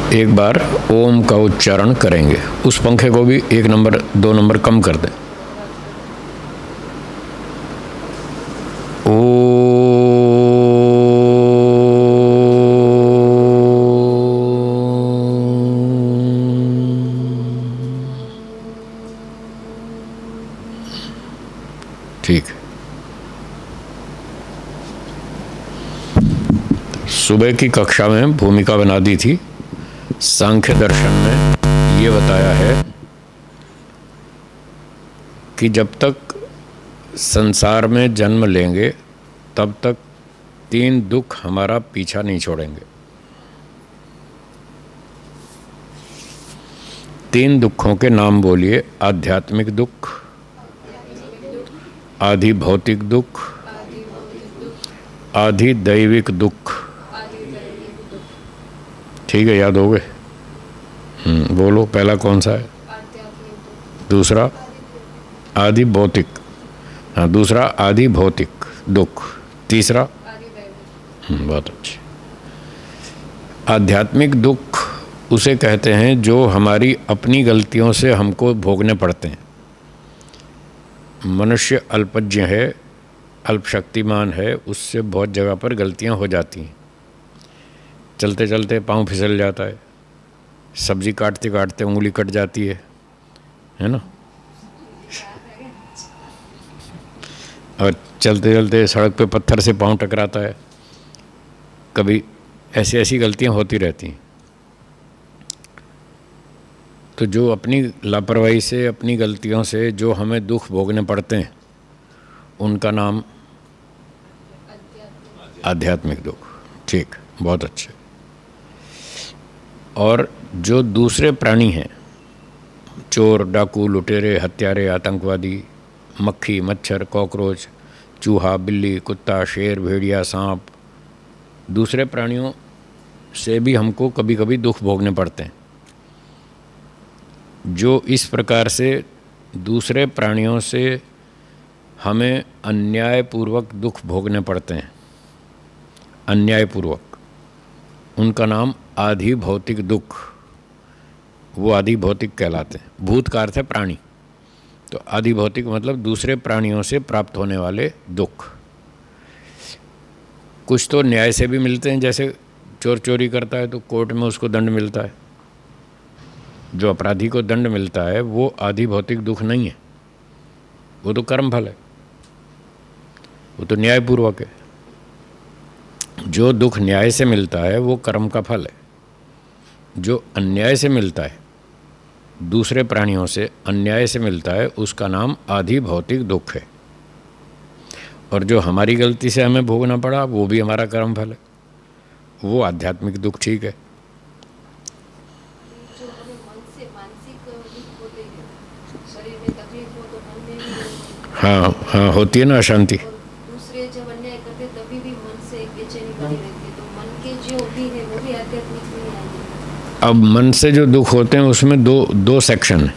एक बार ओम का उच्चारण करेंगे। उस पंखे को भी 1 नंबर 2 नंबर कम कर दें। ठीक। सुबह की कक्षा में भूमिका बना दी थी। सांख्य दर्शन में ये बताया है कि जब तक संसार में जन्म लेंगे तब तक 3 दुख हमारा पीछा नहीं छोड़ेंगे। 3 दुखों के नाम बोलिए। आध्यात्मिक दुख, आधि भौतिक दुख, आधि दैविक दुख। ठीक है, याद हो गए? बोलो, पहला कौन सा है? दूसरा आधि भौतिक। हाँ, दूसरा आधि भौतिक दुख, तीसरा बहुत अच्छे। आध्यात्मिक दुख उसे कहते हैं जो हमारी अपनी गलतियों से हमको भोगने पड़ते हैं। मनुष्य अल्पज्ञ है, अल्पशक्तिमान है, उससे बहुत जगह पर गलतियां हो जाती हैं। चलते चलते पाँव फिसल जाता है, सब्जी काटते काटते उंगली कट जाती है ना। और चलते चलते सड़क पे पत्थर से पाँव टकराता है। कभी ऐसी ऐसी गलतियां होती रहती हैं। तो जो अपनी लापरवाही से, अपनी गलतियों से जो हमें दुख भोगने पड़ते हैं, उनका नाम आध्यात्मिक दुख। ठीक, बहुत अच्छे। और जो दूसरे प्राणी हैं, चोर, डाकू, लुटेरे, हत्यारे, आतंकवादी, मक्खी, मच्छर, कॉकरोच, चूहा, बिल्ली, कुत्ता, शेर, भेड़िया, सांप, दूसरे प्राणियों से भी हमको कभी कभी दुख भोगने पड़ते हैं। जो इस प्रकार से दूसरे प्राणियों से हमें अन्यायपूर्वक दुख भोगने पड़ते हैं, अन्यायपूर्वक, उनका नाम आधि भौतिक दुख, वो आधि भौतिक कहलाते हैं। भूत का अर्थ है प्राणी, तो आधि भौतिक मतलब दूसरे प्राणियों से प्राप्त होने वाले दुख। कुछ तो न्याय से भी मिलते हैं, जैसे चोर चोरी करता है तो कोर्ट में उसको दंड मिलता है। जो अपराधी को दंड मिलता है वो आधि भौतिक दुख नहीं है, वो तो कर्म फल है, वो तो न्यायपूर्वक है। जो दुख न्याय से मिलता है वो कर्म का फल है। जो अन्याय से मिलता है, दूसरे प्राणियों से अन्याय से मिलता है, उसका नाम आधि भौतिक दुख है। और जो हमारी गलती से हमें भोगना पड़ा वो भी हमारा कर्म फल है, वो आध्यात्मिक दुख। ठीक है। हाँ हाँ, होती है ना अशांति। दूसरे जब अन्याय करते तभी भी मन से एक बेचैनी बनी रहती है, तो मन के जो भी है वो भी आध्यात्मिक नहीं आएगी। अब मन से जो दुख होते हैं उसमें दो सेक्शन है।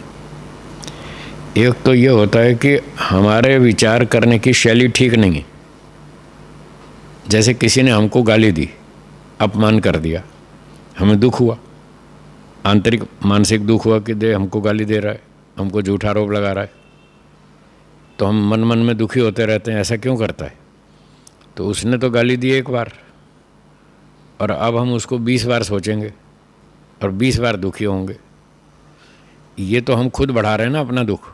एक तो ये होता है कि हमारे विचार करने की शैली ठीक नहीं है। जैसे किसी ने हमको गाली दी, अपमान कर दिया, हमें दुख हुआ, आंतरिक मानसिक दुख हुआ कि दे हमको गाली दे रहा है, हमको झूठा आरोप लगा रहा है। तो हम मन मन में दुखी होते रहते हैं, ऐसा क्यों करता है? तो उसने तो गाली दी एक बार, और अब हम उसको 20 बार सोचेंगे और 20 बार दुखी होंगे। ये तो हम खुद बढ़ा रहे हैं ना अपना दुख।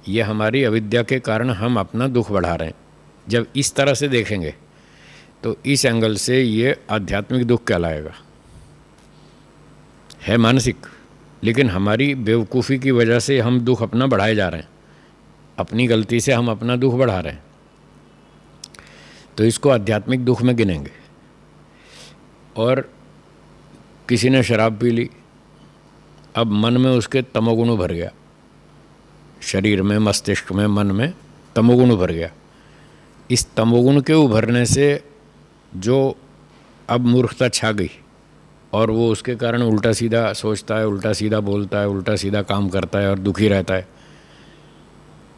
ये हमारी अविद्या के कारण हम अपना दुख बढ़ा रहे हैं। जब इस तरह से देखेंगे तो इस एंगल से ये आध्यात्मिक दुख कहलाएगा। है मानसिक, लेकिन हमारी बेवकूफ़ी की वजह से हम दुख अपना बढ़ाए जा रहे हैं। अपनी गलती से हम अपना दुख बढ़ा रहे हैं, तो इसको आध्यात्मिक दुख में गिनेंगे। और किसी ने शराब पी ली, अब मन में उसके तमोगुण भर गया, शरीर में, मस्तिष्क में, मन में तमोगुण भर गया। इस तमोगुण के उभरने से जो अब मूर्खता छा गई, और वो उसके कारण उल्टा सीधा सोचता है, उल्टा सीधा बोलता है, उल्टा सीधा काम करता है और दुखी रहता है।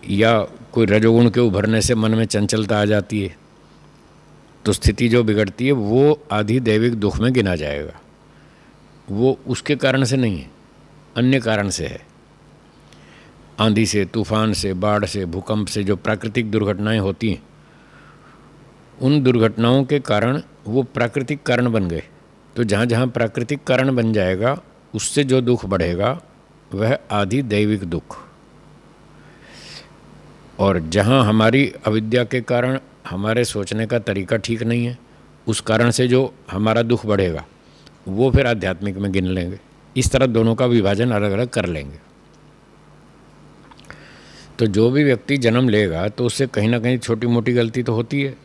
या कोई रजोगुण के उभरने से मन में चंचलता आ जाती है, तो स्थिति जो बिगड़ती है वो आधि दैविक दुख में गिना जाएगा। वो उसके कारण से नहीं है, अन्य कारण से है। आंधी से, तूफान से, बाढ़ से, भूकंप से जो प्राकृतिक दुर्घटनाएं होती हैं, उन दुर्घटनाओं के कारण वो प्राकृतिक कारण बन गए। तो जहाँ जहाँ प्राकृतिक कारण बन जाएगा, उससे जो दुख बढ़ेगा वह आदि दैविक दुख। और जहाँ हमारी अविद्या के कारण हमारे सोचने का तरीका ठीक नहीं है, उस कारण से जो हमारा दुख बढ़ेगा वो फिर आध्यात्मिक में गिन लेंगे। इस तरह दोनों का विभाजन अलग अलग कर लेंगे। तो जो भी व्यक्ति जन्म लेगा तो उससे कहीं ना कहीं छोटी मोटी गलती तो होती है,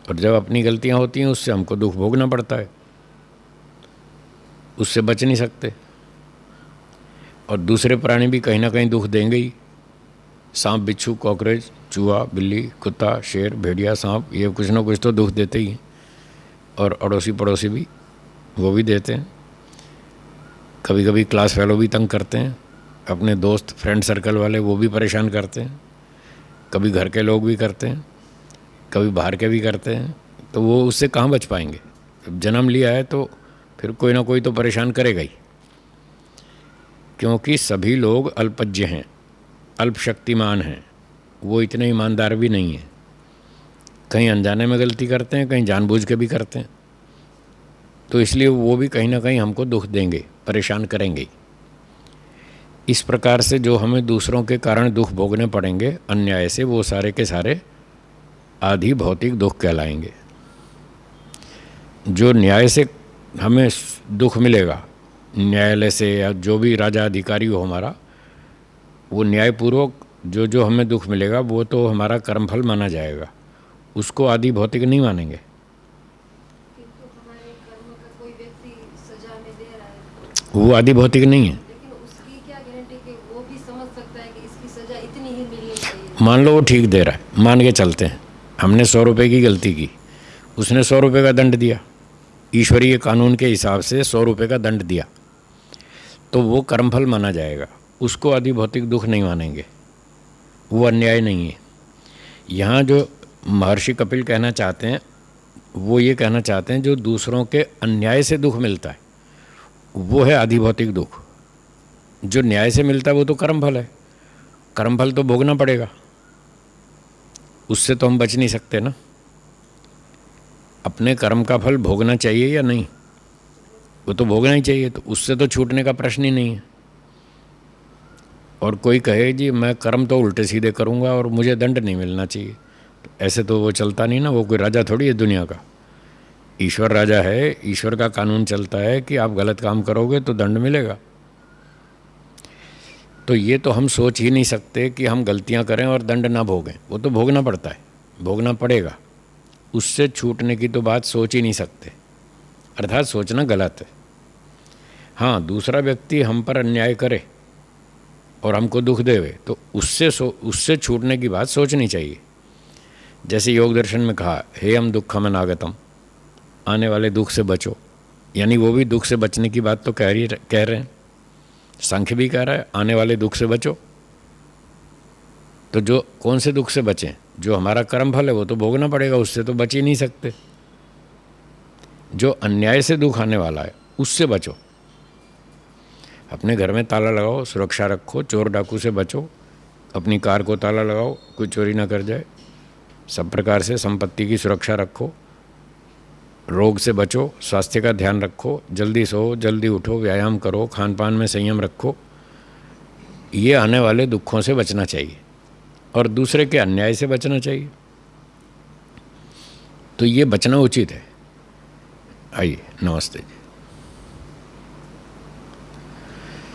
और जब अपनी गलतियां होती हैं उससे हमको दुख भोगना पड़ता है, उससे बच नहीं सकते। और दूसरे प्राणी भी कहीं ना कहीं दुख देंगे ही। सांप, बिच्छू, कॉकरोच, चूहा, बिल्ली, कुत्ता, शेर, भेड़िया, सांप, ये कुछ ना कुछ तो दुख देते ही हैं। और अड़ोसी पड़ोसी भी, वो भी देते हैं। कभी कभी क्लास फेलो भी तंग करते हैं, अपने दोस्त फ्रेंड सर्कल वाले वो भी परेशान करते हैं, कभी घर के लोग भी करते हैं, कभी बाहर के भी करते हैं। तो वो उससे कहाँ बच पाएंगे? जब जन्म लिया है तो फिर कोई ना कोई तो परेशान करेगा ही, क्योंकि सभी लोग अल्पज्ञ हैं, अल्पशक्तिमान हैं। वो इतने ईमानदार भी नहीं हैं। कहीं अनजाने में गलती करते हैं, कहीं जानबूझ के भी करते हैं। तो इसलिए वो भी कहीं ना कहीं हमको दुख देंगे, परेशान करेंगे। इस प्रकार से जो हमें दूसरों के कारण दुख भोगने पड़ेंगे अन्याय से, वो सारे के सारे आधि भौतिक दुख कहलाएंगे। जो न्याय से हमें दुख मिलेगा, न्यायालय से या जो भी राजा अधिकारी हो हमारा, वो न्यायपूर्वक जो जो हमें दुख मिलेगा वो तो हमारा कर्मफल माना जाएगा, उसको आदि भौतिक नहीं मानेंगे। किंतु हमारे कर्म का कोई व्यक्ति सजा में दे रहा है, वो आदि भौतिक नहीं है। लेकिन उसकी क्या गारंटी कि वो भी समझ सकता है कि इसकी सजा इतनी ही मिलनी चाहिए। मान लो वो ठीक दे रहा है, मान के चलते हैं हमने 100 रुपये की गलती की, उसने 100 रुपये का दंड दिया, ईश्वरीय कानून के हिसाब से 100 रुपये का दंड दिया, तो वो कर्मफल माना जाएगा, उसको आदि भौतिक दुख नहीं मानेंगे, वो अन्याय नहीं है। यहाँ जो महर्षि कपिल कहना चाहते हैं वो ये कहना चाहते हैं जो दूसरों के अन्याय से दुख मिलता है वो है आदि भौतिक दुख। जो न्याय से मिलता है वो तो कर्मफल है, कर्मफल तो भोगना पड़ेगा, उससे तो हम बच नहीं सकते ना। अपने कर्म का फल भोगना चाहिए या नहीं? वो तो भोगना ही चाहिए, तो उससे तो छूटने का प्रश्न ही नहीं है। और कोई कहे जी मैं कर्म तो उल्टे सीधे करूँगा और मुझे दंड नहीं मिलना चाहिए, तो ऐसे तो वो चलता नहीं ना। वो कोई राजा थोड़ी है दुनिया का, ईश्वर राजा है, ईश्वर का कानून चलता है कि आप गलत काम करोगे तो दंड मिलेगा। तो ये तो हम सोच ही नहीं सकते कि हम गलतियां करें और दंड ना भोगें, वो तो भोगना पड़ता है, भोगना पड़ेगा, उससे छूटने की तो बात सोच ही नहीं सकते, अर्थात सोचना गलत है। हाँ, दूसरा व्यक्ति हम पर अन्याय करे और हमको दुख देवे तो उससे छूटने की बात सोचनी चाहिए। जैसे योग दर्शन में कहा, हे हम दुखम अनागतम, आने वाले दुख से बचो, यानी वो भी दुख से बचने की बात तो कह रहे हैं। सांख्य भी कह रहा है आने वाले दुख से बचो। तो जो कौन से दुख से बचें? जो हमारा कर्म फल है वो तो भोगना पड़ेगा, उससे तो बच ही नहीं सकते। जो अन्याय से दुख आने वाला है उससे बचो। अपने घर में ताला लगाओ, सुरक्षा रखो, चोर डाकू से बचो, अपनी कार को ताला लगाओ, कोई चोरी ना कर जाए, सब प्रकार से संपत्ति की सुरक्षा रखो, रोग से बचो, स्वास्थ्य का ध्यान रखो, जल्दी सो, जल्दी उठो, व्यायाम करो, खान पान में संयम रखो। ये आने वाले दुखों से बचना चाहिए और दूसरे के अन्याय से बचना चाहिए। तो ये बचना उचित है। आइए, नमस्ते जी।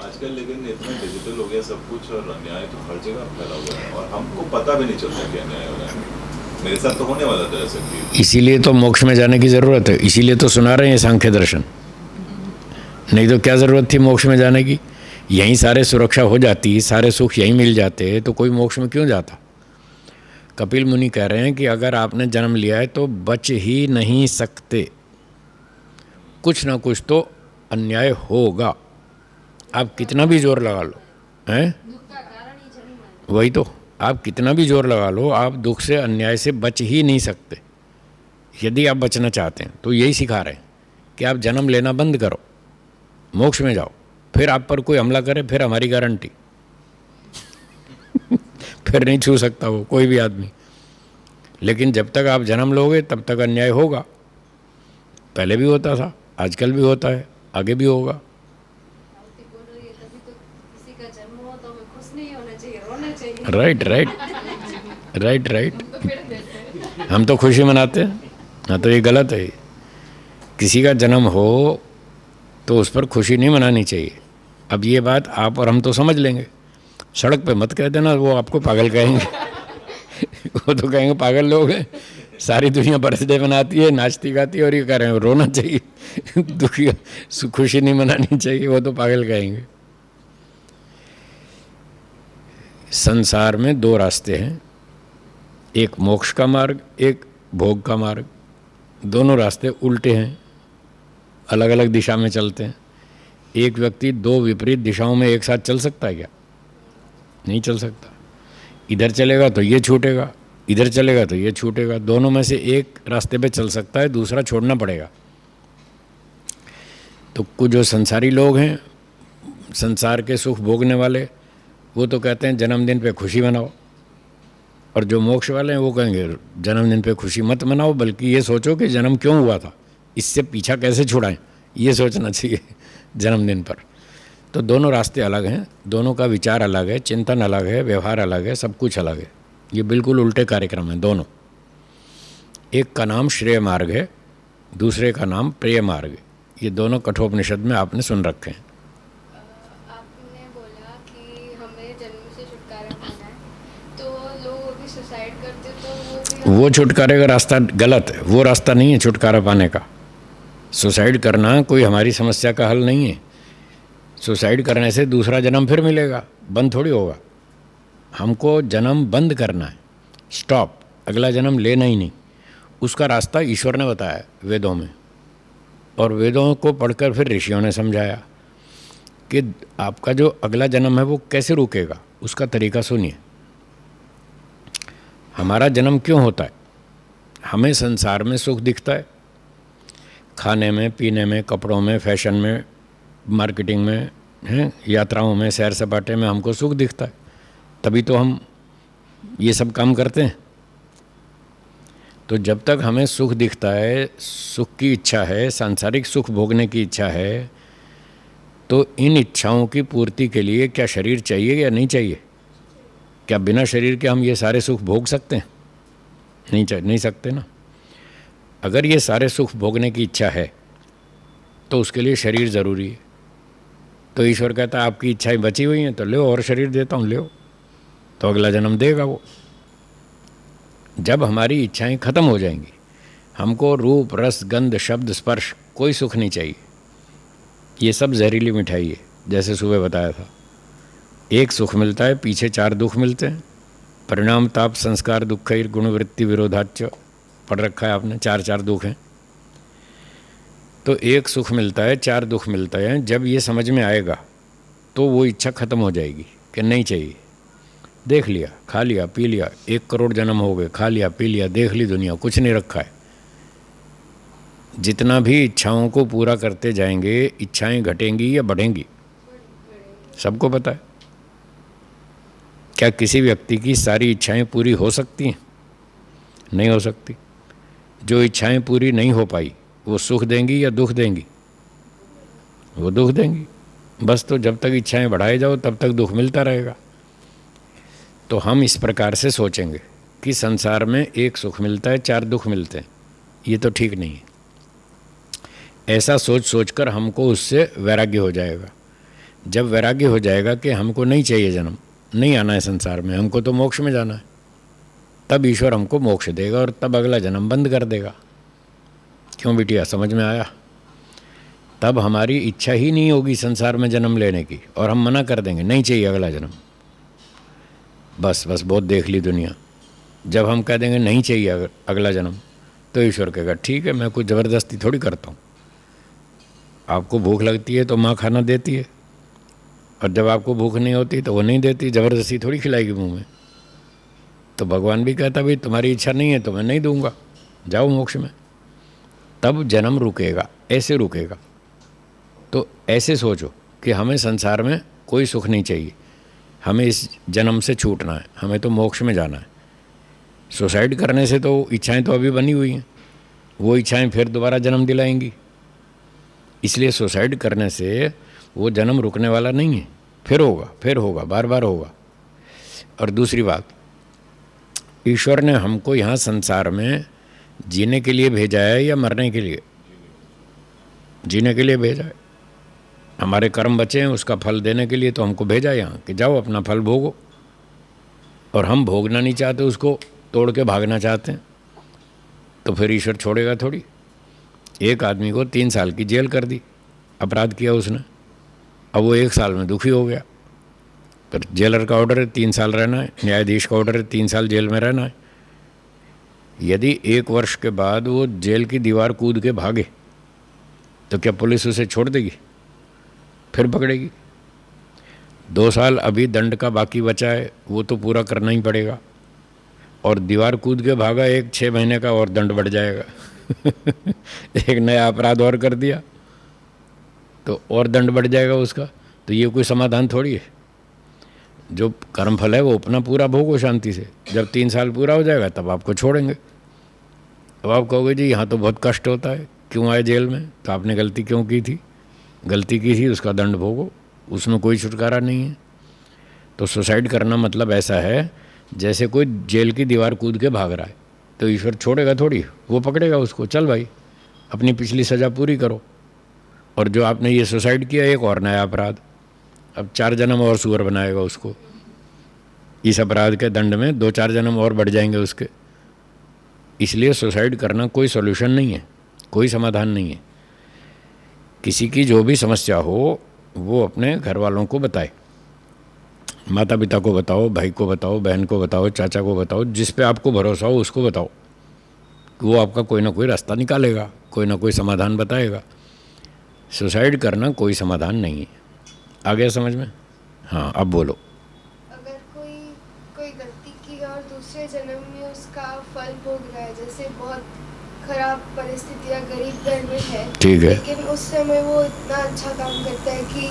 आजकल लेकिन इतना डिजिटल हो गया सब कुछ और अन्याय तो हर जगह फैला हुआ है और हमको पता भी नहीं चलता कि अन्याय हो रहा है। मेरे साथ तो होने वाला था ऐसा कि इसीलिए तो मोक्ष में जाने की ज़रूरत है, इसीलिए तो सुना रहे हैं सांख्य दर्शन। नहीं तो क्या ज़रूरत थी मोक्ष में जाने की? यहीं सारे सुरक्षा हो जाती, सारे सुख यहीं मिल जाते, तो कोई मोक्ष में क्यों जाता? कपिल मुनि कह रहे हैं कि अगर आपने जन्म लिया है तो बच ही नहीं सकते, कुछ ना कुछ तो अन्याय होगा, आप कितना भी जोर लगा लो, हैं? दुख का कारण ही जन्म है। वही तो, आप कितना भी जोर लगा लो, आप दुख से अन्याय से बच ही नहीं सकते। यदि आप बचना चाहते हैं तो यही सिखा रहे हैं कि आप जन्म लेना बंद करो, मोक्ष में जाओ, फिर आप पर कोई हमला करे फिर हमारी गारंटी फिर नहीं छू सकता वो कोई भी आदमी। लेकिन जब तक आप जन्म लोगे तब तक अन्याय होगा। पहले भी होता था, आजकल भी होता है, आगे भी होगा। आरती बोल रही है तभी तो किसी का जन्म हुआ तो हमें खुश नहीं होना चाहिए, रोना चाहिए। Right right right right. हम तो फिर देते हैं। हम तो खुशी मनाते हैं। हाँ, तो ये गलत है। किसी का जन्म हो तो उस पर खुशी नहीं मनानी चाहिए। अब ये बात आप और हम तो समझ लेंगे, सड़क पे मत कह देना, वो आपको पागल कहेंगे वो तो कहेंगे पागल लोग हैं, सारी दुनिया बर्थडे मनाती है, नाचती गाती है, और ये कह रहे हैं रोना चाहिए दुखी खुशी नहीं मनानी चाहिए, वो तो पागल कहेंगे। संसार में दो रास्ते हैं, एक मोक्ष का मार्ग, एक भोग का मार्ग। दोनों रास्ते उल्टे हैं, अलग अलग दिशा में चलते हैं। एक व्यक्ति दो विपरीत दिशाओं में एक साथ चल सकता है क्या? नहीं चल सकता। इधर चलेगा तो ये छूटेगा, इधर चलेगा तो ये छूटेगा। दोनों में से एक रास्ते पे चल सकता है, दूसरा छोड़ना पड़ेगा। तो कुछ जो संसारी लोग हैं, संसार के सुख भोगने वाले, वो तो कहते हैं जन्मदिन पे खुशी मनाओ, और जो मोक्ष वाले हैं वो कहेंगे जन्मदिन पे खुशी मत मनाओ, बल्कि ये सोचो कि जन्म क्यों हुआ था, इससे पीछा कैसे छुड़ाएं, ये सोचना चाहिए जन्मदिन पर। तो दोनों रास्ते अलग हैं, दोनों का विचार अलग है, चिंतन अलग है, व्यवहार अलग है, सब कुछ अलग है। ये बिल्कुल उल्टे कार्यक्रम हैं दोनों। एक का नाम श्रेय मार्ग है, दूसरे का नाम प्रिय मार्ग है। ये दोनों कठोपनिषद में आपने सुन रखे हैं। आपने बोला कि हमें जन्म से छुटकारा पाना है, तो लोग अभी सुसाइड करते तो वो छुटकारे का रास्ता गलत है, वो रास्ता नहीं है छुटकारा पाने का। सुसाइड करना कोई हमारी समस्या का हल नहीं है। सुसाइड करने से दूसरा जन्म फिर मिलेगा, बंद थोड़ी होगा। हमको जन्म बंद करना है, स्टॉप, अगला जन्म लेना ही नहीं। उसका रास्ता ईश्वर ने बताया वेदों में, और वेदों को पढ़कर फिर ऋषियों ने समझाया कि आपका जो अगला जन्म है वो कैसे रुकेगा, उसका तरीका सुनिए। हमारा जन्म क्यों होता है? हमें संसार में सुख दिखता है, खाने में, पीने में, कपड़ों में, फैशन में, मार्केटिंग में, हैं, यात्राओं में, सैर सपाटे में हमको सुख दिखता है, तभी तो हम ये सब काम करते हैं। तो जब तक हमें सुख दिखता है, सुख की इच्छा है, सांसारिक सुख भोगने की इच्छा है, तो इन इच्छाओं की पूर्ति के लिए क्या शरीर चाहिए या नहीं चाहिए? क्या बिना शरीर के हम ये सारे सुख भोग सकते हैं? नहीं सकते ना। अगर ये सारे सुख भोगने की इच्छा है तो उसके लिए शरीर ज़रूरी है। तो ईश्वर कहता है आपकी इच्छाएं बची हुई हैं तो लो, और शरीर देता हूँ, लो, तो अगला जन्म देगा वो। जब हमारी इच्छाएं खत्म हो जाएंगी, हमको रूप, रस, गंध, शब्द, स्पर्श कोई सुख नहीं चाहिए। ये सब जहरीली मिठाई है, जैसे सुबह बताया था। एक सुख मिलता है, पीछे चार दुख मिलते हैं। परिणाम, ताप, संस्कार, दुखैर, गुणवृत्ति, विरोधाच्य पढ़ रखा है आपने, चार चार दुख हैं। तो एक सुख मिलता है, चार दुख मिलते हैं। जब ये समझ में आएगा तो वो इच्छा खत्म हो जाएगी कि नहीं चाहिए। देख लिया, खा लिया, पी लिया, 1 करोड़ जन्म हो गए, खा लिया, पी लिया, देख ली दुनिया, कुछ नहीं रखा है। जितना भी इच्छाओं को पूरा करते जाएंगे, इच्छाएं घटेंगी या बढ़ेंगी, सबको पता है। क्या किसी व्यक्ति की सारी इच्छाएं पूरी हो सकती हैं? नहीं हो सकती। जो इच्छाएं पूरी नहीं हो पाई वो सुख देंगी या दुख देंगी? वो दुख देंगी। बस, तो जब तक इच्छाएं बढ़ाए जाओ तब तक दुख मिलता रहेगा। तो हम इस प्रकार से सोचेंगे कि संसार में एक सुख मिलता है, 4 दुख मिलते हैं, ये तो ठीक नहीं है। ऐसा सोच सोचकर हमको उससे वैराग्य हो जाएगा। जब वैराग्य हो जाएगा कि हमको नहीं चाहिए जन्म, नहीं आना है संसार में, हमको तो मोक्ष में जाना है, तब ईश्वर हमको मोक्ष देगा और तब अगला जन्म बंद कर देगा। क्यों बिटिया, समझ में आया? तब हमारी इच्छा ही नहीं होगी संसार में जन्म लेने की, और हम मना कर देंगे नहीं चाहिए अगला जन्म। बस बहुत देख ली दुनिया। जब हम कह देंगे नहीं चाहिए अगला जन्म, तो ईश्वर कहेगा ठीक है, मैं कुछ ज़बरदस्ती थोड़ी करता हूँ। आपको भूख लगती है तो माँ खाना देती है, और जब आपको भूख नहीं होती तो वो नहीं देती, ज़बरदस्ती थोड़ी खिलाएगी मुँह में। तो भगवान भी कहता भाई तुम्हारी इच्छा नहीं है तो मैं नहीं दूंगा, जाओ मोक्ष में। तब जन्म रुकेगा। ऐसे रुकेगा। तो ऐसे सोचो कि हमें संसार में कोई सुख नहीं चाहिए, हमें इस जन्म से छूटना है, हमें तो मोक्ष में जाना है। सुसाइड करने से तो इच्छाएं तो अभी बनी हुई हैं, वो इच्छाएं फिर दोबारा जन्म दिलाएंगी। इसलिए सुसाइड करने से वो जन्म रुकने वाला नहीं है, फिर होगा, बार बार होगा। और दूसरी बात, ईश्वर ने हमको यहाँ संसार में जीने के लिए भेजा है या मरने के लिए? जीने के लिए भेजा है। हमारे कर्म बचे हैं उसका फल देने के लिए तो हमको भेजा है यहाँ कि जाओ अपना फल भोगो। और हम भोगना नहीं चाहते, उसको तोड़ के भागना चाहते हैं, तो फिर ईश्वर छोड़ेगा थोड़ी। एक आदमी को 3 साल की जेल कर दी, अपराध किया उसने, अब वो 1 साल में दुखी हो गया। पर जेलर का ऑर्डर है 3 साल रहना है, न्यायाधीश का ऑर्डर है 3 साल जेल में रहना है। यदि 1 वर्ष के बाद वो जेल की दीवार कूद के भागे तो क्या पुलिस उसे छोड़ देगी? फिर पकड़ेगी। 2 साल अभी दंड का बाकी बचा है, वो तो पूरा करना ही पड़ेगा। और दीवार कूद के भागा, 6 महीने का और दंड बढ़ जाएगा। एक नया अपराध और कर दिया तो और दंड बढ़ जाएगा उसका। तो ये कोई समाधान थोड़ी है। जो कर्मफल है वो अपना पूरा भोगो शांति से। जब 3 साल पूरा हो जाएगा तब आपको छोड़ेंगे। अब आप कहोगे जी यहाँ तो बहुत कष्ट होता है, क्यों आए जेल में? तो आपने गलती क्यों की थी? गलती की थी, उसका दंड भोगो, उसमें कोई छुटकारा नहीं है। तो सुसाइड करना मतलब ऐसा है जैसे कोई जेल की दीवार कूद के भाग रहा है, तो ईश्वर छोड़ेगा थोड़ी, वो पकड़ेगा उसको, चल भाई अपनी पिछली सज़ा पूरी करो। और जो आपने ये सुसाइड किया, एक और नया अपराध, अब 4 जन्म और सुअर बनाएगा उसको। इस अपराध के दंड में 2-4 जन्म और बढ़ जाएंगे उसके। इसलिए सुसाइड करना कोई सॉल्यूशन नहीं है, कोई समाधान नहीं है। किसी की जो भी समस्या हो वो अपने घर वालों को बताए, माता पिता को बताओ, भाई को बताओ, बहन को बताओ, चाचा को बताओ, जिस पे आपको भरोसा हो उसको बताओ। वो आपका कोई ना कोई रास्ता निकालेगा, कोई ना कोई समाधान बताएगा। सुसाइड करना कोई समाधान नहीं है। आ गया समझ में? हाँ, अब बोलो। अगर कोई गलती की और दूसरे जन्म में उसका फल भोग रहा है, जैसे बहुत खराब परिस्थितियाँ, गरीब घर में है, ठीक है, लेकिन उस समय वो इतना अच्छा काम करता है कि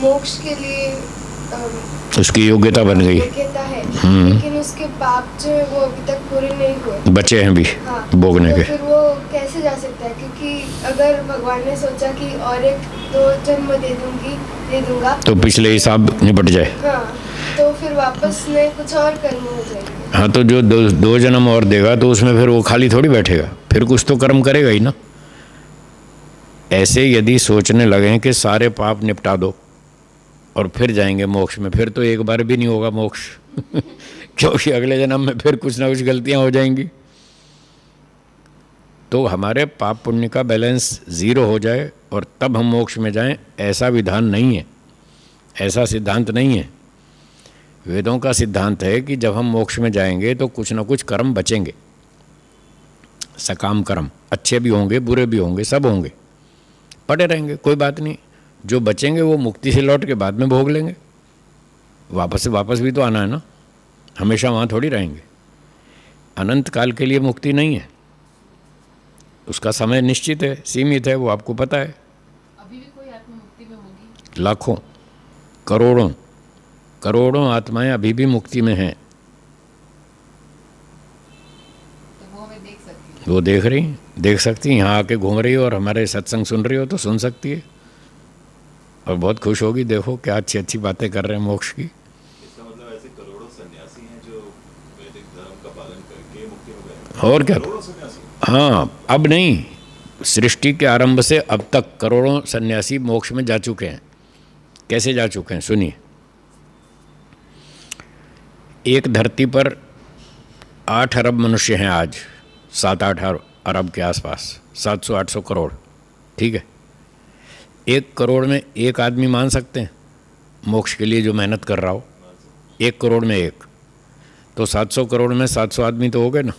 मोक्ष के लिए उसकी योग्यता बन गई, योग्यता है, लेकिन उसके पाप जो है वो अभी तक पूरे नहीं हुए, बचे हैं भी हाँ, भोगने तो के। फिर वो कैसे जा सकता है? क्योंकि अगर भगवान ने सोचा कि और 1-2 जन्म दे दूंगा तो पिछले हिसाब निपट जाए। हाँ, तो फिर वापस में कुछ और कर्म हो जाएंगे। हाँ, तो जो 2 जन्म और देगा तो उसमें फिर वो खाली थोड़ी बैठेगा, फिर कुछ तो कर्म करेगा ही ना। ऐसे यदि सोचने लगे कि सारे पाप निपटा दो और फिर जाएंगे मोक्ष में, फिर तो एक बार भी नहीं होगा मोक्ष। क्योंकि अगले जन्म में फिर कुछ ना कुछ गलतियां हो जाएंगी। तो हमारे पाप पुण्य का बैलेंस 0 हो जाए और तब हम मोक्ष में जाएं, ऐसा विधान नहीं है, ऐसा सिद्धांत नहीं है। वेदों का सिद्धांत है कि जब हम मोक्ष में जाएंगे तो कुछ ना कुछ कर्म बचेंगे, सकाम कर्म, अच्छे भी होंगे, बुरे भी होंगे, सब होंगे, पड़े रहेंगे, कोई बात नहीं। जो बचेंगे वो मुक्ति से लौट के बाद में भोग लेंगे। वापस भी तो आना है ना, हमेशा वहाँ थोड़ी रहेंगे। अनंत काल के लिए मुक्ति नहीं है, उसका समय निश्चित है, सीमित है, वो आपको पता है। अभी भी कोई आत्मा मुक्ति में होगी? लाखों, करोड़ों आत्माएं अभी भी मुक्ति में हैं। तो वो हमें देख सकती है? वो देख रही, देख सकती, यहाँ आके घूम रही हो और हमारे सत्संग सुन रही हो तो सुन सकती है और बहुत खुश होगी। देखो क्या अच्छी अच्छी बातें कर रहे हैं मोक्ष की। इसका मतलब ऐसे करोड़ों सन्यासी हैं जो वैदिक धर्म का पालन करके मुक्ति में गए। और क्या? करोड़ों सन्यासी। हाँ, अब नहीं, सृष्टि के आरंभ से अब तक करोड़ों सन्यासी मोक्ष में जा चुके हैं। कैसे जा चुके हैं सुनिए। एक धरती पर 8 अरब मनुष्य हैं आज, 7-8 अरब के आसपास, 700-800 करोड़, ठीक है। 1 करोड़ में 1 आदमी मान सकते हैं मोक्ष के लिए जो मेहनत कर रहा हो? 1 करोड़ में 1, तो 700 करोड़ में 700 आदमी तो हो गए ना।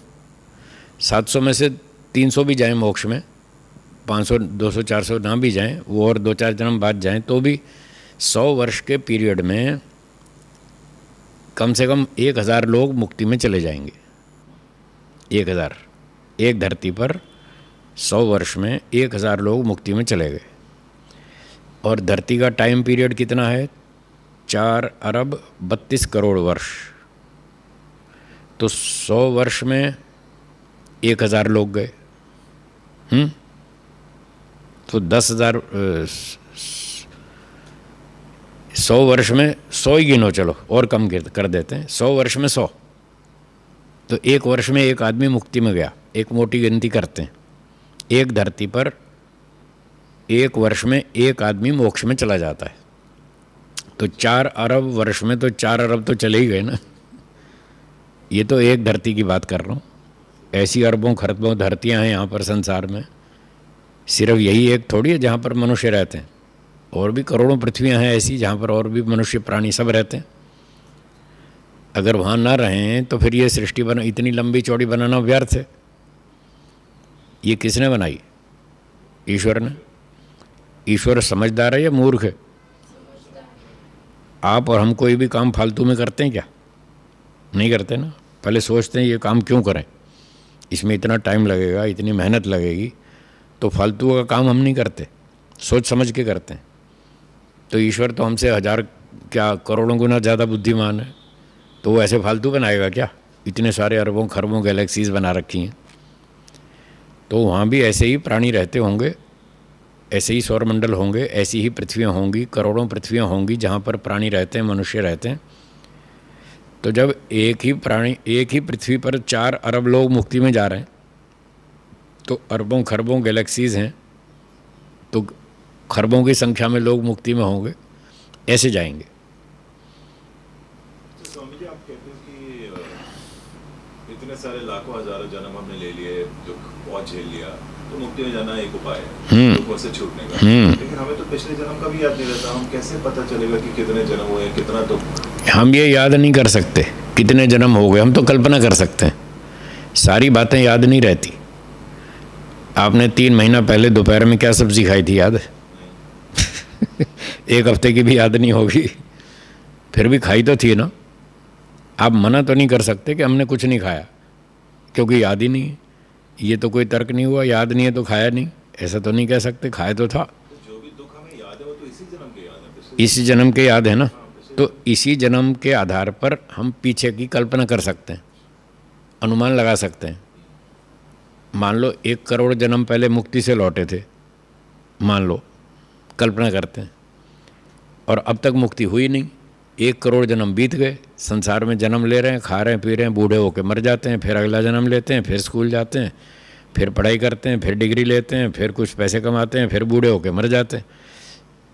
700 में से 300 भी जाएं मोक्ष में, 500, 200, 400 ना भी जाएं, वो और 2-4 जन्म बाद जाएं, तो भी 100 वर्ष के पीरियड में कम से कम 1000 लोग मुक्ति में चले जाएंगे। 1000, एक धरती पर 100 वर्ष में 1000 लोग मुक्ति में चले गए। और धरती का टाइम पीरियड कितना है? 4 अरब 32 करोड़ वर्ष। तो 100 वर्ष में 1000 लोग गए। तो 10,000 100 वर्ष में 100 ही गिनो, चलो और कम कर देते हैं, 100 वर्ष में 100, तो 1 वर्ष में 1 आदमी मुक्ति में गया। एक मोटी गिनती करते हैं, एक धरती पर 1 वर्ष में 1 आदमी मोक्ष में चला जाता है। तो 4 अरब वर्ष में तो 4 अरब तो चले ही गए ना। ये तो एक धरती की बात कर रहा हूँ, ऐसी अरबों खरबों धरतियाँ हैं यहाँ पर संसार में। सिर्फ यही एक थोड़ी है जहाँ पर मनुष्य रहते हैं, और भी करोड़ों पृथ्वियाँ हैं ऐसी जहाँ पर और भी मनुष्य प्राणी सब रहते हैं। अगर वहाँ ना रहें तो फिर ये सृष्टि बना, इतनी लंबी चौड़ी बनाना व्यर्थ है। ये किसने बनाई? ईश्वर ने। ईश्वर समझदार है या मूर्ख है? आप और हम कोई भी काम फालतू में करते हैं क्या? नहीं करते ना। पहले सोचते हैं ये काम क्यों करें, इसमें इतना टाइम लगेगा, इतनी मेहनत लगेगी, तो फालतू का काम हम नहीं करते, सोच समझ के करते हैं। तो ईश्वर तो हमसे 1000 क्या करोड़ों गुना ज़्यादा बुद्धिमान है, तो वो ऐसे फालतू बनाएगा क्या? इतने सारे अरबों खरबों गैलेक्सीज बना रखी हैं। तो वहाँ भी ऐसे ही प्राणी रहते होंगे, ऐसे ही सौरमंडल होंगे, ऐसी ही पृथ्वियाँ होंगी, करोड़ों पृथ्वियाँ होंगी जहाँ पर प्राणी रहते हैं, मनुष्य रहते हैं। तो जब एक ही पृथ्वी पर 4 अरब लोग मुक्ति में जा रहे हैं, तो अरबों खरबों गैलेक्सीज हैं, तो खरबों की संख्या में लोग मुक्ति में होंगे, ऐसे जाएंगे। तो स्वामी जी, आप कहते हो कि इतने सारे लाखों हजारों जन्म हमने ले लिए, जो बहुत झेल लिया, तो मुक्ति में जाना एक उपाय है दुखों से छूटने का। लेकिन हमें तो पिछले जन्म का भी याद नहीं रहता, हम कैसे पता चलेगा कि कितने जन्म हुए, कितना दुख? हम ये याद नहीं कर सकते कितने जन्म हो गए, हम तो कल्पना कर सकते हैं। सारी बातें याद नहीं रहती। आपने 3 महीना पहले दोपहर में क्या सब्जी खाई थी, याद है? एक हफ्ते की भी याद नहीं होगी, फिर भी खाई तो थी ना। आप मना तो नहीं कर सकते कि हमने कुछ नहीं खाया, क्योंकि याद ही नहीं है। ये तो कोई तर्क नहीं हुआ, याद नहीं है तो खाया नहीं, ऐसा तो नहीं कह सकते, खाया तो था। तो जो भी दुख हमें याद है वो तो इसी जन्म के याद है, इसी जन्म के याद है ना। तो इसी जन्म के आधार पर हम पीछे की कल्पना कर सकते हैं, अनुमान लगा सकते हैं। मान लो 1 करोड़ जन्म पहले मुक्ति से लौटे थे, मान लो, कल्पना करते हैं, और अब तक मुक्ति हुई नहीं। 1 करोड़ जन्म बीत गए, संसार में जन्म ले रहे हैं, खा रहे हैं, पी रहे हैं, बूढ़े होकर मर जाते हैं, फिर अगला जन्म लेते हैं, फिर स्कूल जाते हैं, फिर पढ़ाई करते हैं, फिर डिग्री लेते हैं, फिर कुछ पैसे कमाते हैं, फिर बूढ़े होकर मर जाते हैं।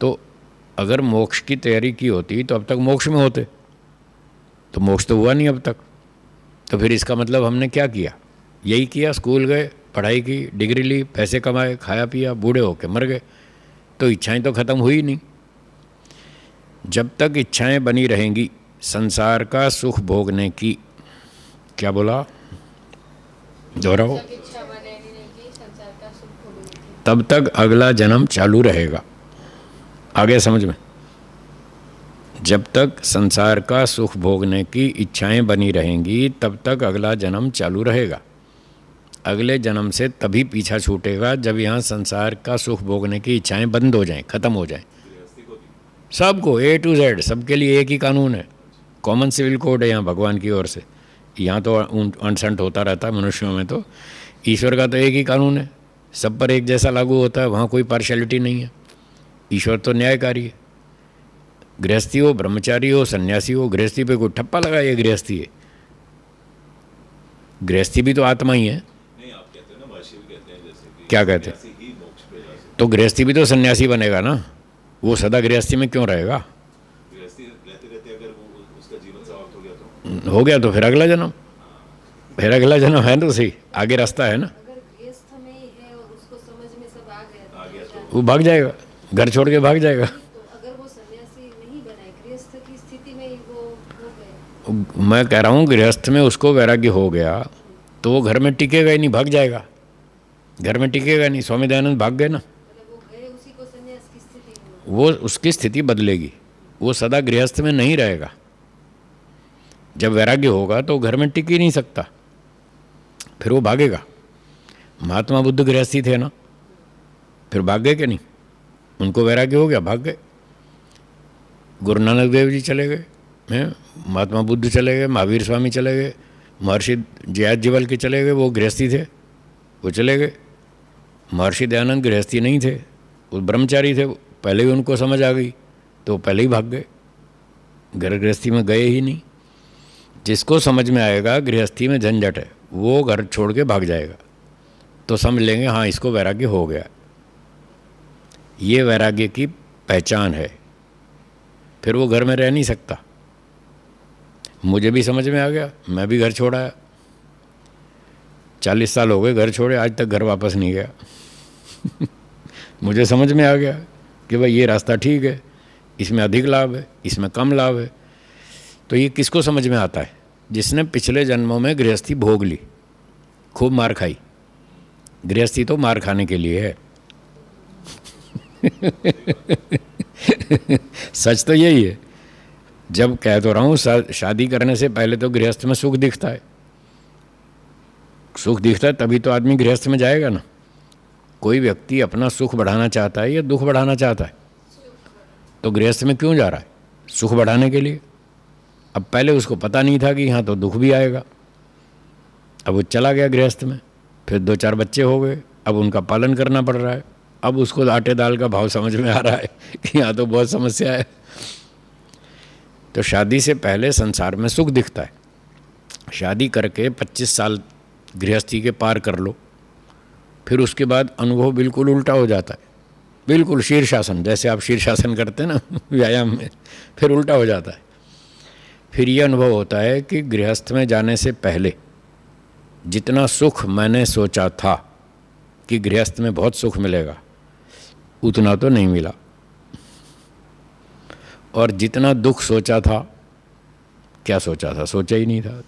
तो अगर मोक्ष की तैयारी की होती तो अब तक मोक्ष में होते, तो मोक्ष तो हुआ नहीं अब तक। तो फिर इसका मतलब हमने क्या किया? यही किया, स्कूल गए, पढ़ाई की, डिग्री ली, पैसे कमाए, खाया पिया, बूढ़े होकर मर गए। तो इच्छाएं तो ख़त्म हुई नहीं। जब तक इच्छाएं बनी रहेंगी संसार का सुख भोगने की, क्या बोला, दोहराओ, तब तक अगला जन्म चालू रहेगा। आगे समझ में? जब तक संसार का सुख भोगने की इच्छाएं बनी रहेंगी तब तक अगला जन्म चालू रहेगा। अगले जन्म से तभी पीछा छूटेगा जब यहाँ संसार का सुख भोगने की इच्छाएं बंद हो जाएं, ख़त्म हो जाएं। सबको A to Z, सबके लिए एक ही कानून है, कॉमन सिविल कोड है यहाँ भगवान की ओर से। यहाँ तो अनसंट होता रहता है मनुष्यों में, तो ईश्वर का तो एक ही कानून है, सब पर एक जैसा लागू होता है, वहाँ कोई पार्शलिटी नहीं है। ईश्वर तो न्यायकारी है। गृहस्थी हो, ब्रह्मचारी हो, सन्यासी हो, गृहस्थी पे कोई ठप्पा लगा, ये गृहस्थी है। गृहस्थी भी तो आत्मा ही है। नहीं, आप कहते हैं ना, महर्षि भी कहते हैं जैसे कि क्या कहते हैं? सन्यासी ही मोक्ष पे जा सकते तो गृहस्थी भी तो सन्यासी बनेगा ना, वो सदा गृहस्थी में क्यों रहेगा? हैं। गृहस्थी रहते रहते अगर वो उसका जीवन समाप्त हो गया तो फिर अगला जन्म, फिर अगला जन्म है तो सही, आगे रास्ता है ना। अगर गृहस्थ में ही है और उसको समझ में सब आ गया आ गया तो वो भाग जाएगा, घर छोड़ के भाग जाएगा। तो अगर वो सन्यासी नहीं बना है, गृहस्थ की स्थिति में ही वो हो गए। मैं कह रहा हूँ गृहस्थ में उसको वैराग्य हो गया तो वो घर में टिकेगा ही नहीं, भाग जाएगा, घर में टिकेगा नहीं। स्वामी दयानंद भाग गए ना, मतलब वो गए, उसी को सन्यास की स्थिति में वो उसकी स्थिति बदलेगी, वो सदा गृहस्थ में नहीं रहेगा। जब वैराग्य होगा तो घर में टिक ही नहीं सकता, फिर वो भागेगा। महात्मा बुद्ध गृहस्थी थे ना, फिर भाग गए कि नहीं? उनको वैराग्य हो गया, भाग गए। गुरु नानक देव जी चले गए हैं, महात्मा बुद्ध चले गए, महावीर स्वामी चले गए, महर्षि जयाजीवल के चले गए, वो गृहस्थी थे, वो चले गए। महर्षि दयानंद गृहस्थी नहीं थे, वो ब्रह्मचारी थे, पहले ही उनको समझ आ गई तो पहले ही भाग गए, घर गृहस्थी में गए ही नहीं। जिसको समझ में आएगा गृहस्थी में झंझट है, वो घर छोड़ के भाग जाएगा, तो समझ लेंगे हाँ इसको वैराग्य हो गया। ये वैराग्य की पहचान है। फिर वो घर में रह नहीं सकता। मुझे भी समझ में आ गया, मैं भी घर छोड़ आया, 40 साल हो गए घर छोड़े, आज तक घर वापस नहीं गया। मुझे समझ में आ गया कि भाई ये रास्ता ठीक है, इसमें अधिक लाभ है, इसमें कम लाभ है। तो ये किसको समझ में आता है? जिसने पिछले जन्मों में गृहस्थी भोग ली, खूब मार खाई। गृहस्थी तो मार खाने के लिए है। सच तो यही है। जब कह तो रहा हूँ, शादी करने से पहले तो गृहस्थ में सुख दिखता है। सुख दिखता है तभी तो आदमी गृहस्थ में जाएगा ना। कोई व्यक्ति अपना सुख बढ़ाना चाहता है या दुख बढ़ाना चाहता है, तो गृहस्थ में क्यों जा रहा है? सुख बढ़ाने के लिए। अब पहले उसको पता नहीं था कि यहाँ तो दुख भी आएगा, अब वो चला गया गृहस्थ में, फिर 2-4 बच्चे हो गए, अब उनका पालन करना पड़ रहा है। अब उसको आटे दाल का भाव समझ में आ रहा है कि यहाँ तो बहुत समस्या है। तो शादी से पहले संसार में सुख दिखता है। शादी करके 25 साल गृहस्थी के पार कर लो, फिर उसके बाद अनुभव बिल्कुल उल्टा हो जाता है। बिल्कुल शीर्षासन, जैसे आप शीर्षासन करते हैं ना व्यायाम में, फिर उल्टा हो जाता है। फिर ये अनुभव होता है कि गृहस्थ में जाने से पहले जितना सुख मैंने सोचा था कि गृहस्थ में बहुत सुख मिलेगा, उतना तो नहीं मिला। और जितना दुख सोचा था, क्या सोचा था? सोचा ही नहीं था।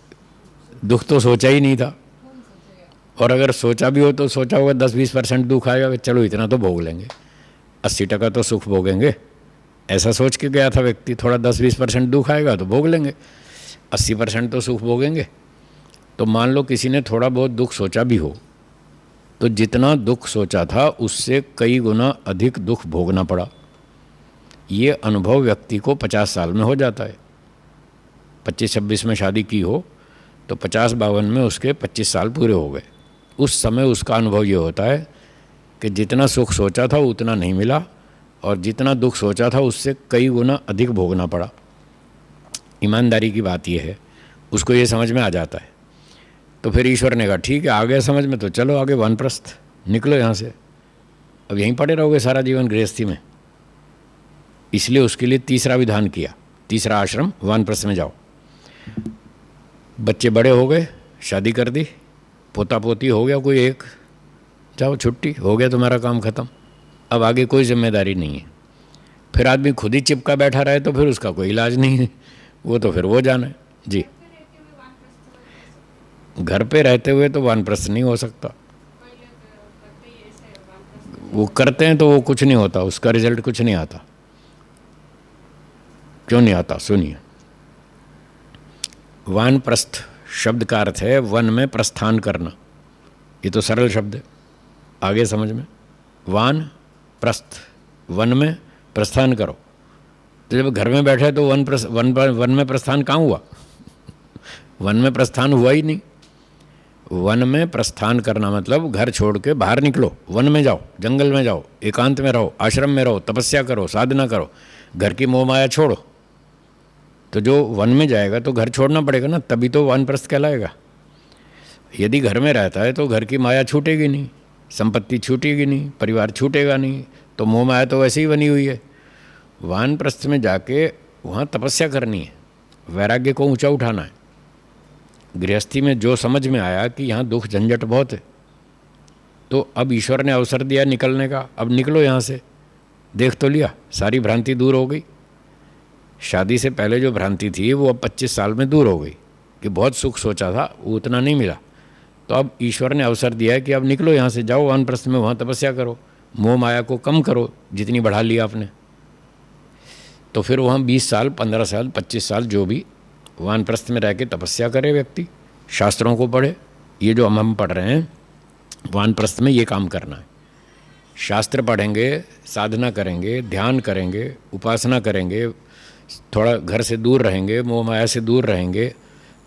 दुख तो सोचा ही नहीं था। और अगर सोचा भी हो तो सोचा होगा 10-20% दुख आएगा, चलो इतना तो भोग लेंगे, 80% तो सुख भोगेंगे। ऐसा सोच के गया था व्यक्ति, थोड़ा 10-20% दुख आएगा तो भोग लेंगे, 80% तो सुख भोगेंगे। तो मान लो किसी ने थोड़ा बहुत दुख सोचा भी हो, तो जितना दुख सोचा था उससे कई गुना अधिक दुख भोगना पड़ा। ये अनुभव व्यक्ति को 50 साल में हो जाता है। 25-26 में शादी की हो तो 50-52 में उसके 25 साल पूरे हो गए। उस समय उसका अनुभव ये होता है कि जितना सुख सोचा था उतना नहीं मिला, और जितना दुख सोचा था उससे कई गुना अधिक भोगना पड़ा। ईमानदारी की बात यह है, उसको ये समझ में आ जाता है। तो फिर ईश्वर ने कहा ठीक है, आ गया समझ में, तो चलो आगे वानप्रस्थ निकलो यहाँ से। अब यहीं पड़े रहोगे सारा जीवन गृहस्थी में। इसलिए उसके लिए तीसरा विधान किया, तीसरा आश्रम वानप्रस्थ में जाओ। बच्चे बड़े हो गए, शादी कर दी, पोता पोती हो गया कोई एक, जाओ छुट्टी, हो गया तुम्हारा काम ख़त्म। अब आगे कोई जिम्मेदारी नहीं है। फिर आदमी खुद ही चिपका बैठा रहे तो फिर उसका कोई इलाज नहीं है, वो तो फिर वो जाना है जी। घर पे रहते हुए तो वानप्रस्थ नहीं हो सकता। वो करते हैं तो वो कुछ नहीं होता, उसका रिजल्ट कुछ नहीं आता। क्यों नहीं आता? सुनिए। वानप्रस्थ शब्द का अर्थ है वन में प्रस्थान करना। ये तो सरल शब्द है, आगे समझ में। वान प्रस्थ, वन में प्रस्थान करो। तो जब घर में बैठे तो वन में प्रस्थान कहाँ हुआ? वन में प्रस्थान हुआ ही नहीं। वन में प्रस्थान करना मतलब घर छोड़ के बाहर निकलो, वन में जाओ, जंगल में जाओ, एकांत में रहो, आश्रम में रहो, तपस्या करो, साधना करो, घर की मोह माया छोड़ो। तो जो वन में जाएगा तो घर छोड़ना पड़ेगा ना, तभी तो वानप्रस्थ कहलाएगा। यदि घर में रहता है तो घर की माया छूटेगी नहीं, संपत्ति छूटेगी नहीं, परिवार छूटेगा नहीं, तो मोह माया तो वैसे ही बनी हुई है। वानप्रस्थ में जाके वहाँ तपस्या करनी है, वैराग्य को ऊंचा उठाना है। गृहस्थी में जो समझ में आया कि यहाँ दुख झंझट बहुत है, तो अब ईश्वर ने अवसर दिया निकलने का, अब निकलो यहाँ से। देख तो लिया, सारी भ्रांति दूर हो गई। शादी से पहले जो भ्रांति थी वो अब 25 साल में दूर हो गई कि बहुत सुख सोचा था वो उतना नहीं मिला। तो अब ईश्वर ने अवसर दिया है कि अब निकलो यहाँ से, जाओ वानप्रस्थ में, वहाँ तपस्या करो, मोह माया को कम करो जितनी बढ़ा लिया आपने। तो फिर वहाँ 20 साल, 15 साल, 25 साल जो भी वानप्रस्थ में रह के तपस्या करे व्यक्ति, शास्त्रों को पढ़े। ये जो हम पढ़ रहे हैं वानप्रस्थ में ये काम करना है। शास्त्र पढ़ेंगे, साधना करेंगे, ध्यान करेंगे, उपासना करेंगे, थोड़ा घर से दूर रहेंगे, मोह माया से दूर रहेंगे,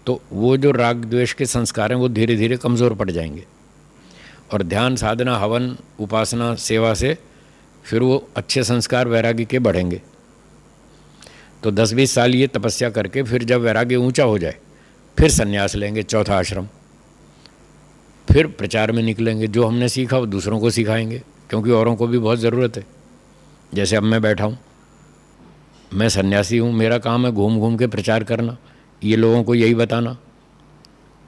तो वो जो राग द्वेष के संस्कार हैं वो धीरे धीरे कमज़ोर पड़ जाएंगे। और ध्यान, साधना, हवन, उपासना, सेवा से फिर वो अच्छे संस्कार वैराग्य के बढ़ेंगे। तो 10-20 साल ये तपस्या करके फिर जब वैराग्य ऊंचा हो जाए फिर संन्यास लेंगे, चौथा आश्रम। फिर प्रचार में निकलेंगे, जो हमने सीखा वो दूसरों को सिखाएंगे, क्योंकि औरों को भी बहुत ज़रूरत है। जैसे अब मैं बैठा हूँ, मैं सन्यासी हूँ, मेरा काम है घूम घूम के प्रचार करना, ये लोगों को यही बताना।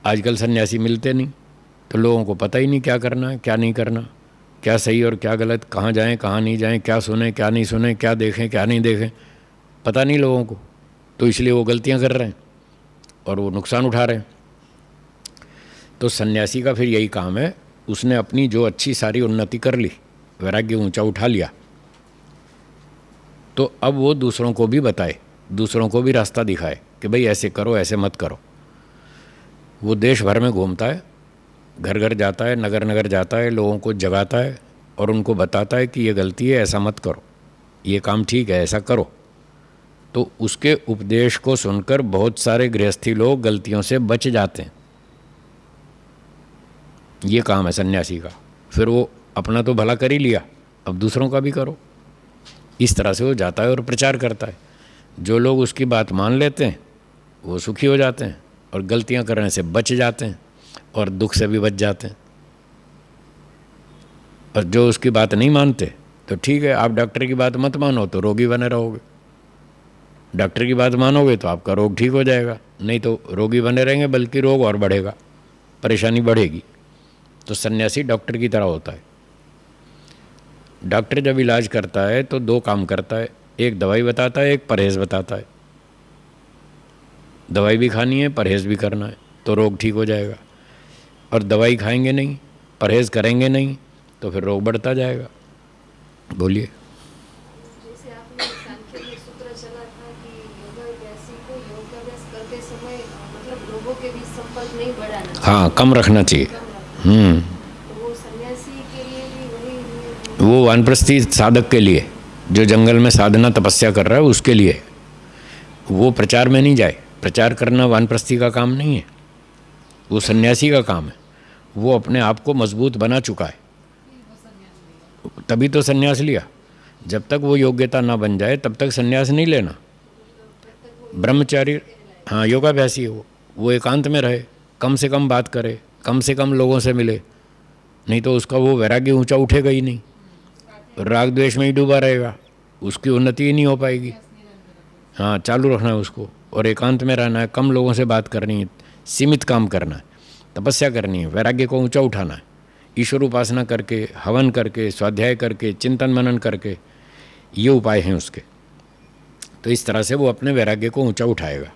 आजकल सन्यासी मिलते नहीं, तो लोगों को पता ही नहीं क्या करना है, क्या नहीं करना, क्या सही और क्या गलत, कहाँ जाएं कहाँ नहीं जाएं, क्या सुने क्या नहीं सुने, क्या देखें क्या नहीं देखें, पता नहीं लोगों को। तो इसलिए वो गलतियाँ कर रहे हैं और वो नुकसान उठा रहे हैं। तो सन्यासी का फिर यही काम है, उसने अपनी जो अच्छी सारी उन्नति कर ली, वैराग्य ऊंचा उठा लिया, तो अब वो दूसरों को भी बताए, दूसरों को भी रास्ता दिखाए कि भाई ऐसे करो, ऐसे मत करो। वो देश भर में घूमता है, घर घर जाता है, नगर नगर जाता है, लोगों को जगाता है और उनको बताता है कि ये गलती है, ऐसा मत करो, ये काम ठीक है, ऐसा करो। तो उसके उपदेश को सुनकर बहुत सारे गृहस्थी लोग गलतियों से बच जाते हैं। ये काम है सन्यासी का। फिर वो अपना तो भला कर ही लिया, अब दूसरों का भी करो। इस तरह से वो जाता है और प्रचार करता है। जो लोग उसकी बात मान लेते हैं वो सुखी हो जाते हैं और गलतियां करने से बच जाते हैं और दुख से भी बच जाते हैं। और जो उसकी बात नहीं मानते तो ठीक है, आप डॉक्टर की बात मत मानो तो रोगी बने रहोगे, डॉक्टर की बात मानोगे तो आपका रोग ठीक हो जाएगा, नहीं तो रोगी बने रहेंगे बल्कि रोग और बढ़ेगा, परेशानी बढ़ेगी। तो सन्यासी डॉक्टर की तरह होता है। डॉक्टर जब इलाज करता है तो दो काम करता है, एक दवाई बताता है, एक परहेज़ बताता है। दवाई भी खानी है, परहेज़ भी करना है, तो रोग ठीक हो जाएगा। और दवाई खाएंगे नहीं, परहेज़ करेंगे नहीं, तो फिर रोग बढ़ता जाएगा। बोलिए। जैसे आपने सांख्य में सूत्र चला था कि योगाभ्यासी को योगाभ्यास करते समय मतलब लोगों के बीच संपर्क नहीं बढ़ाना चाहिए। हाँ, कम रखना चाहिए। कम रखना। तो वो सन्यासी के लिए भी वही वो वानप्रस्थी साधक के लिए, जो जंगल में साधना तपस्या कर रहा है उसके लिए। वो प्रचार में नहीं जाए, प्रचार करना वानप्रस्थी का काम नहीं है, वो सन्यासी का काम है। वो अपने आप को मजबूत बना चुका है, तभी तो सन्यास लिया। जब तक वो योग्यता ना बन जाए तब तक सन्यास नहीं लेना। ब्रह्मचारी, हाँ, योगाभ्यासी है वो एकांत में रहे, कम से कम बात करे, कम से कम लोगों से मिले, नहीं तो उसका वो वैराग्य ऊंचा उठेगा ही नहीं, राग द्वेष में ही डूबा रहेगा, उसकी उन्नति ही नहीं हो पाएगी। हाँ, चालू रखना है उसको और एकांत में रहना है, कम लोगों से बात करनी है, सीमित काम करना है, तपस्या करनी है, वैराग्य को ऊंचा उठाना है, ईश्वर उपासना करके, हवन करके, स्वाध्याय करके, चिंतन मनन करके, ये उपाय हैं उसके। तो इस तरह से वो अपने वैराग्य को ऊंचा उठाएगा।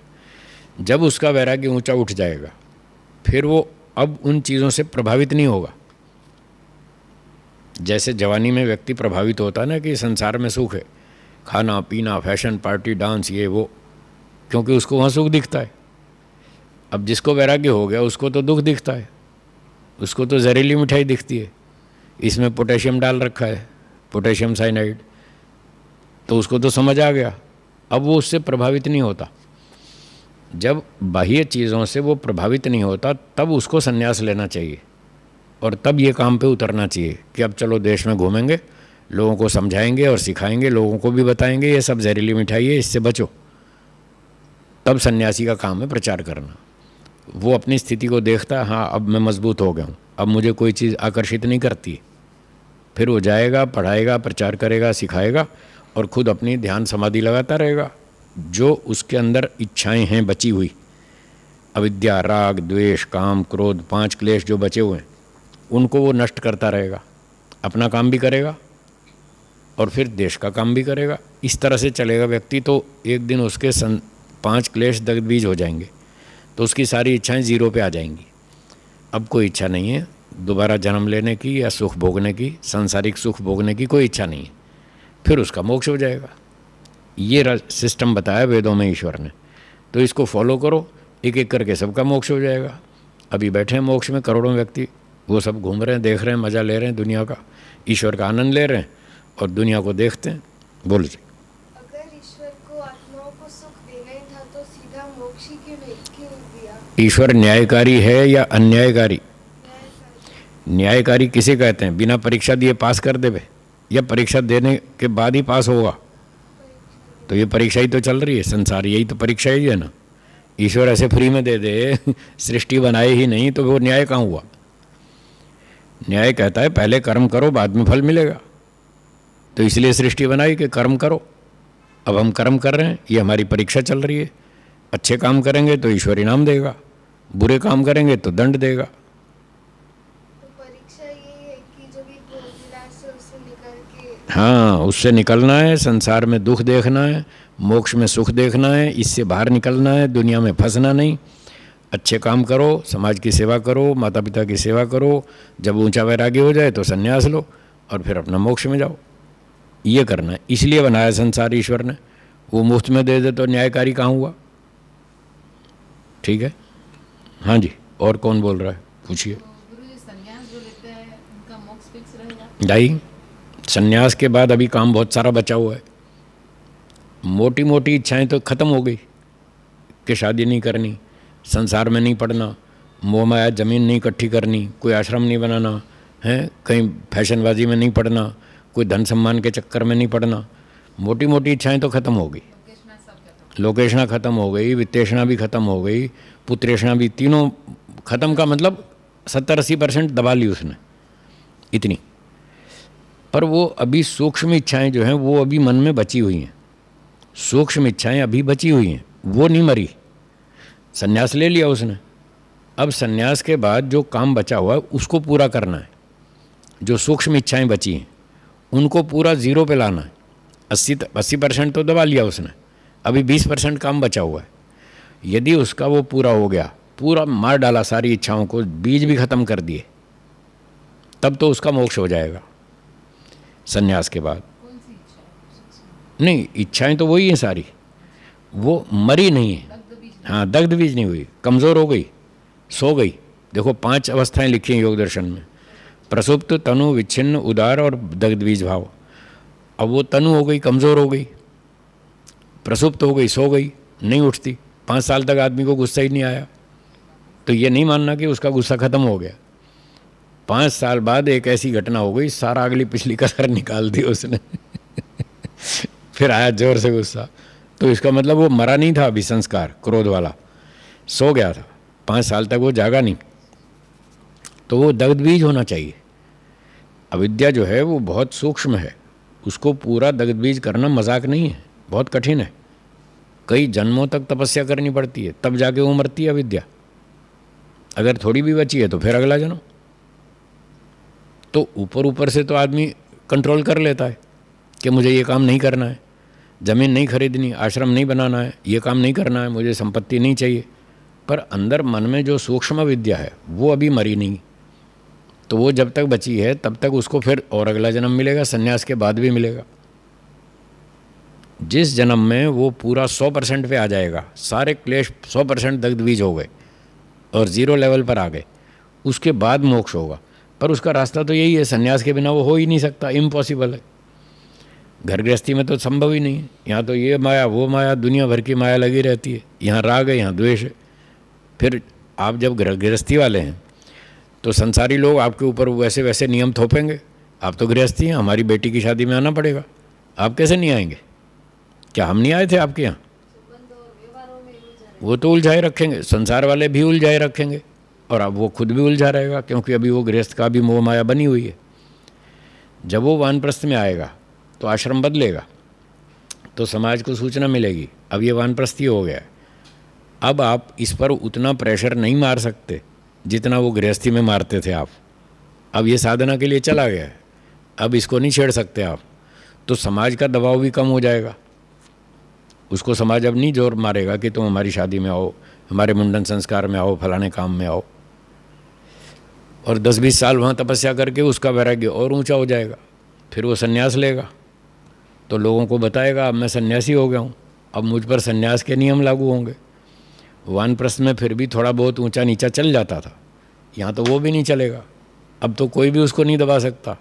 जब उसका वैराग्य ऊंचा उठ जाएगा फिर वो अब उन चीज़ों से प्रभावित नहीं होगा। जैसे जवानी में व्यक्ति प्रभावित होता है ना कि संसार में सुख है, खाना पीना, फैशन, पार्टी, डांस, ये वो, क्योंकि उसको वहाँ सुख दिखता है। अब जिसको वैराग्य हो गया उसको तो दुख दिखता है, उसको तो जहरीली मिठाई दिखती है, इसमें पोटेशियम डाल रखा है, पोटेशियम साइनाइड, तो उसको तो समझ आ गया। अब वो उससे प्रभावित नहीं होता। जब बाह्य चीज़ों से वो प्रभावित नहीं होता तब उसको संन्यास लेना चाहिए और तब ये काम पे उतरना चाहिए कि अब चलो देश में घूमेंगे, लोगों को समझाएंगे और सिखाएंगे, लोगों को भी बताएंगे ये सब जहरीली मिठाई है, इससे बचो। तब सन्यासी का काम है प्रचार करना। वो अपनी स्थिति को देखता है, हाँ अब मैं मजबूत हो गया हूँ, अब मुझे कोई चीज़ आकर्षित नहीं करती। फिर वो जाएगा, पढ़ाएगा, प्रचार करेगा, सिखाएगा और खुद अपनी ध्यान समाधि लगाता रहेगा। जो उसके अंदर इच्छाएं हैं बची हुई, अविद्या, राग, द्वेष, काम, क्रोध, 5 क्लेश जो बचे हुए हैं, उनको वो नष्ट करता रहेगा, अपना काम भी करेगा और फिर देश का काम भी करेगा। इस तरह से चलेगा व्यक्ति तो एक दिन उसके 5 क्लेश दग्धबीज हो जाएंगे, तो उसकी सारी इच्छाएं जीरो पे आ जाएंगी। अब कोई इच्छा नहीं है दोबारा जन्म लेने की या सुख भोगने की, सांसारिक सुख भोगने की कोई इच्छा नहीं है, फिर उसका मोक्ष हो जाएगा। ये सिस्टम बताया वेदों में ईश्वर ने, तो इसको फॉलो करो, एक एक करके सबका मोक्ष हो जाएगा। अभी बैठे हैं मोक्ष में करोड़ों व्यक्ति, वो सब घूम रहे हैं, देख रहे हैं, मज़ा ले रहे हैं दुनिया का, ईश्वर का आनंद ले रहे हैं और दुनिया को देखते हैं। बोलो जी। अगर ईश्वर को आत्माओं को सुख देना ही था तो सीधा मोक्ष ही क्यों दिया? ईश्वर न्यायकारी है या अन्यायकारी? न्यायकारी किसे कहते हैं? बिना परीक्षा दिए पास कर देवे या परीक्षा देने के बाद ही पास होगा? तो ये परीक्षा ही तो चल रही है, संसार यही तो परीक्षा ही है ना। ईश्वर ऐसे फ्री में दे दे, सृष्टि बनाए ही नहीं, तो वो न्याय कहाँ हुआ? न्याय कहता है पहले कर्म करो बाद में फल मिलेगा। तो इसलिए सृष्टि बनाई कि कर्म करो। अब हम कर्म कर रहे हैं, ये हमारी परीक्षा चल रही है। अच्छे काम करेंगे तो ईश्वर इनाम देगा, बुरे काम करेंगे तो दंड देगा। तो परीक्षा ये है कि जो भी भोग विलास है उससे निकल के, हाँ, उससे निकलना है, संसार में दुख देखना है, मोक्ष में सुख देखना है, इससे बाहर निकलना है, दुनिया में फंसना नहीं। अच्छे काम करो, समाज की सेवा करो, माता पिता की सेवा करो, जब ऊंचा वैराग्य हो जाए तो संन्यास लो और फिर अपना मोक्ष में जाओ। ये करना है, इसलिए बनाया संसार ईश्वर ने। वो मुफ्त में दे दे तो न्यायकारी कहाँ हुआ? ठीक है, हाँ जी। और कौन बोल रहा है, पूछिए। तो गुरु जी संन्यास जो लेते हैं उनका मोक्ष फिक्स रहेगा? ढाई संन्यास के बाद अभी काम बहुत सारा बचा हुआ है। मोटी मोटी इच्छाएं तो ख़त्म हो गई कि शादी नहीं करनी, संसार में नहीं पड़ना, मोह माया ज़मीन नहीं इकट्ठी करनी, कोई आश्रम नहीं बनाना है, कहीं फैशनबाजी में नहीं पड़ना, कोई धन सम्मान के चक्कर में नहीं पड़ना। मोटी मोटी इच्छाएं तो ख़त्म हो गई। लोकेशना सब खत्म। लोकेशना ख़त्म हो गई, वित्तेषणा भी ख़त्म हो गई, पुत्रेषणा भी, तीनों ख़त्म का मतलब 70-80% दबा ली उसने, इतनी। पर वो अभी सूक्ष्म इच्छाएं जो हैं वो अभी मन में बची हुई हैं। सूक्ष्म इच्छाएं अभी बची हुई हैं, वो नहीं मरी। संन्यास ले लिया उसने, अब संन्यास के बाद जो काम बचा हुआ है उसको पूरा करना है। जो सूक्ष्म इच्छाएं बची हैं उनको पूरा ज़ीरो पे लाना है। 80% तो दबा लिया उसने, अभी 20% काम बचा हुआ है। यदि उसका वो पूरा हो गया, पूरा मार डाला सारी इच्छाओं को, बीज भी ख़त्म कर दिए, तब तो उसका मोक्ष हो जाएगा संन्यास के बाद। कौन सी इच्छा है? नहीं, इच्छाएं तो वही हैं सारी, वो मरी नहीं है। दग्ध बीज हाँ, दग्ध बीज नहीं हुई, कमज़ोर हो गई, सो गई। देखो 5 अवस्थाएं लिखी हैं योग दर्शन में, प्रसुप्त, तनु, विच्छिन्न, उदार और दग्ध बीज भाव। अब वो तनु हो गई, कमज़ोर हो गई, प्रसुप्त हो गई, सो गई, नहीं उठती। 5 साल तक आदमी को गुस्सा ही नहीं आया, तो ये नहीं मानना कि उसका गुस्सा ख़त्म हो गया। 5 साल बाद एक ऐसी घटना हो गई, सारा अगली पिछली कसर निकाल दी उसने फिर आया जोर से गुस्सा। तो इसका मतलब वो मरा नहीं था अभी, संस्कार क्रोध वाला सो गया था, 5 साल तक वो जागा नहीं। तो वो दग्ध बीज होना चाहिए। अविद्या जो है वो बहुत सूक्ष्म है, उसको पूरा दग्ध बीज करना मजाक नहीं है, बहुत कठिन है। कई जन्मों तक तपस्या करनी पड़ती है, तब जाके वो मरती है अविद्या। अगर थोड़ी भी बची है तो फिर अगला जन्म। तो ऊपर ऊपर से तो आदमी कंट्रोल कर लेता है कि मुझे ये काम नहीं करना है, ज़मीन नहीं खरीदनी, आश्रम नहीं बनाना है, ये काम नहीं करना है, मुझे संपत्ति नहीं चाहिए। पर अंदर मन में जो सूक्ष्म विद्या है वो अभी मरी नहीं। तो वो जब तक बची है तब तक उसको फिर और अगला जन्म मिलेगा, संन्यास के बाद भी मिलेगा। जिस जन्म में वो पूरा 100% पे आ जाएगा, सारे क्लेश 100% दग्ध बीज हो गए और 0 लेवल पर आ गए, उसके बाद मोक्ष होगा। पर उसका रास्ता तो यही है, संन्यास के बिना वो हो ही नहीं सकता, इम्पॉसिबल है। घर गृहस्थी में तो संभव ही नहीं है। यहाँ तो ये माया वो माया, दुनिया भर की माया लगी रहती है। यहाँ राग है, यहाँ द्वेष है। फिर आप जब गृहस्थी वाले हैं तो संसारी लोग आपके ऊपर वैसे वैसे नियम थोपेंगे। आप तो गृहस्थी हैं, हमारी बेटी की शादी में आना पड़ेगा। आप कैसे नहीं आएंगे? क्या हम नहीं आए थे आपके यहाँ? वो तो उलझाए रखेंगे, संसार वाले भी उलझाए रखेंगे और अब वो खुद भी उलझा रहेगा, क्योंकि अभी वो गृहस्थ का भी मोह माया बनी हुई है। जब वो वानप्रस्थ में आएगा तो आश्रम बदलेगा, तो समाज को सूचना मिलेगी अब ये वानप्रस्थी हो गया है। अब आप इस पर उतना प्रेशर नहीं मार सकते जितना वो गृहस्थी में मारते थे आप। अब ये साधना के लिए चला गया है, अब इसको नहीं छेड़ सकते आप। तो समाज का दबाव भी कम हो जाएगा। उसको समाज अब नहीं जोर मारेगा कि तुम हमारी शादी में आओ, हमारे मुंडन संस्कार में आओ, फलाने काम में आओ। और 10-20 साल वहाँ तपस्या करके उसका वैराग्य और ऊंचा हो जाएगा। फिर वो संन्यास लेगा तो लोगों को बताएगा अब मैं सन्यासी हो गया हूँ, अब मुझ पर संन्यास के नियम लागू होंगे। वानप्रस्थ में फिर भी थोड़ा बहुत ऊंचा नीचा चल जाता था, यहाँ तो वो भी नहीं चलेगा। अब तो कोई भी उसको नहीं दबा सकता,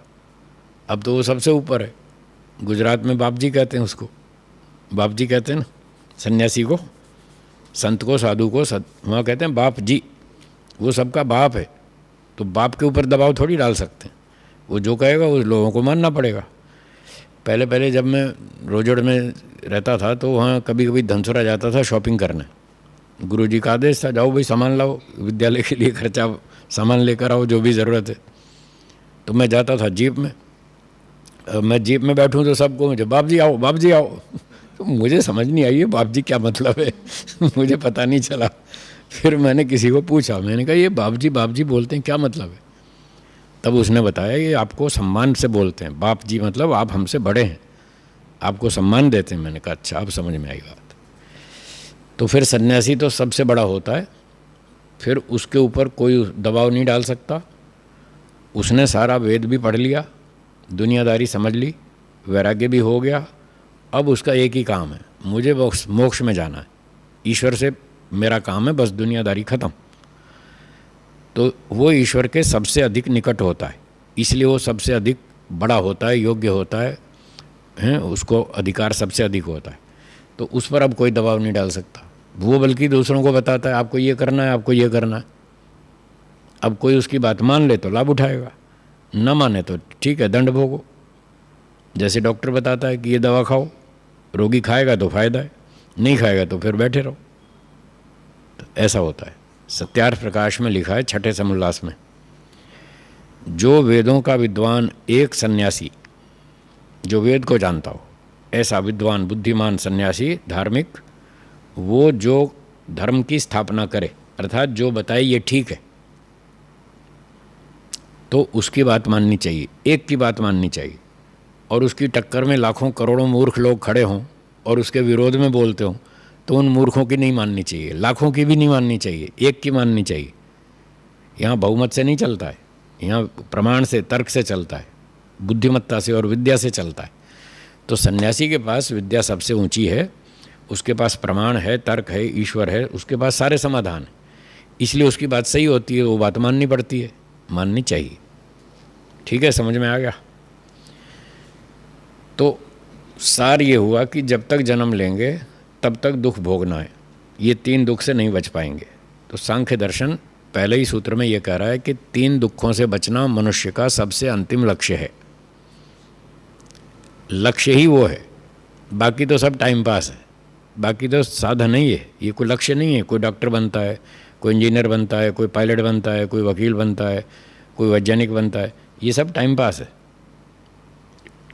अब तो वो सबसे ऊपर है। गुजरात में बाप जी कहते हैं उसको, बाप जी कहते हैं ना सन्यासी को, संत को, साधु को, वहाँ कहते हैं बाप जी, वो सबका बाप है। तो बाप के ऊपर दबाव थोड़ी डाल सकते हैं, वो जो कहेगा उस लोगों को मानना पड़ेगा। पहले पहले जब मैं रोजड़ में रहता था तो वहाँ कभी कभी धनसुरा जाता था शॉपिंग करने। गुरुजी का आदेश था, जाओ भाई सामान लाओ, विद्यालय के लिए खर्चा सामान लेकर आओ जो भी ज़रूरत है। तो मैं जाता था जीप में, मैं जीप में बैठूं तो सबको मुझे बाप जी आओ, बाप जी आओ। तो मुझे समझ नहीं आई ये बाप जी क्या मतलब है मुझे पता नहीं चला। फिर मैंने किसी को पूछा, मैंने कहा ये बाप जी बोलते हैं क्या मतलब है? तब उसने बताया ये आपको सम्मान से बोलते हैं, बाप जी मतलब आप हमसे बड़े हैं, आपको सम्मान देते हैं। मैंने कहा अच्छा, अब समझ में आई बात। तो फिर सन्यासी तो सबसे बड़ा होता है, फिर उसके ऊपर कोई दबाव नहीं डाल सकता। उसने सारा वेद भी पढ़ लिया, दुनियादारी समझ ली, वैराग्य भी हो गया। अब उसका एक ही काम है, मुझे मोक्ष में जाना है, ईश्वर से मेरा काम है, बस दुनियादारी ख़त्म। तो वो ईश्वर के सबसे अधिक निकट होता है, इसलिए वो सबसे अधिक बड़ा होता है, योग्य होता है, उसको अधिकार सबसे अधिक होता है। तो उस पर अब कोई दबाव नहीं डाल सकता। वो बल्कि दूसरों को बताता है आपको ये करना है, आपको ये करना है। अब कोई उसकी बात मान ले तो लाभ उठाएगा, न माने तो ठीक है, दंड भोगो। जैसे डॉक्टर बताता है कि ये दवा खाओ, रोगी खाएगा तो फायदा है, नहीं खाएगा तो फिर बैठे रहो। तो ऐसा होता है। सत्यार्थ प्रकाश में लिखा है छठे समुल्लास में, जो वेदों का विद्वान एक सन्यासी, जो वेद को जानता हो ऐसा विद्वान बुद्धिमान सन्यासी धार्मिक, वो जो धर्म की स्थापना करे, अर्थात जो बताए ये ठीक है, तो उसकी बात माननी चाहिए, एक की बात माननी चाहिए। और उसकी टक्कर में लाखों करोड़ों मूर्ख लोग खड़े हों और उसके विरोध में बोलते हों, तो उन मूर्खों की नहीं माननी चाहिए, लाखों की भी नहीं माननी चाहिए, एक की माननी चाहिए। यहाँ बहुमत से नहीं चलता है, यहाँ प्रमाण से, तर्क से चलता है, बुद्धिमत्ता से और विद्या से चलता है। तो सन्यासी के पास विद्या सबसे ऊंची है, उसके पास प्रमाण है, तर्क है, ईश्वर है, उसके पास सारे समाधान हैं, इसलिए उसकी बात सही होती है, वो बात माननी पड़ती है, माननी चाहिए। ठीक है, समझ में आ गया? तो सार ये हुआ कि जब तक जन्म लेंगे तब तक दुख भोगना है, ये 3 दुख से नहीं बच पाएंगे। तो सांख्य दर्शन पहले ही सूत्र में ये कह रहा है कि 3 दुखों से बचना मनुष्य का सबसे अंतिम लक्ष्य है। लक्ष्य ही वो है, बाकी तो सब टाइम पास है, बाकी तो साधन ही है, ये कोई लक्ष्य नहीं है। कोई डॉक्टर बनता है, कोई इंजीनियर बनता है, कोई पायलट बनता है, कोई वकील बनता है, कोई वैज्ञानिक बनता है, ये सब टाइम पास है।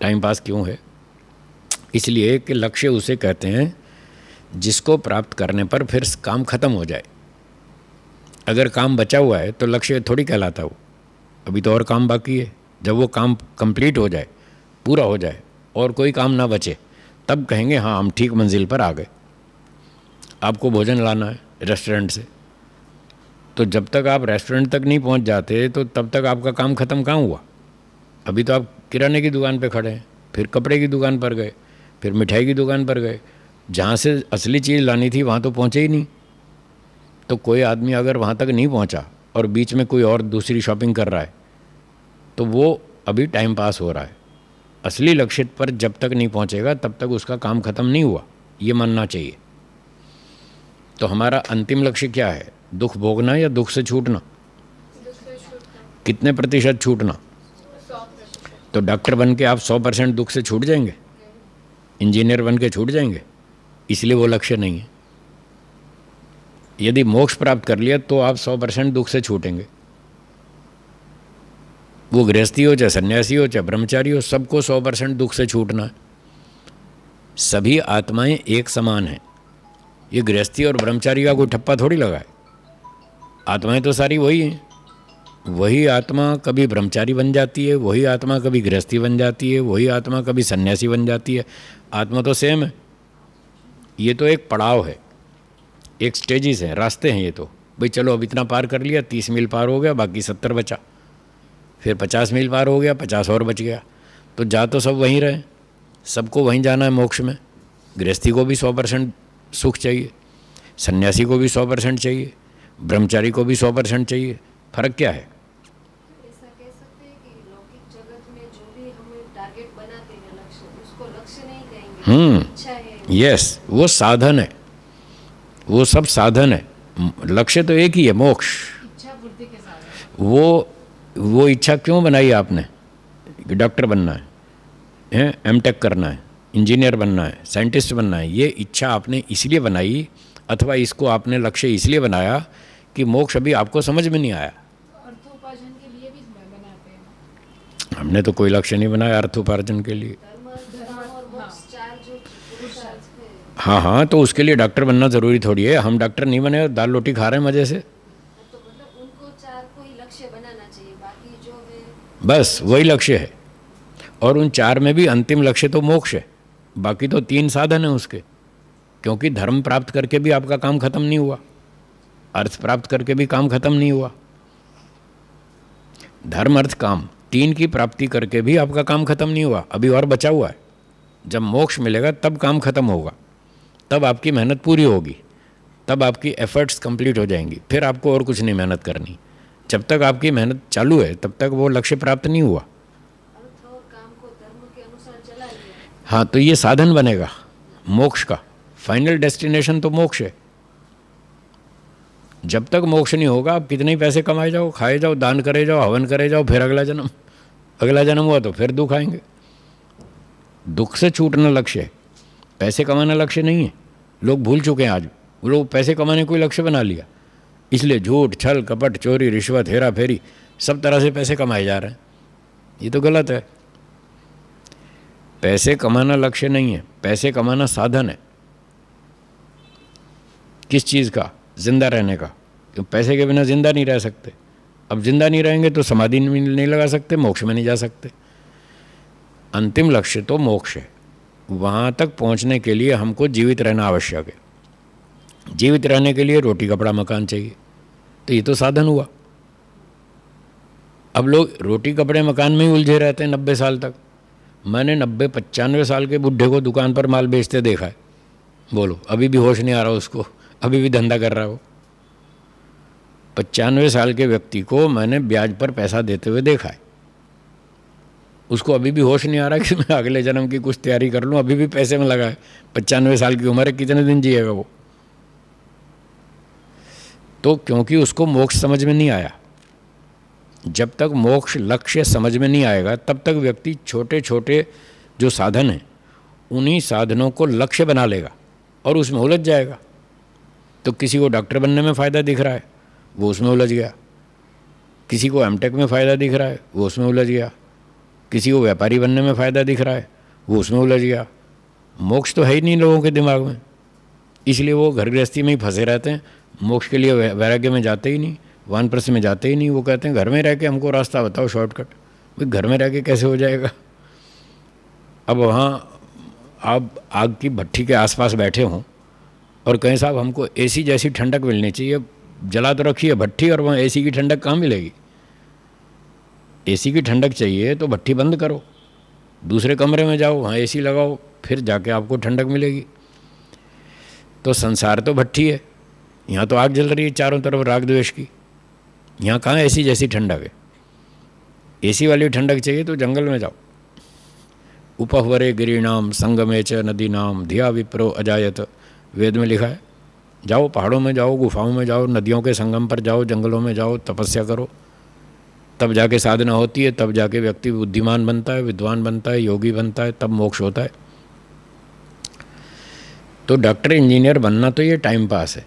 टाइम पास क्यों है? इसलिए कि लक्ष्य उसे कहते हैं जिसको प्राप्त करने पर फिर काम खत्म हो जाए। अगर काम बचा हुआ है तो लक्ष्य थोड़ी कहलाता वो, अभी तो और काम बाकी है। जब वो काम कंप्लीट हो जाए, पूरा हो जाए और कोई काम ना बचे, तब कहेंगे हाँ हम ठीक मंजिल पर आ गए। आपको भोजन लाना है रेस्टोरेंट से, तो जब तक आप रेस्टोरेंट तक नहीं पहुंच जाते तो तब तक आपका काम ख़त्म कहाँ हुआ? अभी तो आप किराने की दुकान पे खड़े हैं, फिर कपड़े की दुकान पर गए, फिर मिठाई की दुकान पर गए, जहाँ से असली चीज़ लानी थी वहाँ तो पहुँचे ही नहीं। तो कोई आदमी अगर वहाँ तक नहीं पहुँचा और बीच में कोई और दूसरी शॉपिंग कर रहा है तो वो अभी टाइम पास हो रहा है। असली लक्ष्य पर जब तक नहीं पहुँचेगा तब तक उसका काम ख़त्म नहीं हुआ, ये मानना चाहिए। तो हमारा अंतिम लक्ष्य क्या है? दुख भोगना या दुख से छूटना? कितने प्रतिशत छूटना? तो डॉक्टर बन के आप 100% दुख से छूट जाएंगे? इंजीनियर बन के छूट जाएंगे? इसलिए वो लक्ष्य नहीं है। यदि मोक्ष प्राप्त कर लिया तो आप 100% दुख से छूटेंगे। वो गृहस्थी हो चाहे सन्यासी हो चाहे ब्रह्मचारी हो, सबको 100% दुख से छूटना है। सभी आत्माएं एक समान हैं। ये गृहस्थी और ब्रह्मचारी का कोई ठप्पा थोड़ी लगा है। आत्माएं तो सारी वही हैं। वही आत्मा कभी ब्रह्मचारी बन जाती है, वही आत्मा कभी गृहस्थी बन जाती है, वही आत्मा कभी सन्यासी बन जाती है। आत्मा तो सेम है। ये तो एक पड़ाव है, एक स्टेजेस हैं, रास्ते हैं। ये तो भाई चलो अब इतना पार कर लिया, 30 मील पार हो गया, बाकी 70 बचा, फिर 50 मील पार हो गया, 50 और बच गया। तो जा तो सब वहीं रहे, सबको वहीं जाना है मोक्ष में। गृहस्थी को भी 100% सुख चाहिए, सन्यासी को भी 100% चाहिए, ब्रह्मचारी को भी 100% चाहिए। फर्क क्या है? ऐसा कह इच्छा है। यस, वो साधन है, वो सब साधन है। लक्ष्य तो एक ही है, मोक्ष। इच्छा पूर्ति के साथ वो इच्छा क्यों बनाई आपने कि डॉक्टर बनना है, एमटेक करना है, इंजीनियर बनना है, साइंटिस्ट बनना है? ये इच्छा आपने इसलिए बनाई, अथवा इसको आपने लक्ष्य इसलिए बनाया कि मोक्ष अभी आपको समझ में नहीं आया? अर्थोपार्जन के लिए भी बनाते हैं। हमने तो कोई लक्ष्य नहीं बनाया अर्थोपार्जन के लिए। धर्म और मोक्ष, चार जो पुरुषार्थ है। हाँ हाँ, तो उसके लिए डॉक्टर बनना ज़रूरी थोड़ी है। हम डॉक्टर नहीं बने, दाल रोटी खा रहे हैं मज़े से। तो मतलब उनको चार कोई लक्ष्य बनाना चाहिए, बाकी जो है बस वही लक्ष्य है। और उन चार में भी अंतिम लक्ष्य तो मोक्ष है, बाकी तो 3 साधन हैं उसके। क्योंकि धर्म प्राप्त करके भी आपका काम खत्म नहीं हुआ, अर्थ प्राप्त करके भी काम खत्म नहीं हुआ। धर्म अर्थ काम 3 की प्राप्ति करके भी आपका काम खत्म नहीं हुआ, अभी और बचा हुआ है। जब मोक्ष मिलेगा तब काम खत्म होगा, तब आपकी मेहनत पूरी होगी, तब आपकी एफर्ट्स कंप्लीट हो जाएंगी। फिर आपको और कुछ नहीं मेहनत करनी। जब तक आपकी मेहनत चालू है तब तक वो लक्ष्य प्राप्त नहीं हुआ। अर्थ और काम को धर्म के अनुसार चला लिया। हाँ, तो ये साधन बनेगा मोक्ष का। फाइनल डेस्टिनेशन तो मोक्ष है। जब तक मोक्ष नहीं होगा, आप कितने ही पैसे कमाए जाओ, खाए जाओ, दान करे जाओ, हवन करे जाओ, फिर अगला जन्म हुआ तो फिर दुख आएंगे। दुख से छूटना लक्ष्य है, पैसे कमाना लक्ष्य नहीं है। लोग भूल चुके हैं आज। वो लोग पैसे कमाने को लक्ष्य बना लिया, इसलिए झूठ, छल, कपट, चोरी, रिश्वत, हेरा फेरी, सब तरह से पैसे कमाए जा रहे हैं। ये तो गलत है। पैसे कमाना लक्ष्य नहीं है, पैसे कमाना साधन है। किस चीज़ का? जिंदा रहने का। क्यों? पैसे के बिना जिंदा नहीं रह सकते। अब जिंदा नहीं रहेंगे तो समाधि नहीं लगा सकते, मोक्ष में नहीं जा सकते। अंतिम लक्ष्य तो मोक्ष है। वहाँ तक पहुँचने के लिए हमको जीवित रहना आवश्यक है। जीवित रहने के लिए रोटी, कपड़ा, मकान चाहिए, तो ये तो साधन हुआ। अब लोग रोटी, कपड़े, मकान में ही उलझे रहते हैं 90 साल तक। मैंने 90-95 साल के बुढ़े को दुकान पर माल बेचते देखा है। बोलो, अभी भी होश नहीं आ रहा उसको, अभी भी धंधा कर रहा है वो। 95 साल के व्यक्ति को मैंने ब्याज पर पैसा देते हुए देखा है। उसको अभी भी होश नहीं आ रहा कि मैं अगले जन्म की कुछ तैयारी कर लूँ, अभी भी पैसे में लगा है। 95 साल की उम्र है, कितने दिन जिएगा वो? तो क्योंकि उसको मोक्ष समझ में नहीं आया। जब तक मोक्ष लक्ष्य समझ में नहीं आएगा तब तक व्यक्ति छोटे छोटे जो साधन हैं उन्हीं साधनों को लक्ष्य बना लेगा और उसमें उलझ जाएगा। तो किसी को डॉक्टर बनने में फ़ायदा दिख रहा है, वो उसमें उलझ गया। किसी को एमटेक में फ़ायदा दिख रहा है, वो उसमें उलझ गया। किसी को व्यापारी बनने में फ़ायदा दिख रहा है, वो उसमें उलझ गया। मोक्ष तो है ही नहीं लोगों के दिमाग में, इसलिए वो घर गृहस्थी में ही फंसे रहते हैं। मोक्ष के लिए वैराग्य में जाते ही नहीं, वानप्रस्थ में जाते ही नहीं। वो कहते हैं घर में रह के हमको रास्ता बताओ, शॉर्टकट। भाई घर में रह के कैसे हो जाएगा? अब वहाँ आप आग की भट्ठी के आसपास बैठे हों और कहें साहब हमको एसी जैसी ठंडक मिलनी चाहिए, जला तो रखी है भट्ठी और वहाँ एसी की ठंडक कहाँ मिलेगी? एसी की ठंडक चाहिए तो भट्ठी बंद करो, दूसरे कमरे में जाओ, वहाँ एसी लगाओ, फिर जाके आपको ठंडक मिलेगी। तो संसार तो भट्ठी है, यहाँ तो आग जल रही है चारों तरफ राग द्वेष की। यहाँ कहाँ एसी जैसी ठंडक है? एसी वाली ठंडक चाहिए तो जंगल में जाओ। उपहवरे गिरिनाम संगमे च नदीनाम धिया विप्रो अजायत, वेद में लिखा है। जाओ पहाड़ों में जाओ, गुफाओं में जाओ, नदियों के संगम पर जाओ, जंगलों में जाओ, तपस्या करो, तब जाके साधना होती है, तब जाके व्यक्ति बुद्धिमान बनता है, विद्वान बनता है, योगी बनता है, तब मोक्ष होता है। तो डॉक्टर इंजीनियर बनना तो ये टाइम पास है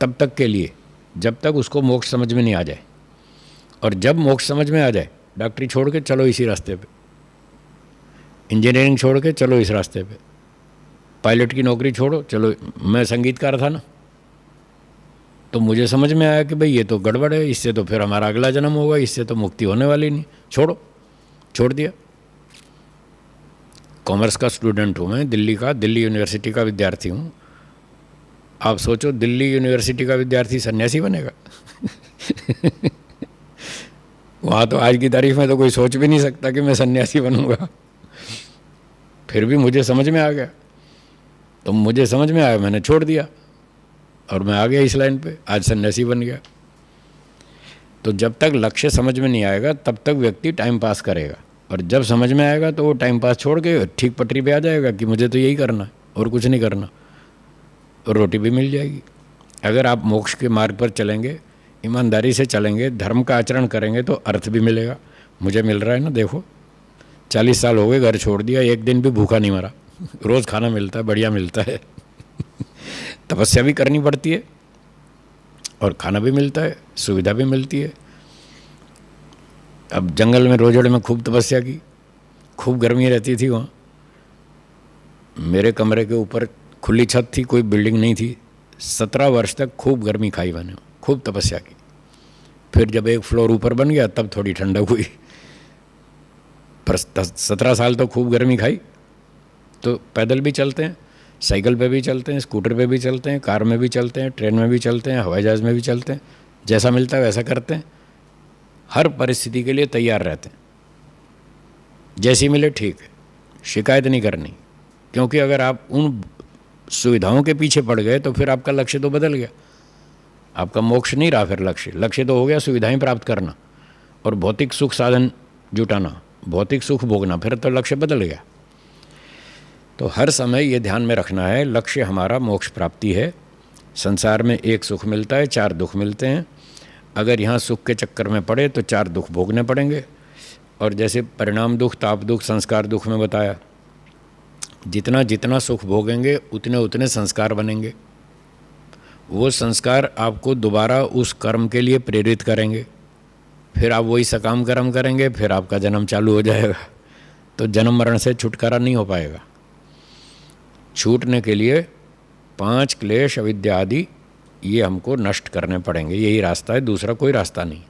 तब तक के लिए, जब तक उसको मोक्ष समझ में नहीं आ जाए। और जब मोक्ष समझ में आ जाए, डॉक्टरी छोड़ के चलो इसी रास्ते पे, इंजीनियरिंग छोड़ के चलो इस रास्ते पे, पायलट की नौकरी छोड़ो, चलो। मैं संगीतकार था ना, तो मुझे समझ में आया कि भाई ये तो गड़बड़ है, इससे तो फिर हमारा अगला जन्म होगा, इससे तो मुक्ति होने वाली नहीं, छोड़ो। छोड़ दिया। कॉमर्स का स्टूडेंट हूँ मैं, दिल्ली का, दिल्ली यूनिवर्सिटी का विद्यार्थी हूँ। आप सोचो दिल्ली यूनिवर्सिटी का विद्यार्थी सन्यासी बनेगा? वहाँ तो आज की तारीख में तो कोई सोच भी नहीं सकता कि मैं सन्यासी बनूंगा। फिर भी मुझे समझ में आ गया, तो मुझे समझ में आया, मैंने छोड़ दिया और मैं आ गया इस लाइन पे, आज सन्यासी बन गया। तो जब तक लक्ष्य समझ में नहीं आएगा तब तक व्यक्ति टाइम पास करेगा। और जब समझ में आएगा तो वो टाइम पास छोड़ के ठीक पटरी पे आ जाएगा कि मुझे तो यही करना है और कुछ नहीं करना, और रोटी भी मिल जाएगी। अगर आप मोक्ष के मार्ग पर चलेंगे, ईमानदारी से चलेंगे, धर्म का आचरण करेंगे तो अर्थ भी मिलेगा। मुझे मिल रहा है ना, देखो 40 साल हो गए, घर छोड़ दिया, एक दिन भी भूखा नहीं मरा, रोज़ खाना मिलता है, बढ़िया मिलता है। तपस्या भी करनी पड़ती है और खाना भी मिलता है, सुविधा भी मिलती है। अब जंगल में रोजड़ में खूब तपस्या की, खूब गर्मी रहती थी वहाँ। मेरे कमरे के ऊपर खुली छत थी, कोई बिल्डिंग नहीं थी। 17 वर्ष तक खूब गर्मी खाई मैंने, खूब तपस्या की। फिर जब एक फ्लोर ऊपर बन गया तब थोड़ी ठंडक हुई, पर 17 साल तो खूब गर्मी खाई। तो पैदल भी चलते हैं, साइकिल पे भी चलते हैं, स्कूटर पे भी चलते हैं, कार में भी चलते हैं, ट्रेन में भी चलते हैं, हवाई जहाज़ में भी चलते हैं, जैसा मिलता है वैसा करते हैं। हर परिस्थिति के लिए तैयार रहते हैं, जैसी मिले ठीक है, शिकायत नहीं करनी। क्योंकि अगर आप उन सुविधाओं के पीछे पड़ गए तो फिर आपका लक्ष्य तो बदल गया, आपका मोक्ष नहीं रहा। फिर लक्ष्य तो हो गया सुविधाएं प्राप्त करना और भौतिक सुख साधन जुटाना, भौतिक सुख भोगना, फिर तो लक्ष्य बदल गया। तो हर समय ये ध्यान में रखना है, लक्ष्य हमारा मोक्ष प्राप्ति है। संसार में एक सुख मिलता है, 4 दुख मिलते हैं। अगर यहाँ सुख के चक्कर में पड़े तो 4 दुख भोगने पड़ेंगे। और जैसे परिणाम दुख, ताप दुख, संस्कार दुख में बताया, जितना जितना सुख भोगेंगे उतने उतने संस्कार बनेंगे। वो संस्कार आपको दोबारा उस कर्म के लिए प्रेरित करेंगे, फिर आप वही सकाम कर्म करेंगे, फिर आपका जन्म चालू हो जाएगा। तो जन्म मरण से छुटकारा नहीं हो पाएगा। छूटने के लिए 5 क्लेश, अविद्या आदि, ये हमको नष्ट करने पड़ेंगे। यही रास्ता है, दूसरा कोई रास्ता नहीं।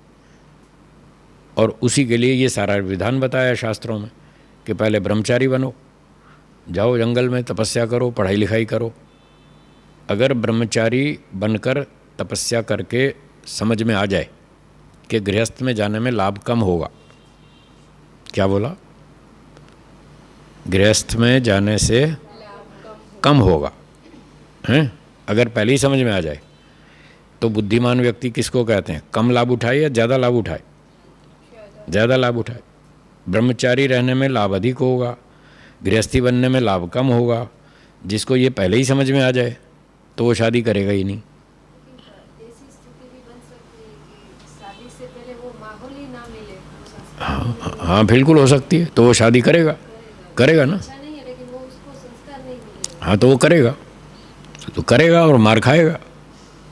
और उसी के लिए ये सारा विधान बताया शास्त्रों में कि पहले ब्रह्मचारी बनो, जाओ जंगल में तपस्या करो, पढ़ाई लिखाई करो। अगर ब्रह्मचारी बनकर तपस्या करके समझ में आ जाए कि गृहस्थ में जाने में लाभ कम होगा, क्या बोला, गृहस्थ में जाने से कम होगा, हैं? अगर पहले ही समझ में आ जाए तो बुद्धिमान व्यक्ति किसको कहते हैं? कम लाभ उठाए या ज़्यादा लाभ उठाए? ज़्यादा लाभ उठाए। ब्रह्मचारी रहने में लाभ अधिक होगा, गृहस्थी बनने में लाभ कम होगा। जिसको ये पहले ही समझ में आ जाए तो वो शादी करेगा ही नहीं। ऐसी स्थिति भी बन सकती है कि शादी से पहले वो माहौल ही ना मिले, वो संस्कार हाँ बिल्कुल हो सकती है। तो वो शादी करेगा ना। अच्छा नहीं है, लेकिन वो उसको संस्कार नहीं मिले। हाँ तो वो करेगा और मार खाएगा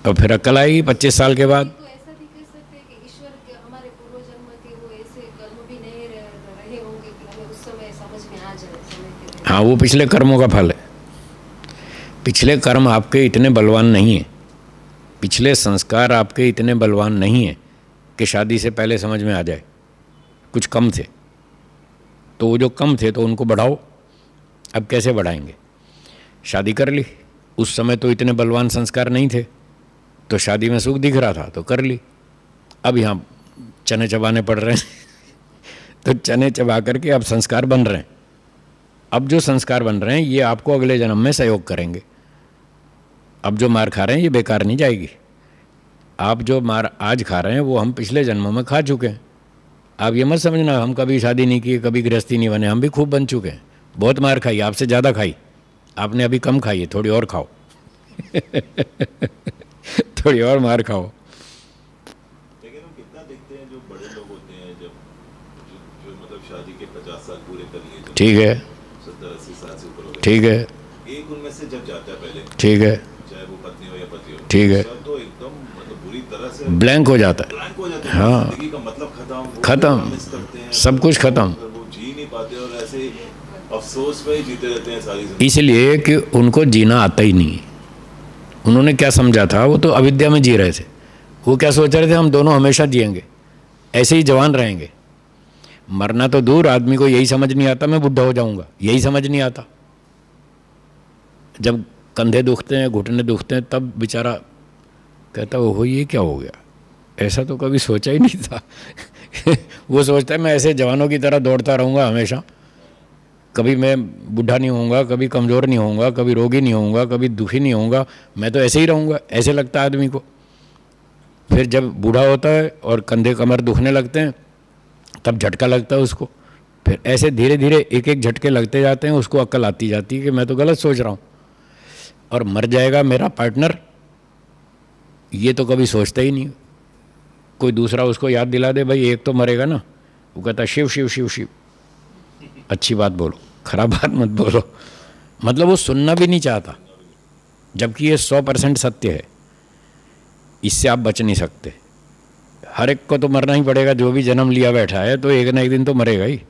और फिर अक्ल आएगी 25 साल के बाद। तो ऐसा भी कह सकते हैं कि ईश्वर के हमारे पूर्व जन्म के वो ऐसे कर्म भी नहीं रहे होंगे कि हमें उस समय समझ में आ जाए समय के पहले। हाँ, वो पिछले कर्मों का फल है। पिछले कर्म आपके इतने बलवान नहीं हैं, पिछले संस्कार आपके इतने बलवान नहीं हैं कि शादी से पहले समझ में आ जाए। कुछ कम थे, तो वो जो कम थे तो उनको बढ़ाओ। अब कैसे बढ़ाएंगे? शादी कर ली, उस समय तो इतने बलवान संस्कार नहीं थे, तो शादी में सुख दिख रहा था तो कर ली। अब यहाँ चने चबाने पड़ रहे हैं तो चने चबा करके अब संस्कार बन रहे हैं। अब जो संस्कार बन रहे हैं ये आपको अगले जन्म में सहयोग करेंगे। अब जो मार खा रहे हैं ये बेकार नहीं जाएगी। आप जो मार आज खा रहे हैं वो हम पिछले जन्मों में खा चुके हैं। आप ये मत समझना हम कभी शादी नहीं की, कभी गृहस्थी नहीं बने, हम भी खूब बन चुके हैं। बहुत मार खाई, आपसे ज़्यादा खाई, आपने अभी कम खाई है, थोड़ी और खाओ थोड़ी और मार खाओ। लेकिन हम कितना देखते हैं जो बड़े लोग होते हैं, जब जो मतलब शादी के 50 साल पूरे कर लिए, ठीक है, 70-80 साल से ऊपर हो गए, ठीक है, एक उनमें से जब जाता है पहले, ठीक है, चाहे वो पत्नी हो या पति हो, ठीक है, दूसरा तो एकदम मतलब बुरी तरह से ब्लैंक हो जाता है। ब्लैंक हो जाते हैं। हाँ। जिंदगी का मतलब खत्म, खत्म, मिस करते हैं, सब कुछ खत्म। वो जी नहीं पाते और ऐसे ही अफसोस में ही जीते रहते हैं सारी जिंदगी। इसलिए कि उनको जीना आता ही नहीं। उन्होंने क्या समझा था, वो तो अविद्या में जी रहे थे। वो क्या सोच रहे थे, हम दोनों हमेशा जिएंगे, ऐसे ही जवान रहेंगे। मरना तो दूर, आदमी को यही समझ नहीं आता मैं बुढ़ा हो जाऊंगा, यही समझ नहीं आता। जब कंधे दुखते हैं, घुटने दुखते हैं, तब बेचारा कहता ओहो ये क्या हो गया, ऐसा तो कभी सोचा ही नहीं था वो सोचता है मैं ऐसे जवानों की तरह दौड़ता रहूँगा हमेशा, कभी मैं बूढ़ा नहीं होऊंगा, कभी कमज़ोर नहीं होऊंगा, कभी रोगी नहीं होऊंगा, कभी दुखी नहीं होऊंगा, मैं तो ऐसे ही रहूँगा। ऐसे लगता है आदमी को। फिर जब बूढ़ा होता है और कंधे कमर दुखने लगते हैं तब झटका लगता है उसको, फिर ऐसे धीरे धीरे एक एक झटके लगते जाते हैं, उसको अक्ल आती जाती है कि मैं तो गलत सोच रहा हूँ। और मर जाएगा मेरा पार्टनर, ये तो कभी सोचता ही नहीं। कोई दूसरा उसको याद दिला दे, भाई एक तो मरेगा ना, वो कहता शिव शिव शिव शिव। अच्छी बात बोलो, खराब बात मत बोलो। मतलब वो सुनना भी नहीं चाहता, जबकि ये 100% सत्य है। इससे आप बच नहीं सकते। हर एक को तो मरना ही पड़ेगा, जो भी जन्म लिया बैठा है तो एक ना एक दिन तो मरेगा ही।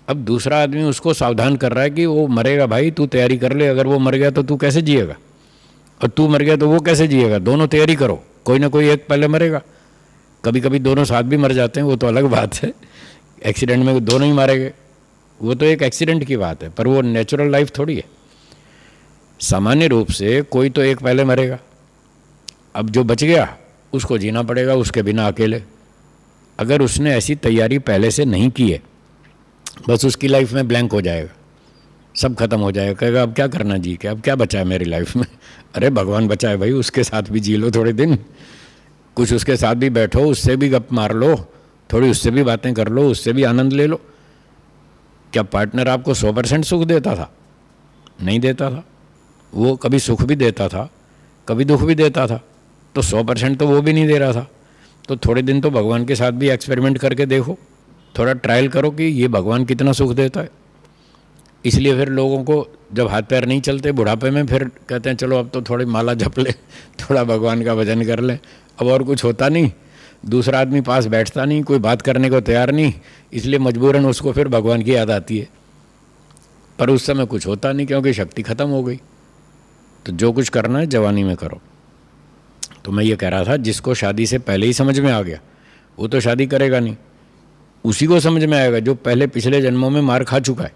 अब दूसरा आदमी उसको सावधान कर रहा है कि वो मरेगा भाई, तू तैयारी कर ले, अगर वो मर गया तो तू कैसे जिएगा, और तू मर गया तो वो कैसे जिएगा, दोनों तैयारी करो, कोई ना कोई एक पहले मरेगा। कभी कभी दोनों साथ भी मर जाते हैं, वो तो अलग बात है। एक्सीडेंट में दोनों ही मारेंगे, वो तो एक एक्सीडेंट की बात है, पर वो नेचुरल लाइफ थोड़ी है। सामान्य रूप से कोई तो एक पहले मरेगा। अब जो बच गया उसको जीना पड़ेगा उसके बिना अकेले। अगर उसने ऐसी तैयारी पहले से नहीं की है, बस उसकी लाइफ में ब्लैंक हो जाएगा, सब खत्म हो जाएगा। कहेगा अब क्या करना जी के, अब क्या बचा है मेरी लाइफ में। अरे भगवान बचाए भाई, उसके साथ भी जी लो थोड़े दिन, कुछ उसके साथ भी बैठो, उससे भी गप मार लो, थोड़ी उससे भी बातें कर लो, उससे भी आनंद ले लो। क्या पार्टनर आपको 100% सुख देता था? नहीं देता था। वो कभी सुख भी देता था, कभी दुख भी देता था, तो 100% तो वो भी नहीं दे रहा था। तो थोड़े दिन तो भगवान के साथ भी एक्सपेरिमेंट करके देखो, थोड़ा ट्रायल करो कि ये भगवान कितना सुख देता है। इसलिए फिर लोगों को जब हाथ पैर नहीं चलते बुढ़ापे में, फिर कहते हैं चलो अब तो थोड़ी माला जप ले, थोड़ा भगवान का भजन कर ले। अब और कुछ होता नहीं, दूसरा आदमी पास बैठता नहीं, कोई बात करने को तैयार नहीं, इसलिए मजबूरन उसको फिर भगवान की याद आती है। पर उस समय कुछ होता नहीं, क्योंकि शक्ति खत्म हो गई। तो जो कुछ करना है जवानी में करो। तो मैं ये कह रहा था, जिसको शादी से पहले ही समझ में आ गया वो तो शादी करेगा नहीं। उसी को समझ में आएगा जो पहले पिछले जन्मों में मार खा चुका है,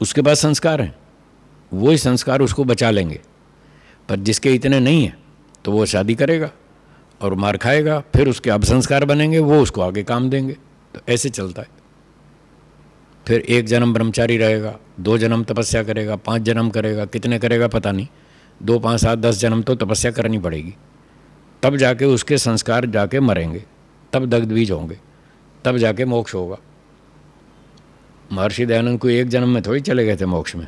उसके पास संस्कार हैं, वो ही संस्कार उसको बचा लेंगे। पर जिसके इतने नहीं हैं तो वो शादी करेगा और मार खाएगा, फिर उसके अब संस्कार बनेंगे, वो उसको आगे काम देंगे। तो ऐसे चलता है। फिर 1 जन्म ब्रह्मचारी रहेगा, 2 जन्म तपस्या करेगा, 5 जन्म करेगा, कितने करेगा पता नहीं, 2, 5, 7, 10 जन्म तो तपस्या करनी पड़ेगी। तब जाके उसके संस्कार जाके मरेंगे, तब दग्ध बीज होंगे, तब जाके मोक्ष होगा। महर्षि दयानंद को 1 जन्म में थोड़ी चले गए थे मोक्ष में,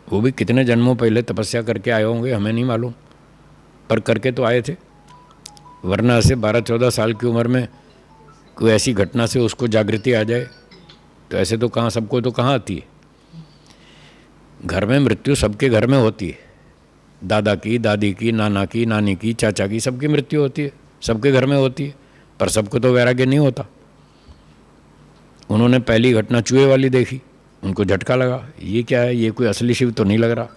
वो भी कितने जन्मों पहले तपस्या करके आए होंगे, हमें नहीं मालूम, पर करके तो आए थे। वरना से 12-14 साल की उम्र में कोई ऐसी घटना से उसको जागृति आ जाए, तो ऐसे तो कहाँ, सबको तो कहाँ आती है। घर में मृत्यु सबके घर में होती है, दादा की, दादी की, नाना की, नानी की, चाचा की, सबकी मृत्यु होती है, सबके घर में होती है। पर सबको तो वैराग्य नहीं होता। उन्होंने पहली घटना चूहे वाली देखी, उनको झटका लगा, ये क्या है, ये कोई असली शिव तो नहीं लग रहा।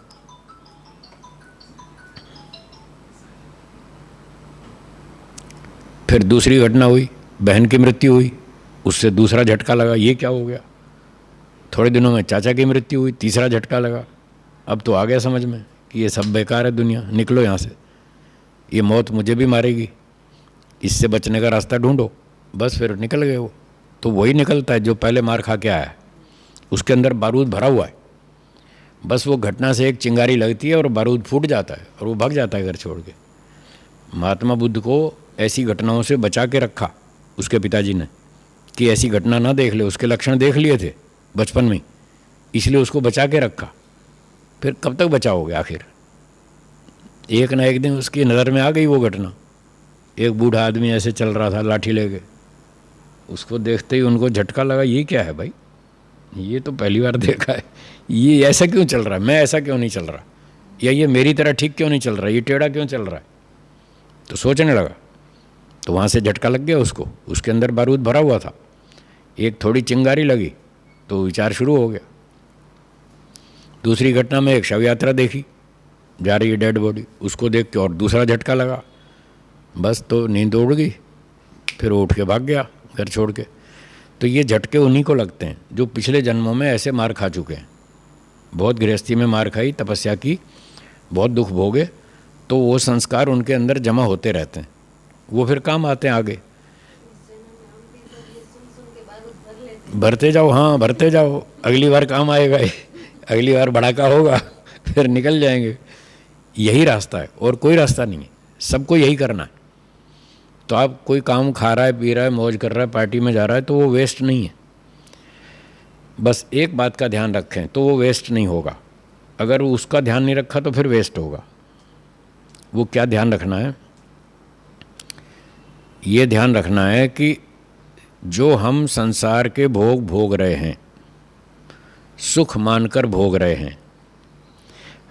फिर दूसरी घटना हुई, बहन की मृत्यु हुई, उससे दूसरा झटका लगा, ये क्या हो गया। थोड़े दिनों में चाचा की मृत्यु हुई, तीसरा झटका लगा। अब तो आ गया समझ में कि ये सब बेकार है दुनिया, निकलो यहाँ से, ये मौत मुझे भी मारेगी, इससे बचने का रास्ता ढूंढो। बस फिर निकल गए वो। तो वही निकलता है जो पहले मार खा के आया है, उसके अंदर बारूद भरा हुआ है। बस वो घटना से एक चिंगारी लगती है और बारूद फूट जाता है और वो भाग जाता है घर छोड़ के। महात्मा बुद्ध को ऐसी घटनाओं से बचा के रखा उसके पिताजी ने, कि ऐसी घटना ना देख ले। उसके लक्षण देख लिए थे बचपन में, इसलिए उसको बचा के रखा। फिर कब तक बचाओगे आखिर। एक ना एक दिन उसकी नज़र में आ गई वो घटना। एक बूढ़ा आदमी ऐसे चल रहा था लाठी लेके, उसको देखते ही उनको झटका लगा, ये क्या है भाई, ये तो पहली बार देखा है, ये ऐसा क्यों चल रहा है, मैं ऐसा क्यों नहीं चल रहा, या ये मेरी तरह ठीक क्यों नहीं चल रहा, ये टेढ़ा क्यों चल रहा है। तो सोचने लगा, तो वहाँ से झटका लग गया उसको। उसके अंदर बारूद भरा हुआ था, एक थोड़ी चिंगारी लगी तो विचार शुरू हो गया। दूसरी घटना में एक शव यात्रा देखी, जा रही है डेड बॉडी, उसको देख के और दूसरा झटका लगा। बस तो नींद उड़ गई, फिर उठ के भाग गया घर छोड़ के। तो ये झटके उन्हीं को लगते हैं जो पिछले जन्मों में ऐसे मार खा चुके हैं। बहुत गृहस्थी में मार खाई, तपस्या की, बहुत दुख भोगे, तो वो संस्कार उनके अंदर जमा होते रहते हैं, वो फिर काम आते हैं आगे। भरते जाओ, हाँ भरते जाओ, अगली बार काम आएगा, अगली बार भड़ाका होगा, फिर निकल जाएंगे। यही रास्ता है और कोई रास्ता नहीं है, सबको यही करना है। तो आप कोई काम खा रहा है, पी रहा है, मौज कर रहा है, पार्टी में जा रहा है, तो वो वेस्ट नहीं है, बस एक बात का ध्यान रखें तो वो वेस्ट नहीं होगा। अगर उसका ध्यान नहीं रखा तो फिर वेस्ट होगा। वो क्या ध्यान रखना है? ये ध्यान रखना है कि जो हम संसार के भोग भोग रहे हैं, सुख मानकर भोग रहे हैं,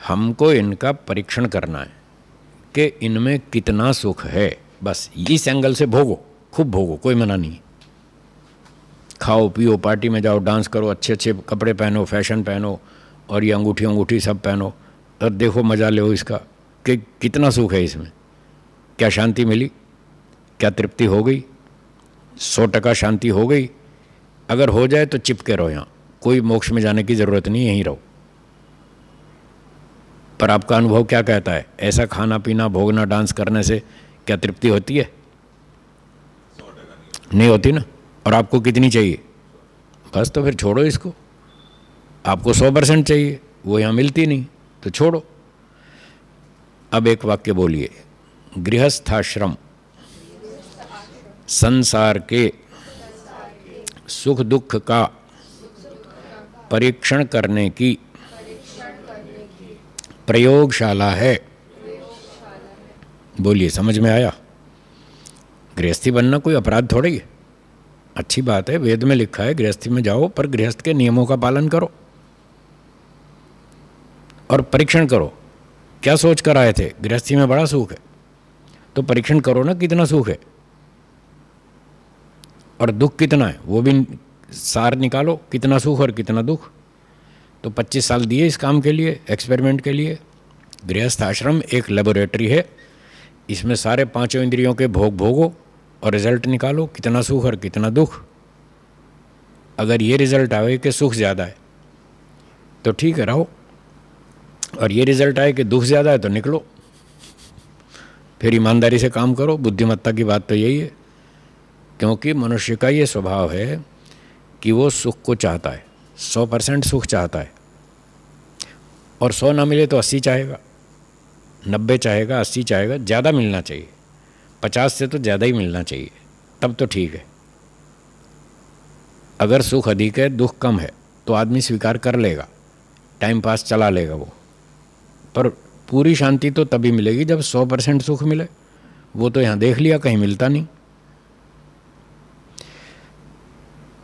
हमको इनका परीक्षण करना है कि इनमें कितना सुख है। बस इस एंगल से भोगो, खूब भोगो, कोई मना नहीं। खाओ पियो, पार्टी में जाओ, डांस करो, अच्छे अच्छे कपड़े पहनो, फैशन पहनो, और ये अंगूठी सब पहनो, और देखो मज़ा लो इसका कि कितना सुख है इसमें। क्या शांति मिली? क्या तृप्ति हो गई? 100% शांति हो गई? अगर हो जाए तो चिपके रहो यहाँ, कोई मोक्ष में जाने की ज़रूरत नहीं, यहीं रहो। पर आपका अनुभव क्या कहता है? ऐसा खाना पीना, भोगना, डांस करने से क्या तृप्ति होती है? 100% नहीं होती ना। और आपको कितनी चाहिए? बस तो फिर छोड़ो इसको। आपको 100% चाहिए, वो यहाँ मिलती नहीं, तो छोड़ो। अब एक वाक्य बोलिए। गृहस्थाश्रम संसार के सुख दुख का परीक्षण करने की प्रयोगशाला है। बोलिए, समझ में आया? गृहस्थी बनना कोई अपराध थोड़ी है, अच्छी बात है। वेद में लिखा है गृहस्थी में जाओ, पर गृहस्थ के नियमों का पालन करो और परीक्षण करो। क्या सोच कर आए थे? गृहस्थी में बड़ा सुख है, तो परीक्षण करो ना कितना सुख है और दुख कितना है, वो भी सार निकालो, कितना सुख और कितना दुख। तो 25 साल दिए इस काम के लिए, एक्सपेरिमेंट के लिए। गृहस्थ आश्रम एक लेबोरेटरी है, इसमें सारे 5 इंद्रियों के भोग भोगो और रिजल्ट निकालो, कितना सुख और कितना दुख। अगर ये रिजल्ट आए कि सुख ज़्यादा है तो ठीक है, रहो। और ये रिजल्ट आए कि दुख ज़्यादा है तो निकलो। फिर ईमानदारी से काम करो। बुद्धिमत्ता की बात तो यही है, क्योंकि मनुष्य का ये स्वभाव है कि वो सुख को चाहता है, 100% सुख चाहता है। और 100 ना मिले तो 80 चाहेगा, 90 चाहेगा, 80 चाहेगा, ज़्यादा मिलना चाहिए। 50 से तो ज़्यादा ही मिलना चाहिए, तब तो ठीक है। अगर सुख अधिक है, दुख कम है, तो आदमी स्वीकार कर लेगा, टाइम पास चला लेगा वो। पर पूरी शांति तो तभी मिलेगी जब 100% सुख मिले। वो तो यहाँ देख लिया, कहीं मिलता नहीं।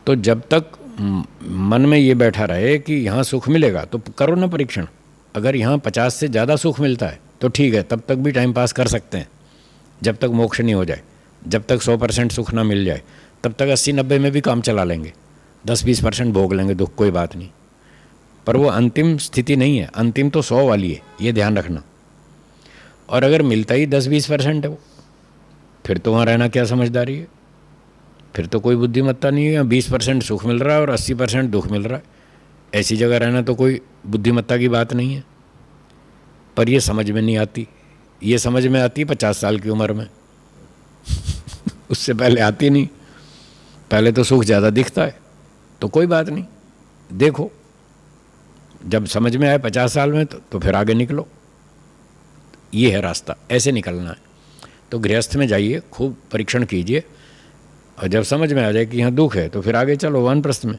तो जब तक मन में ये बैठा रहे कि यहाँ सुख मिलेगा तो करो ना परीक्षण। अगर यहाँ 50 से ज़्यादा सुख मिलता है तो ठीक है, तब तक भी टाइम पास कर सकते हैं, जब तक मोक्ष नहीं हो जाए। जब तक 100% सुख ना मिल जाए तब तक 80-90 में भी काम चला लेंगे, 10-20% भोग लेंगे दुख, कोई बात नहीं। पर वो अंतिम स्थिति नहीं है, अंतिम तो 100 वाली है, ये ध्यान रखना। और अगर मिलता ही 10-20% है वो, फिर तो वहाँ रहना क्या समझदारी है? फिर तो कोई बुद्धिमत्ता नहीं है। यहाँ 20% सुख मिल रहा है और 80% दुख मिल रहा है, ऐसी जगह रहना तो कोई बुद्धिमत्ता की बात नहीं है। पर ये समझ में नहीं आती। ये समझ में आती 50 साल की उम्र में उससे पहले आती नहीं। पहले तो सुख ज़्यादा दिखता है, तो कोई बात नहीं, देखो। जब समझ में आए 50 साल में तो फिर आगे निकलो। ये है रास्ता, ऐसे निकलना है। तो गृहस्थ में जाइए, खूब परीक्षण कीजिए, और जब समझ में आ जाए कि यहाँ दुख है तो फिर आगे चलो वानप्रस्थ में।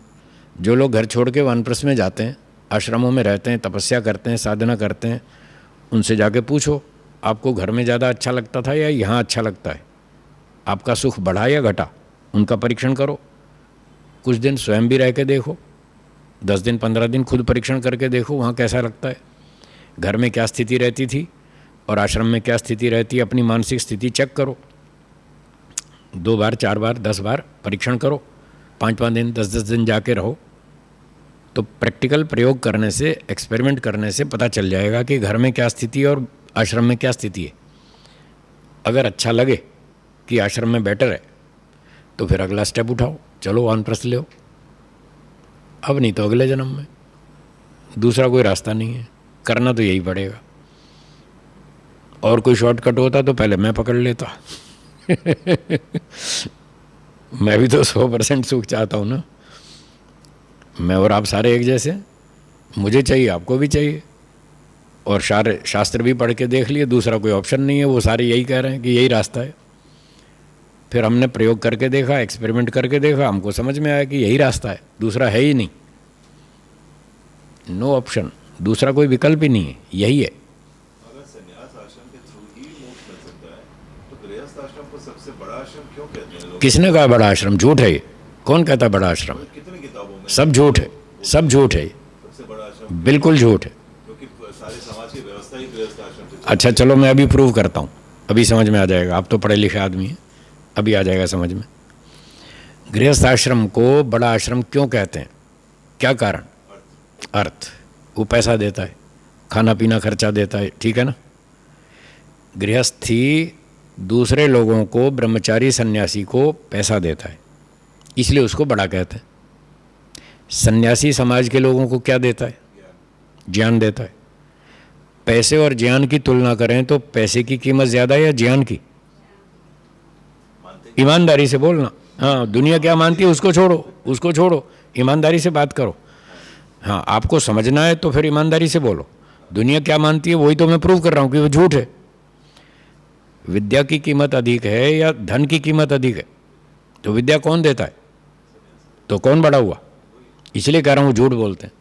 जो लोग घर छोड़ के वानप्रस्थ में जाते हैं, आश्रमों में रहते हैं, तपस्या करते हैं, साधना करते हैं, उनसे जाके पूछो आपको घर में ज़्यादा अच्छा लगता था या यहाँ अच्छा लगता है? आपका सुख बढ़ा या घटा? उनका परीक्षण करो। कुछ दिन स्वयं भी रह के देखो, 10 दिन 15 दिन खुद परीक्षण करके देखो वहाँ कैसा लगता है। घर में क्या स्थिति रहती थी और आश्रम में क्या स्थिति रहती है, अपनी मानसिक स्थिति चेक करो। 2 बार 4 बार 10 बार परीक्षण करो, 5-5 दिन 10-10 दिन जाके रहो। तो प्रैक्टिकल प्रयोग करने से, एक्सपेरिमेंट करने से पता चल जाएगा कि घर में क्या स्थिति है और आश्रम में क्या स्थिति है। अगर अच्छा लगे कि आश्रम में बेटर है तो फिर अगला स्टेप उठाओ, चलो वानप्रस्थ ले। अब नहीं तो अगले जन्म में। दूसरा कोई रास्ता नहीं है, करना तो यही पड़ेगा। और कोई शॉर्टकट होता तो पहले मैं पकड़ लेता मैं भी तो 100% सुख चाहता हूँ ना। मैं और आप सारे एक जैसे, मुझे चाहिए, आपको भी चाहिए। और सारे शास्त्र भी पढ़ के देख लिए, दूसरा कोई ऑप्शन नहीं है। वो सारे यही कह रहे हैं कि यही रास्ता है। फिर हमने प्रयोग करके देखा, एक्सपेरिमेंट करके देखा, हमको समझ में आया कि यही रास्ता है, दूसरा है ही नहीं। नो ऑप्शन, दूसरा कोई विकल्प ही नहीं है, यही है। अगर संन्यास आश्रम के थ्रू ही मोक्ष मिल सकता है तो गृहस्थ आश्रम को सबसे बड़ा आश्रम क्यों कहते हैं लोग? किसने कहा बड़ा आश्रम? झूठ है ये। कौन कहता बड़ा आश्रम? कितनी किताबों में सब झूठ है, सब झूठ है, सबसे बड़ा आश्रम, बिल्कुल झूठ है। क्योंकि सारे समाज की व्यवस्था ही गृहस्थ आश्रम से अच्छा चलो मैं अभी प्रूव करता हूँ, अभी समझ में आ जाएगा। आप तो पढ़े लिखे आदमी हैं, अभी आ जाएगा समझ में। गृहस्थ आश्रम को बड़ा आश्रम क्यों कहते हैं? क्या कारण? अर्थ। वो पैसा देता है, खाना पीना खर्चा देता है, ठीक है ना। गृहस्थी दूसरे लोगों को, ब्रह्मचारी सन्यासी को पैसा देता है, इसलिए उसको बड़ा कहते हैं। सन्यासी समाज के लोगों को क्या देता है? ज्ञान देता है। पैसे और ज्ञान की तुलना करें तो पैसे की कीमत ज़्यादा है या ज्ञान की? ईमानदारी से बोलना। हाँ, दुनिया क्या मानती है उसको छोड़ो, उसको छोड़ो, ईमानदारी से बात करो। हाँ, आपको समझना है तो फिर ईमानदारी से बोलो। दुनिया क्या मानती है वही तो मैं प्रूव कर रहा हूँ कि वो झूठ है। विद्या की कीमत अधिक है या धन की कीमत अधिक है? तो विद्या कौन देता है? तो कौन बड़ा हुआ? इसलिए कह रहा हूँ झूठ बोलते हैं।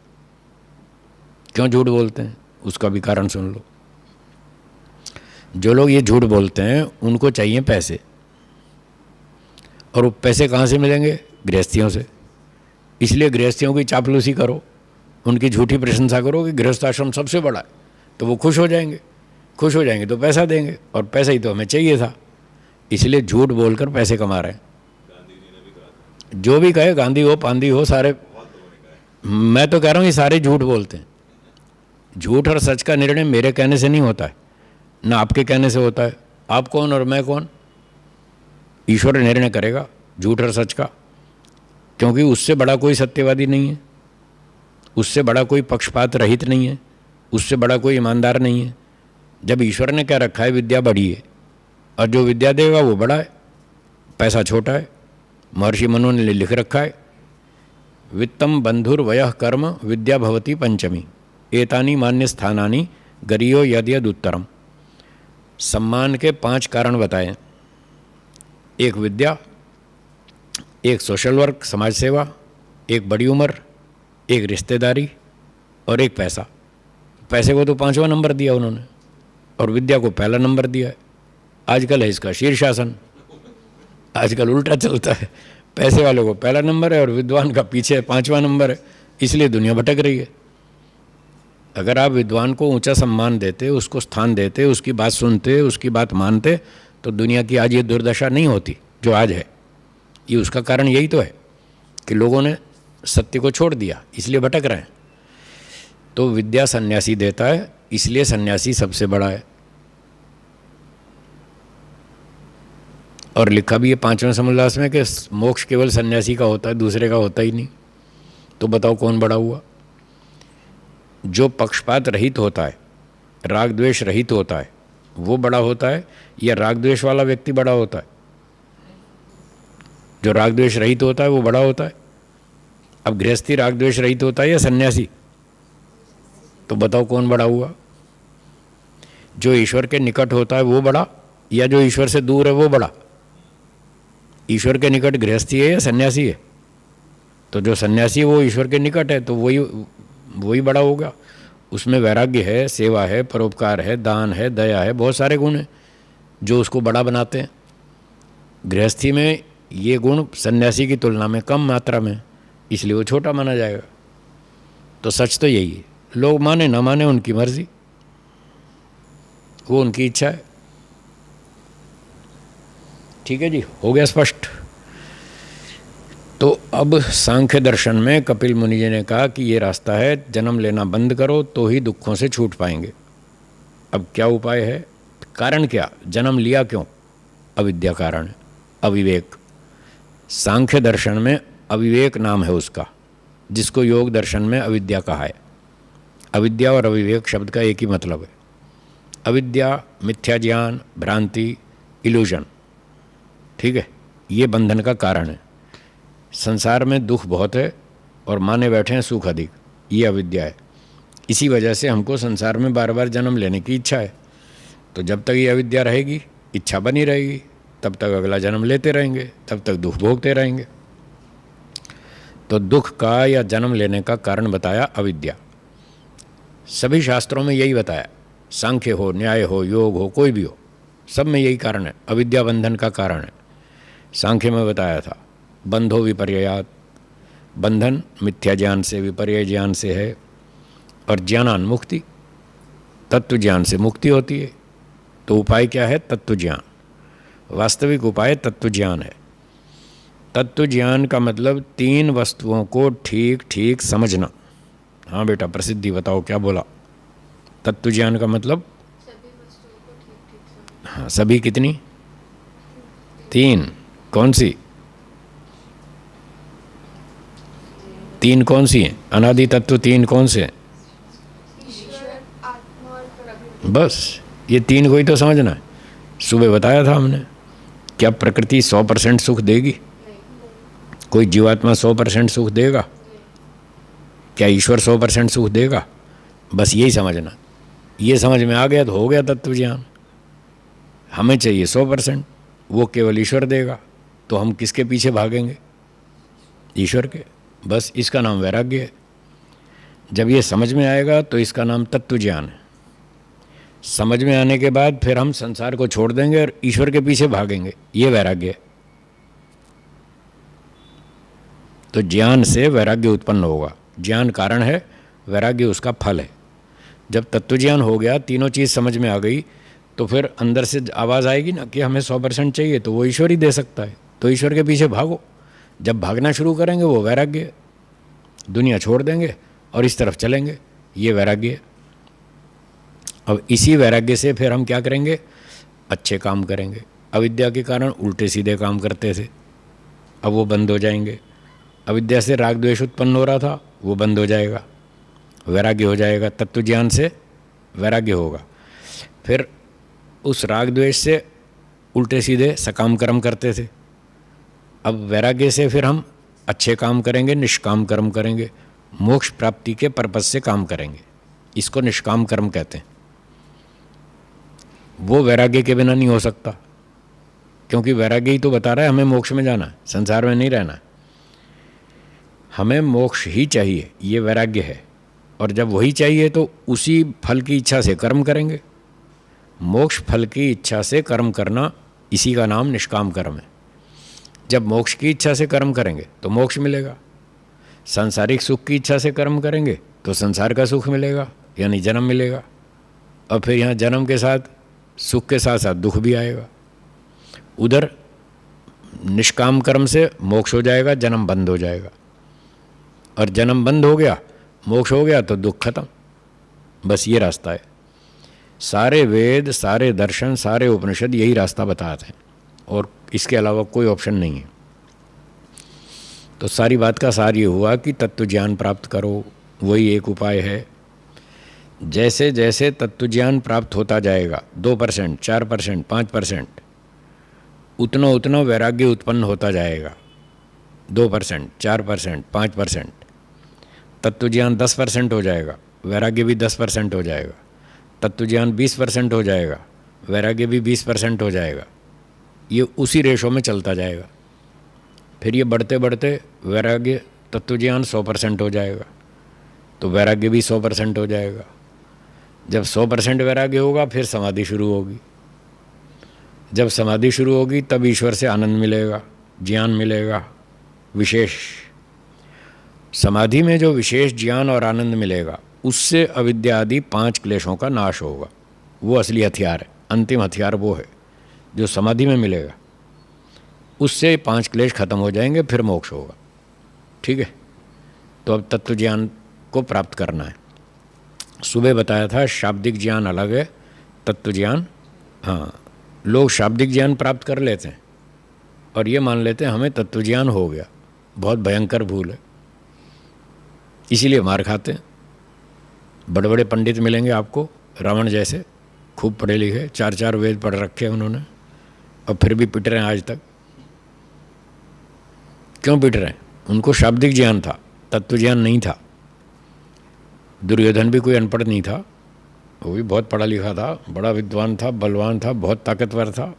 क्यों झूठ बोलते हैं उसका भी कारण सुन लो। जो लोग ये झूठ बोलते हैं उनको चाहिए पैसे, और वो पैसे कहाँ से मिलेंगे? गृहस्थियों से। इसलिए गृहस्थियों की चापलूसी करो, उनकी झूठी प्रशंसा करो कि गृहस्थ आश्रम सबसे बड़ा है, तो वो खुश हो जाएंगे। खुश हो जाएंगे तो पैसा देंगे, और पैसा ही तो हमें चाहिए था, इसलिए झूठ बोलकर पैसे कमा रहे हैं। जो भी कहे, गांधी हो, पांधी हो, सारे, मैं तो कह रहा हूँ ये सारे झूठ बोलते हैं। झूठ और सच का निर्णय मेरे कहने से नहीं होता है, ना आपके कहने से होता है। आप कौन और मैं कौन? ईश्वर निर्णय करेगा झूठ और सच का, क्योंकि उससे बड़ा कोई सत्यवादी नहीं है, उससे बड़ा कोई पक्षपात रहित नहीं है, उससे बड़ा कोई ईमानदार नहीं है। जब ईश्वर ने क्या रखा है, विद्या बड़ी है, और जो विद्या देगा वो बड़ा है, पैसा छोटा है। महर्षि मनु ने लिख रखा है, वित्तम बंधुर्वयः कर्म विद्या भवती पंचमी, एतानी मान्य स्थानानि गरियो यद यद उत्तरम। सम्मान के 5 कारण बताए। एक विद्या, एक सोशल वर्क समाज सेवा, एक बड़ी उम्र, एक रिश्तेदारी, और एक पैसा। पैसे को तो 5वां नंबर दिया उन्होंने, और विद्या को पहला नंबर दिया है। आजकल है इसका शीर्षासन, आजकल उल्टा चलता है। पैसे वालों को पहला नंबर है और विद्वान का पीछे 5वां नंबर है, इसलिए दुनिया भटक रही है। अगर आप विद्वान को ऊंचा सम्मान देते, उसको स्थान देते, उसकी बात सुनते, उसकी बात मानते, तो दुनिया की आज ये दुर्दशा नहीं होती जो आज है। ये उसका कारण यही तो है कि लोगों ने सत्य को छोड़ दिया, इसलिए भटक रहे हैं। तो विद्या सन्यासी देता है, इसलिए सन्यासी सबसे बड़ा है। और लिखा भी है 5वें समोल्लास में कि मोक्ष केवल सन्यासी का होता है, दूसरे का होता ही नहीं। तो बताओ कौन बड़ा हुआ? जो पक्षपात रहित होता है, राग द्वेष रहित होता है, वो बड़ा होता है, या राग द्वेष वाला व्यक्ति बड़ा होता है? जो राग द्वेष रहित होता है वो बड़ा होता है। अब गृहस्थी राग द्वेष रहित होता है या सन्यासी? तो बताओ कौन बड़ा हुआ? जो ईश्वर के निकट होता है वो बड़ा, या जो ईश्वर से दूर है वो बड़ा? ईश्वर के निकट गृहस्थी है या सन्यासी है? तो जो सन्यासी है वो ईश्वर के निकट है, तो वही बड़ा होगा। उसमें वैराग्य है, सेवा है, परोपकार है, दान है, दया है, बहुत सारे गुण हैं जो उसको बड़ा बनाते हैं। गृहस्थी में ये गुण सन्यासी की तुलना में कम मात्रा में, इसलिए वो छोटा माना जाएगा। तो सच तो यही है, लोग माने ना माने उनकी मर्जी, वो उनकी इच्छा है। ठीक है जी, हो गया स्पष्ट। तो अब सांख्य दर्शन में कपिल मुनि जी ने कहा कि ये रास्ता है, जन्म लेना बंद करो तो ही दुखों से छूट पाएंगे। अब क्या उपाय है? कारण क्या? जन्म लिया क्यों? अविद्या कारण है, अविवेक। सांख्य दर्शन में अविवेक नाम है उसका, जिसको योग दर्शन में अविद्या कहा है। अविद्या और अविवेक शब्द का एक ही मतलब है। अविद्या मिथ्या ज्ञान, भ्रांति, इल्यूजन, ठीक है, ये बंधन का कारण है। संसार में दुख बहुत है और माने बैठे हैं सुख अधिक, ये अविद्या है। इसी वजह से हमको संसार में बार बार जन्म लेने की इच्छा है। तो जब तक ये अविद्या रहेगी, इच्छा बनी रहेगी, तब तक अगला जन्म लेते रहेंगे, तब तक दुख भोगते रहेंगे। तो दुख का या जन्म लेने का कारण बताया अविद्या। सभी शास्त्रों में यही बताया, सांख्य हो, न्याय हो, योग हो, कोई भी हो, सब में यही कारण है, अविद्या बंधन का कारण है। सांख्य में बताया था बंधो विपर्ययात, बंधन मिथ्या ज्ञान से, विपर्य ज्ञान से है, और ज्ञानान मुक्ति, तत्व ज्ञान से मुक्ति होती है। तो उपाय क्या है? तत्व ज्ञान। वास्तविक उपाय तत्व ज्ञान है। तत्व ज्ञान का मतलब तीन वस्तुओं को ठीक ठीक समझना। हाँ बेटा, प्रसिद्धि बताओ क्या बोला? तत्व ज्ञान का मतलब सभी वस्तुओं को ठीक ठीक समझ। हाँ, सभी कितनी? तीन। कौन सी तीन? कौन सी हैं? अनादि तत्व तीन कौन से हैं? ईश्वर, आत्मा और प्रकृति। बस ये तीन को ही तो समझना है। सुबह बताया था हमने, क्या प्रकृति 100% सुख देगी? कोई जीवात्मा 100% सुख देगा? क्या ईश्वर 100% सुख देगा? बस यही समझना। ये समझ में आ गया तो हो गया तत्व ज्ञान। हमें चाहिए 100%, वो केवल ईश्वर देगा, तो हम किसके पीछे भागेंगे? ईश्वर के। बस इसका नाम वैराग्य है। जब ये समझ में आएगा तो इसका नाम तत्व ज्ञान है। समझ में आने के बाद फिर हम संसार को छोड़ देंगे और ईश्वर के पीछे भागेंगे, ये वैराग्य है। तो ज्ञान से वैराग्य उत्पन्न होगा। ज्ञान कारण है, वैराग्य उसका फल है। जब तत्व ज्ञान हो गया, तीनों चीज़ समझ में आ गई, तो फिर अंदर से आवाज़ आएगी ना कि हमें 100% चाहिए, तो वो ईश्वर ही दे सकता है, तो ईश्वर के पीछे भागो। जब भागना शुरू करेंगे वो वैराग्य है। दुनिया छोड़ देंगे और इस तरफ चलेंगे, ये वैराग्य है। अब इसी वैराग्य से फिर हम क्या करेंगे? अच्छे काम करेंगे। अविद्या के कारण उल्टे सीधे काम करते थे, अब वो बंद हो जाएंगे। अविद्या से राग द्वेष उत्पन्न हो रहा था, वो बंद हो जाएगा, वैराग्य हो जाएगा। तत्व ज्ञान से वैराग्य होगा। फिर उस राग द्वेष से उल्टे सीधे सकाम कर्म करते थे, अब वैराग्य से फिर हम अच्छे काम करेंगे, निष्काम कर्म करेंगे, मोक्ष प्राप्ति के पर्पज से काम करेंगे। इसको निष्काम कर्म कहते हैं। वो वैराग्य के बिना नहीं हो सकता, क्योंकि वैराग्य ही तो बता रहा है हमें मोक्ष में जाना है, संसार में नहीं रहना है। हमें मोक्ष ही चाहिए, ये वैराग्य है। और जब वही चाहिए तो उसी फल की इच्छा से कर्म करेंगे। मोक्ष फल की इच्छा से कर्म करना, इसी का नाम निष्काम कर्म है। जब मोक्ष की इच्छा से कर्म करेंगे तो मोक्ष मिलेगा। सांसारिक सुख की इच्छा से कर्म करेंगे तो संसार का सुख मिलेगा, यानी जन्म मिलेगा। और फिर यहाँ जन्म के साथ, सुख के साथ साथ दुख भी आएगा। उधर निष्काम कर्म से मोक्ष हो जाएगा, जन्म बंद हो जाएगा। और जन्म बंद हो गया, मोक्ष हो गया, तो दुख खत्म। बस ये रास्ता है। सारे वेद, सारे दर्शन, सारे उपनिषद यही रास्ता बताते हैं, और इसके अलावा कोई ऑप्शन नहीं है। तो सारी बात का सार ये हुआ कि तत्व ज्ञान प्राप्त करो, वही एक उपाय है। जैसे जैसे तत्व ज्ञान प्राप्त होता जाएगा, 2%, 4%, 5%, उतना उतना वैराग्य उत्पन्न होता जाएगा। 2%, 4%, 5%, तत्व ज्ञान 10% हो जाएगा, वैराग्य भी 10% हो जाएगा। तत्व ज्ञान 20% हो जाएगा, वैराग्य भी 20% हो जाएगा। ये उसी रेशो में चलता जाएगा। फिर ये बढ़ते बढ़ते वैराग्य, तत्व ज्ञान 100% हो जाएगा, तो वैराग्य भी 100% हो जाएगा। जब 100% वैराग्य होगा, फिर समाधि शुरू होगी। जब समाधि शुरू होगी तब ईश्वर से आनंद मिलेगा, ज्ञान मिलेगा विशेष। समाधि में जो विशेष ज्ञान और आनंद मिलेगा, उससे अविद्या आदि 5 क्लेशों का नाश होगा। वो असली हथियार है, अंतिम हथियार वो है जो समाधि में मिलेगा। उससे 5 क्लेश खत्म हो जाएंगे, फिर मोक्ष होगा। ठीक है, तो अब तत्व ज्ञान को प्राप्त करना है। सुबह बताया था शाब्दिक ज्ञान अलग है, तत्व ज्ञान। हाँ, लोग शाब्दिक ज्ञान प्राप्त कर लेते हैं और ये मान लेते हैं हमें तत्व ज्ञान हो गया। बहुत भयंकर भूल है, इसीलिए मार खाते हैं। बड़े बड़े पंडित मिलेंगे आपको, रावण जैसे, खूब पढ़े लिखे, 4 वेद पढ़ रखे हैं उन्होंने, और फिर भी पिट रहे हैं आज तक। क्यों पिट रहे हैं? उनको शाब्दिक ज्ञान था, तत्व ज्ञान नहीं था। दुर्योधन भी कोई अनपढ़ नहीं था, वो भी बहुत पढ़ा लिखा था, बड़ा विद्वान था, बलवान था, बहुत ताकतवर था,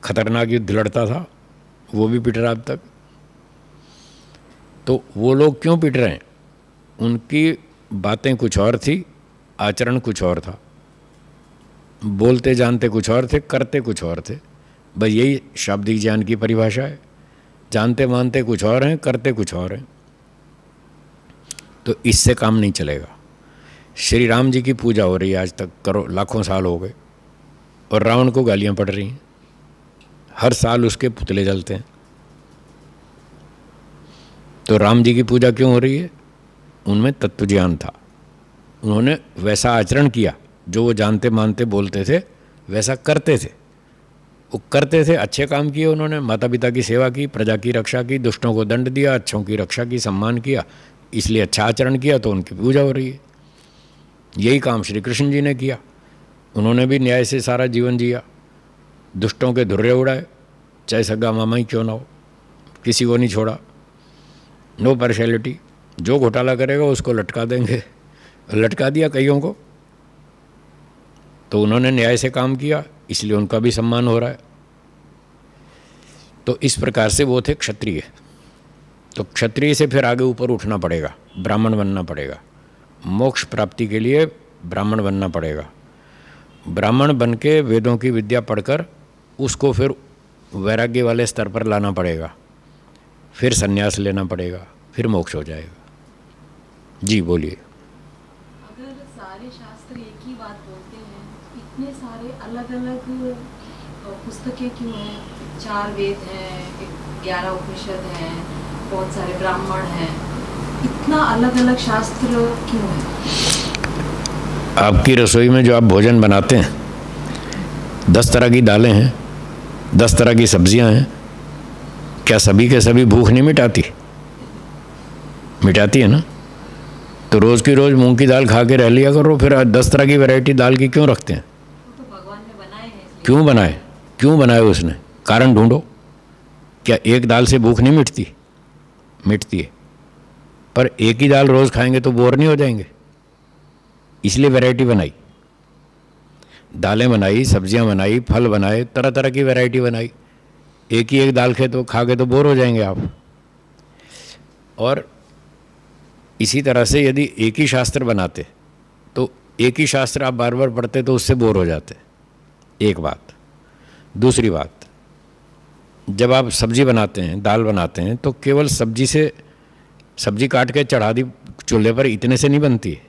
खतरनाक युद्ध लड़ता था, वो भी पिट रहा अब तक। तो वो लोग क्यों पिट रहे हैं? उनकी बातें कुछ और थी आचरण कुछ और था, बोलते जानते कुछ और थे, करते कुछ और थे। बस यही शाब्दिक ज्ञान की परिभाषा है। जानते मानते कुछ और हैं, करते कुछ और हैं। तो इससे काम नहीं चलेगा। श्री राम जी की पूजा हो रही है आज तक, करो लाखों साल हो गए, और रावण को गालियां पड़ रही हैं। हर साल उसके पुतले जलते हैं। तो राम जी की पूजा क्यों हो रही है? उनमें तत्व ज्ञान था, उन्होंने वैसा आचरण किया जो वो जानते मानते बोलते थे, वैसा करते थे। वो करते थे, अच्छे काम किए उन्होंने, माता पिता की सेवा की, प्रजा की रक्षा की, दुष्टों को दंड दिया, अच्छों की रक्षा की, सम्मान किया, इसलिए अच्छा आचरण किया, तो उनकी पूजा हो रही है। यही काम श्री कृष्ण जी ने किया। उन्होंने भी न्याय से सारा जीवन जिया, दुष्टों के धुर्रे उड़ाए, चाहे सगा मामा ही क्यों ना हो, किसी को नहीं छोड़ा। नो पार्शियलिटी, जो घोटाला करेगा उसको लटका देंगे, लटका दिया कईयों को। तो उन्होंने न्याय से काम किया, इसलिए उनका भी सम्मान हो रहा है। तो इस प्रकार से वो थे क्षत्रिय। तो क्षत्रिय से फिर आगे ऊपर उठना पड़ेगा, ब्राह्मण बनना पड़ेगा। मोक्ष प्राप्ति के लिए ब्राह्मण बनना पड़ेगा। ब्राह्मण बन के वेदों की विद्या पढ़कर उसको फिर वैराग्य वाले स्तर पर लाना पड़ेगा, फिर संन्यास लेना पड़ेगा, फिर मोक्ष हो जाएगा। जी बोलिए। अगर सारे शास्त्र एक ही बात बोलते हैं, इतने सारे अलग अलग पुस्तकें क्यों हैं? 4 वेद हैं, 11 उपनिषद हैं, बहुत सारे ब्राह्मण हैं, इतना अलग अलग शास्त्र क्यों है? आपकी रसोई में जो आप भोजन बनाते हैं, 10 तरह की दालें हैं, 10 तरह की सब्जियां हैं, क्या सभी के सभी भूख नहीं मिटाती? मिटाती है ना। तो रोज़ की रोज़ मूंग की दाल खा के रह लिया करो, फिर 10 तरह की वैरायटी दाल की क्यों रखते हैं? तो भगवान ने बनाए हैं इसलिए। क्यों बनाए? क्यों बनाए उसने? कारण ढूंढो। क्या एक दाल से भूख नहीं मिटती? मिटती है, पर एक ही दाल रोज़ खाएंगे तो बोर नहीं हो जाएंगे, इसलिए वैरायटी बनाई, दालें बनाई, सब्जियां बनाई, फल बनाए, तरह तरह की वैरायटी बनाई। एक ही एक दाल खा के तो बोर हो जाएंगे आप। और इसी तरह से यदि एक ही शास्त्र बनाते तो एक ही शास्त्र आप बार बार पढ़ते तो उससे बोर हो जाते। एक बात। दूसरी बात, जब आप सब्जी बनाते हैं, दाल बनाते हैं, तो केवल सब्जी काट के चढ़ा दी चूल्हे पर, इतने से नहीं बनती है।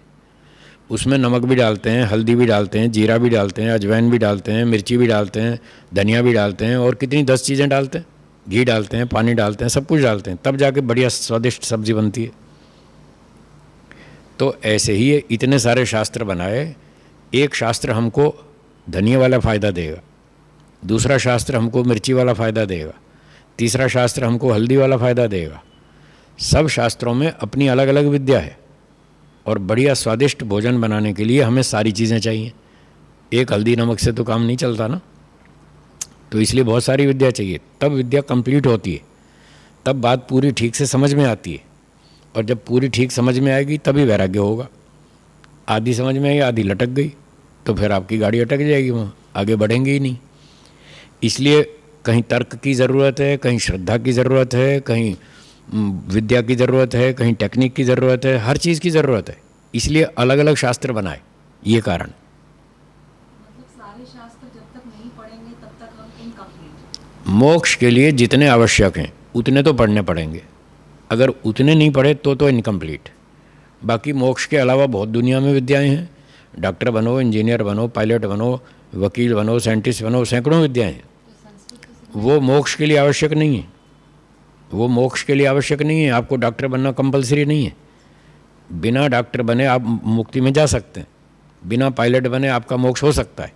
उसमें नमक भी डालते हैं, हल्दी भी डालते हैं, जीरा भी डालते हैं, अजवाइन भी डालते हैं, मिर्ची भी डालते हैं, धनिया भी डालते हैं, और कितनी 10 चीज़ें डालते हैं, घी डालते हैं, पानी डालते हैं, सब कुछ डालते हैं, तब जाके बढ़िया स्वादिष्ट सब्जी बनती है। तो ऐसे ही ये इतने सारे शास्त्र बनाए। एक शास्त्र हमको धनिया वाला फ़ायदा देगा, दूसरा शास्त्र हमको मिर्ची वाला फ़ायदा देगा, तीसरा शास्त्र हमको हल्दी वाला फ़ायदा देगा। सब शास्त्रों में अपनी अलग अलग विद्या है, और बढ़िया स्वादिष्ट भोजन बनाने के लिए हमें सारी चीज़ें चाहिए। एक हल्दी नमक से तो काम नहीं चलता ना, तो इसलिए बहुत सारी विद्या चाहिए, तब विद्या कंप्लीट होती है, तब बात पूरी ठीक से समझ में आती है। और जब पूरी ठीक समझ में आएगी तभी वैराग्य होगा। आधी समझ में आई, आधी लटक गई, तो फिर आपकी गाड़ी अटक जाएगी, वहाँ आगे बढ़ेंगे ही नहीं। इसलिए कहीं तर्क की ज़रूरत है, कहीं श्रद्धा की ज़रूरत है, कहीं विद्या की ज़रूरत है, कहीं टेक्निक की ज़रूरत है, हर चीज़ की ज़रूरत है। इसलिए अलग अलग शास्त्र बनाए, ये कारण। मतलब सारे शास्त्र जब तक नहीं पढ़ेंगे तब तक हम इनकम्प्लीट। मोक्ष के लिए जितने आवश्यक हैं उतने तो पढ़ने पड़ेंगे, अगर उतने नहीं पढ़े तो इनकम्प्लीट। बाकी मोक्ष के अलावा बहुत दुनिया में विद्याएं हैं। डॉक्टर बनो, इंजीनियर बनो, पायलट बनो, वकील बनो, साइंटिस्ट बनो, सैकड़ों विद्याएं हैं। वो मोक्ष के लिए आवश्यक नहीं है, वो मोक्ष के लिए आवश्यक नहीं है। आपको डॉक्टर बनना कंपलसरी नहीं है। बिना डॉक्टर बने आप मुक्ति में जा सकते हैं, बिना पायलट बने आपका मोक्ष हो सकता है,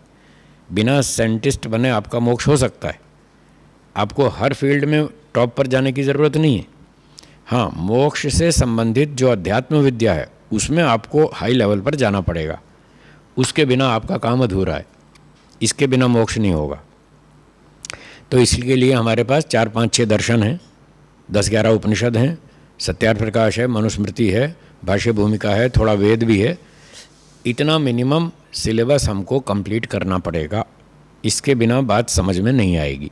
बिना साइंटिस्ट बने आपका मोक्ष हो सकता है। आपको हर फील्ड में टॉप पर जाने की ज़रूरत नहीं है। हाँ, मोक्ष से संबंधित जो अध्यात्म विद्या है उसमें आपको हाई लेवल पर जाना पड़ेगा, उसके बिना आपका काम अधूरा है, इसके बिना मोक्ष नहीं होगा। तो इसके लिए हमारे पास 4, 5, 6 दर्शन हैं, 10-11 उपनिषद हैं, सत्यार्थ प्रकाश है, मनुस्मृति है, भाष्य भूमिका है, थोड़ा वेद भी है। इतना मिनिमम सिलेबस हमको कंप्लीट करना पड़ेगा, इसके बिना बात समझ में नहीं आएगी,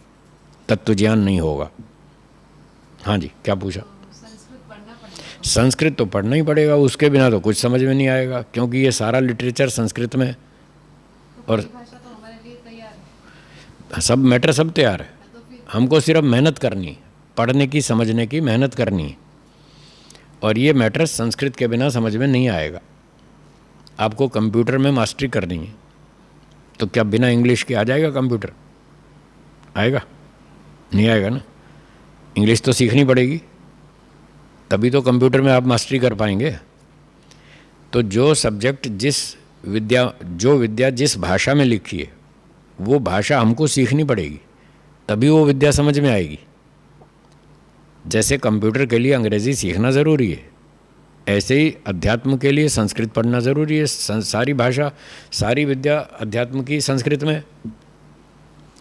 तत्व ज्ञान नहीं होगा। हाँ जी, क्या पूछा? संस्कृत पढ़ना पड़ेगा। संस्कृत तो पढ़ना ही पड़ेगा, उसके बिना तो कुछ समझ में नहीं आएगा, क्योंकि ये सारा लिटरेचर संस्कृत में है। और भाषा तो हमारे लिए तैयार है। सब मैटर सब तैयार है, हमको सिर्फ मेहनत करनी है, पढ़ने की समझने की मेहनत करनी है। और ये मैटर संस्कृत के बिना समझ में नहीं आएगा। आपको कंप्यूटर में मास्टरी करनी है, तो क्या बिना इंग्लिश के आ जाएगा कंप्यूटर? आएगा? नहीं आएगा ना। इंग्लिश तो सीखनी पड़ेगी, तभी तो कंप्यूटर में आप मास्टरी कर पाएंगे। तो जो सब्जेक्ट जो विद्या जिस भाषा में लिखी है, वो भाषा हमको सीखनी पड़ेगी, तभी वो विद्या समझ में आएगी। जैसे कंप्यूटर के लिए अंग्रेज़ी सीखना ज़रूरी है, ऐसे ही अध्यात्म के लिए संस्कृत पढ़ना ज़रूरी है। सारी भाषा, सारी विद्या अध्यात्म की संस्कृत में।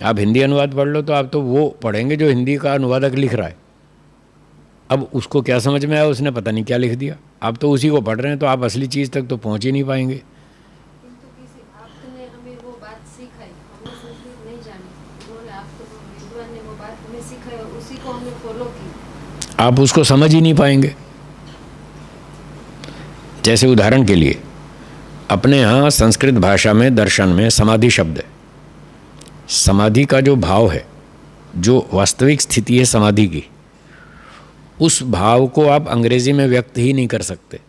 आप हिंदी अनुवाद पढ़ लो तो आप तो वो पढ़ेंगे जो हिंदी का अनुवादक लिख रहा है। अब उसको क्या समझ में आया, उसने पता नहीं क्या लिख दिया। आप तो उसी को पढ़ रहे हैं, तो आप असली चीज़ तक तो पहुँच ही नहीं पाएंगे। किंतु किसी आपने हमें वो बात सिखाई, हमने संस्कृत नहीं जानी, उन्होंने आपको विद्वान ने वो बात हमें सिखाई और उसी को हमने फॉलो की। आप उसको समझ ही नहीं पाएंगे। जैसे उदाहरण के लिए अपने यहाँ संस्कृत भाषा में दर्शन में समाधि शब्द है। समाधि का जो भाव है, जो वास्तविक स्थिति है समाधि की, उस भाव को आप अंग्रेजी में व्यक्त ही नहीं कर सकते।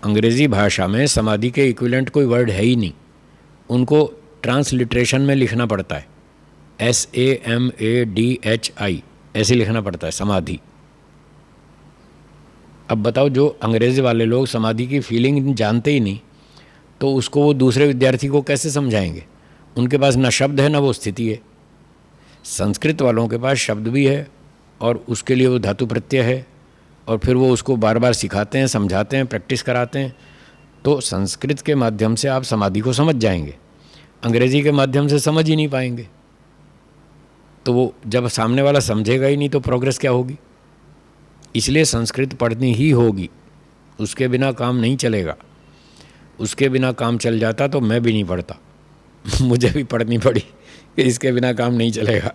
अंग्रेजी भाषा में समाधि के इक्विवेलेंट कोई वर्ड है ही नहीं, उनको ट्रांसलिटरेशन में लिखना पड़ता है। SAMADHI ऐसे लिखना पड़ता है समाधि। अब बताओ, जो अंग्रेज़ी वाले लोग समाधि की फीलिंग जानते ही नहीं, तो उसको वो दूसरे विद्यार्थी को कैसे समझाएंगे? उनके पास ना शब्द है ना वो स्थिति है। संस्कृत वालों के पास शब्द भी है और उसके लिए वो धातु प्रत्यय है, और फिर वो उसको बार बार सिखाते हैं, समझाते हैं, प्रैक्टिस कराते हैं। तो संस्कृत के माध्यम से आप समाधि को समझ जाएंगे, अंग्रेज़ी के माध्यम से समझ ही नहीं पाएंगे। तो वो जब सामने वाला समझेगा ही नहीं तो प्रोग्रेस क्या होगी? इसलिए संस्कृत पढ़नी ही होगी, उसके बिना काम नहीं चलेगा। उसके बिना काम चल जाता तो मैं भी नहीं पढ़ता मुझे भी पढ़नी पड़ी कि इसके बिना काम नहीं चलेगा।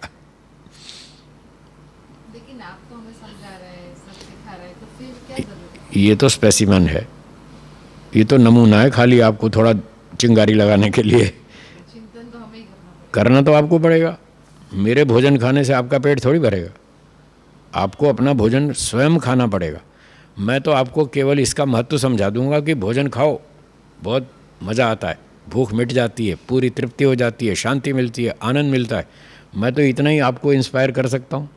लेकिन आप तो हमें समझा रहे हैं, सब सिखा रहे हैं, तो फिर क्या जरूरत है? ये तो स्पेसिमन है, ये तो नमूना है, खाली आपको थोड़ा चिंगारी लगाने के लिए। चिंतन तो हमें ही करना पड़ेगा। करना तो आपको पड़ेगा। मेरे भोजन खाने से आपका पेट थोड़ी भरेगा, आपको अपना भोजन स्वयं खाना पड़ेगा। मैं तो आपको केवल इसका महत्व समझा दूंगा कि भोजन खाओ, बहुत मज़ा आता है, भूख मिट जाती है, पूरी तृप्ति हो जाती है, शांति मिलती है, आनंद मिलता है। मैं तो इतना ही आपको इंस्पायर कर सकता हूँ,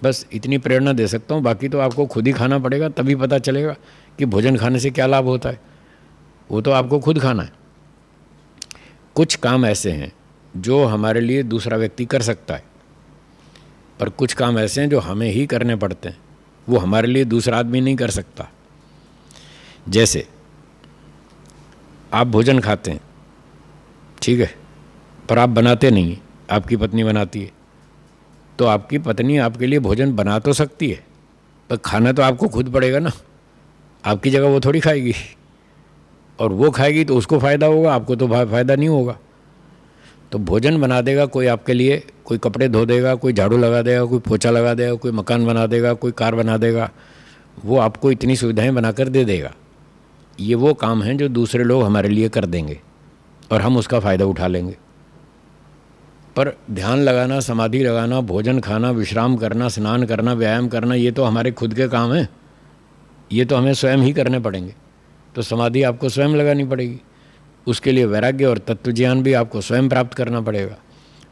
बस इतनी प्रेरणा दे सकता हूँ। बाकी तो आपको खुद ही खाना पड़ेगा, तभी पता चलेगा कि भोजन खाने से क्या लाभ होता है। वो तो आपको खुद खाना है। कुछ काम ऐसे हैं जो हमारे लिए दूसरा व्यक्ति कर सकता है, पर कुछ काम ऐसे हैं जो हमें ही करने पड़ते हैं, वो हमारे लिए दूसरा आदमी नहीं कर सकता। जैसे आप भोजन खाते हैं, ठीक है, पर आप बनाते नहीं हैं, आपकी पत्नी बनाती है। तो आपकी पत्नी आपके लिए भोजन बना तो सकती है, पर खाना तो आपको खुद पड़ेगा ना। आपकी जगह वो थोड़ी खाएगी, और वो खाएगी तो उसको फ़ायदा होगा, आपको तो फ़ायदा नहीं होगा। तो भोजन बना देगा कोई आपके लिए, कोई कपड़े धो देगा, कोई झाड़ू लगा देगा, कोई पोछा लगा देगा, कोई मकान बना देगा, कोई कार बना देगा, वो आपको इतनी सुविधाएं बनाकर दे देगा। ये वो काम हैं जो दूसरे लोग हमारे लिए कर देंगे और हम उसका फ़ायदा उठा लेंगे। पर ध्यान लगाना, समाधि लगाना, भोजन खाना, विश्राम करना, स्नान करना, व्यायाम करना, ये तो हमारे खुद के काम हैं, ये तो हमें स्वयं ही करने पड़ेंगे। तो समाधि आपको स्वयं लगानी पड़ेगी, उसके लिए वैराग्य और तत्व ज्ञान भी आपको स्वयं प्राप्त करना पड़ेगा,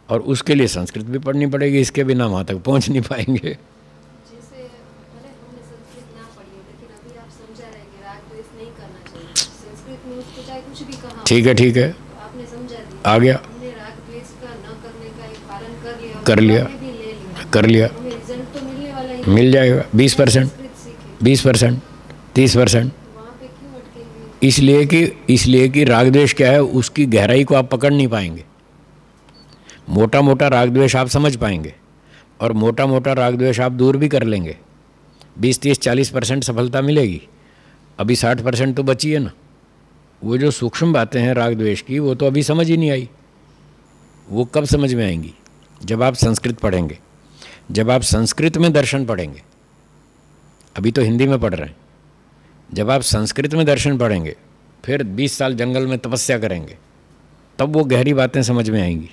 और उसके लिए संस्कृत भी पढ़नी पड़ेगी। इसके बिना वहाँ तक पहुँच नहीं पाएंगे। जैसे भले हमने संस्कृत ना पढ़ी है, लेकिन अभी आप समझा रहे हैं कि राग द्वेष नहीं करना चाहिए। संस्कृत में उसको चाहे कुछ भी कहा हो, ठीक है, ठीक है, तो आपने समझा दिया, आ गया, हमने राग द्वेष का न करने का एक पालन कर लिया, कर लिया, भी ले लिया, कर लिया, हमें रिजल्ट तो मिलने वाला ही मिल जाएगा। 20%, संस्कृत सीखे, 20%, 30%। वहाँ पे क्यों अटकेंगे? इसलिए कि राग द्वेष क्या है, उसकी गहराई को आप पकड़ नहीं पाएंगे। मोटा मोटा राग द्वेष आप समझ पाएंगे, और मोटा मोटा राग द्वेष आप दूर भी कर लेंगे। 20, 30, 40% सफलता मिलेगी, अभी 60% तो बची है ना। वो जो सूक्ष्म बातें हैं राग द्वेष की, वो तो अभी समझ ही नहीं आई। वो कब समझ में आएंगी? जब आप संस्कृत पढ़ेंगे, जब आप संस्कृत में दर्शन पढ़ेंगे। अभी तो हिंदी में पढ़ रहे हैं। जब आप संस्कृत में दर्शन पढ़ेंगे, फिर 20 साल जंगल में तपस्या करेंगे, तब वो गहरी बातें समझ में आएंगी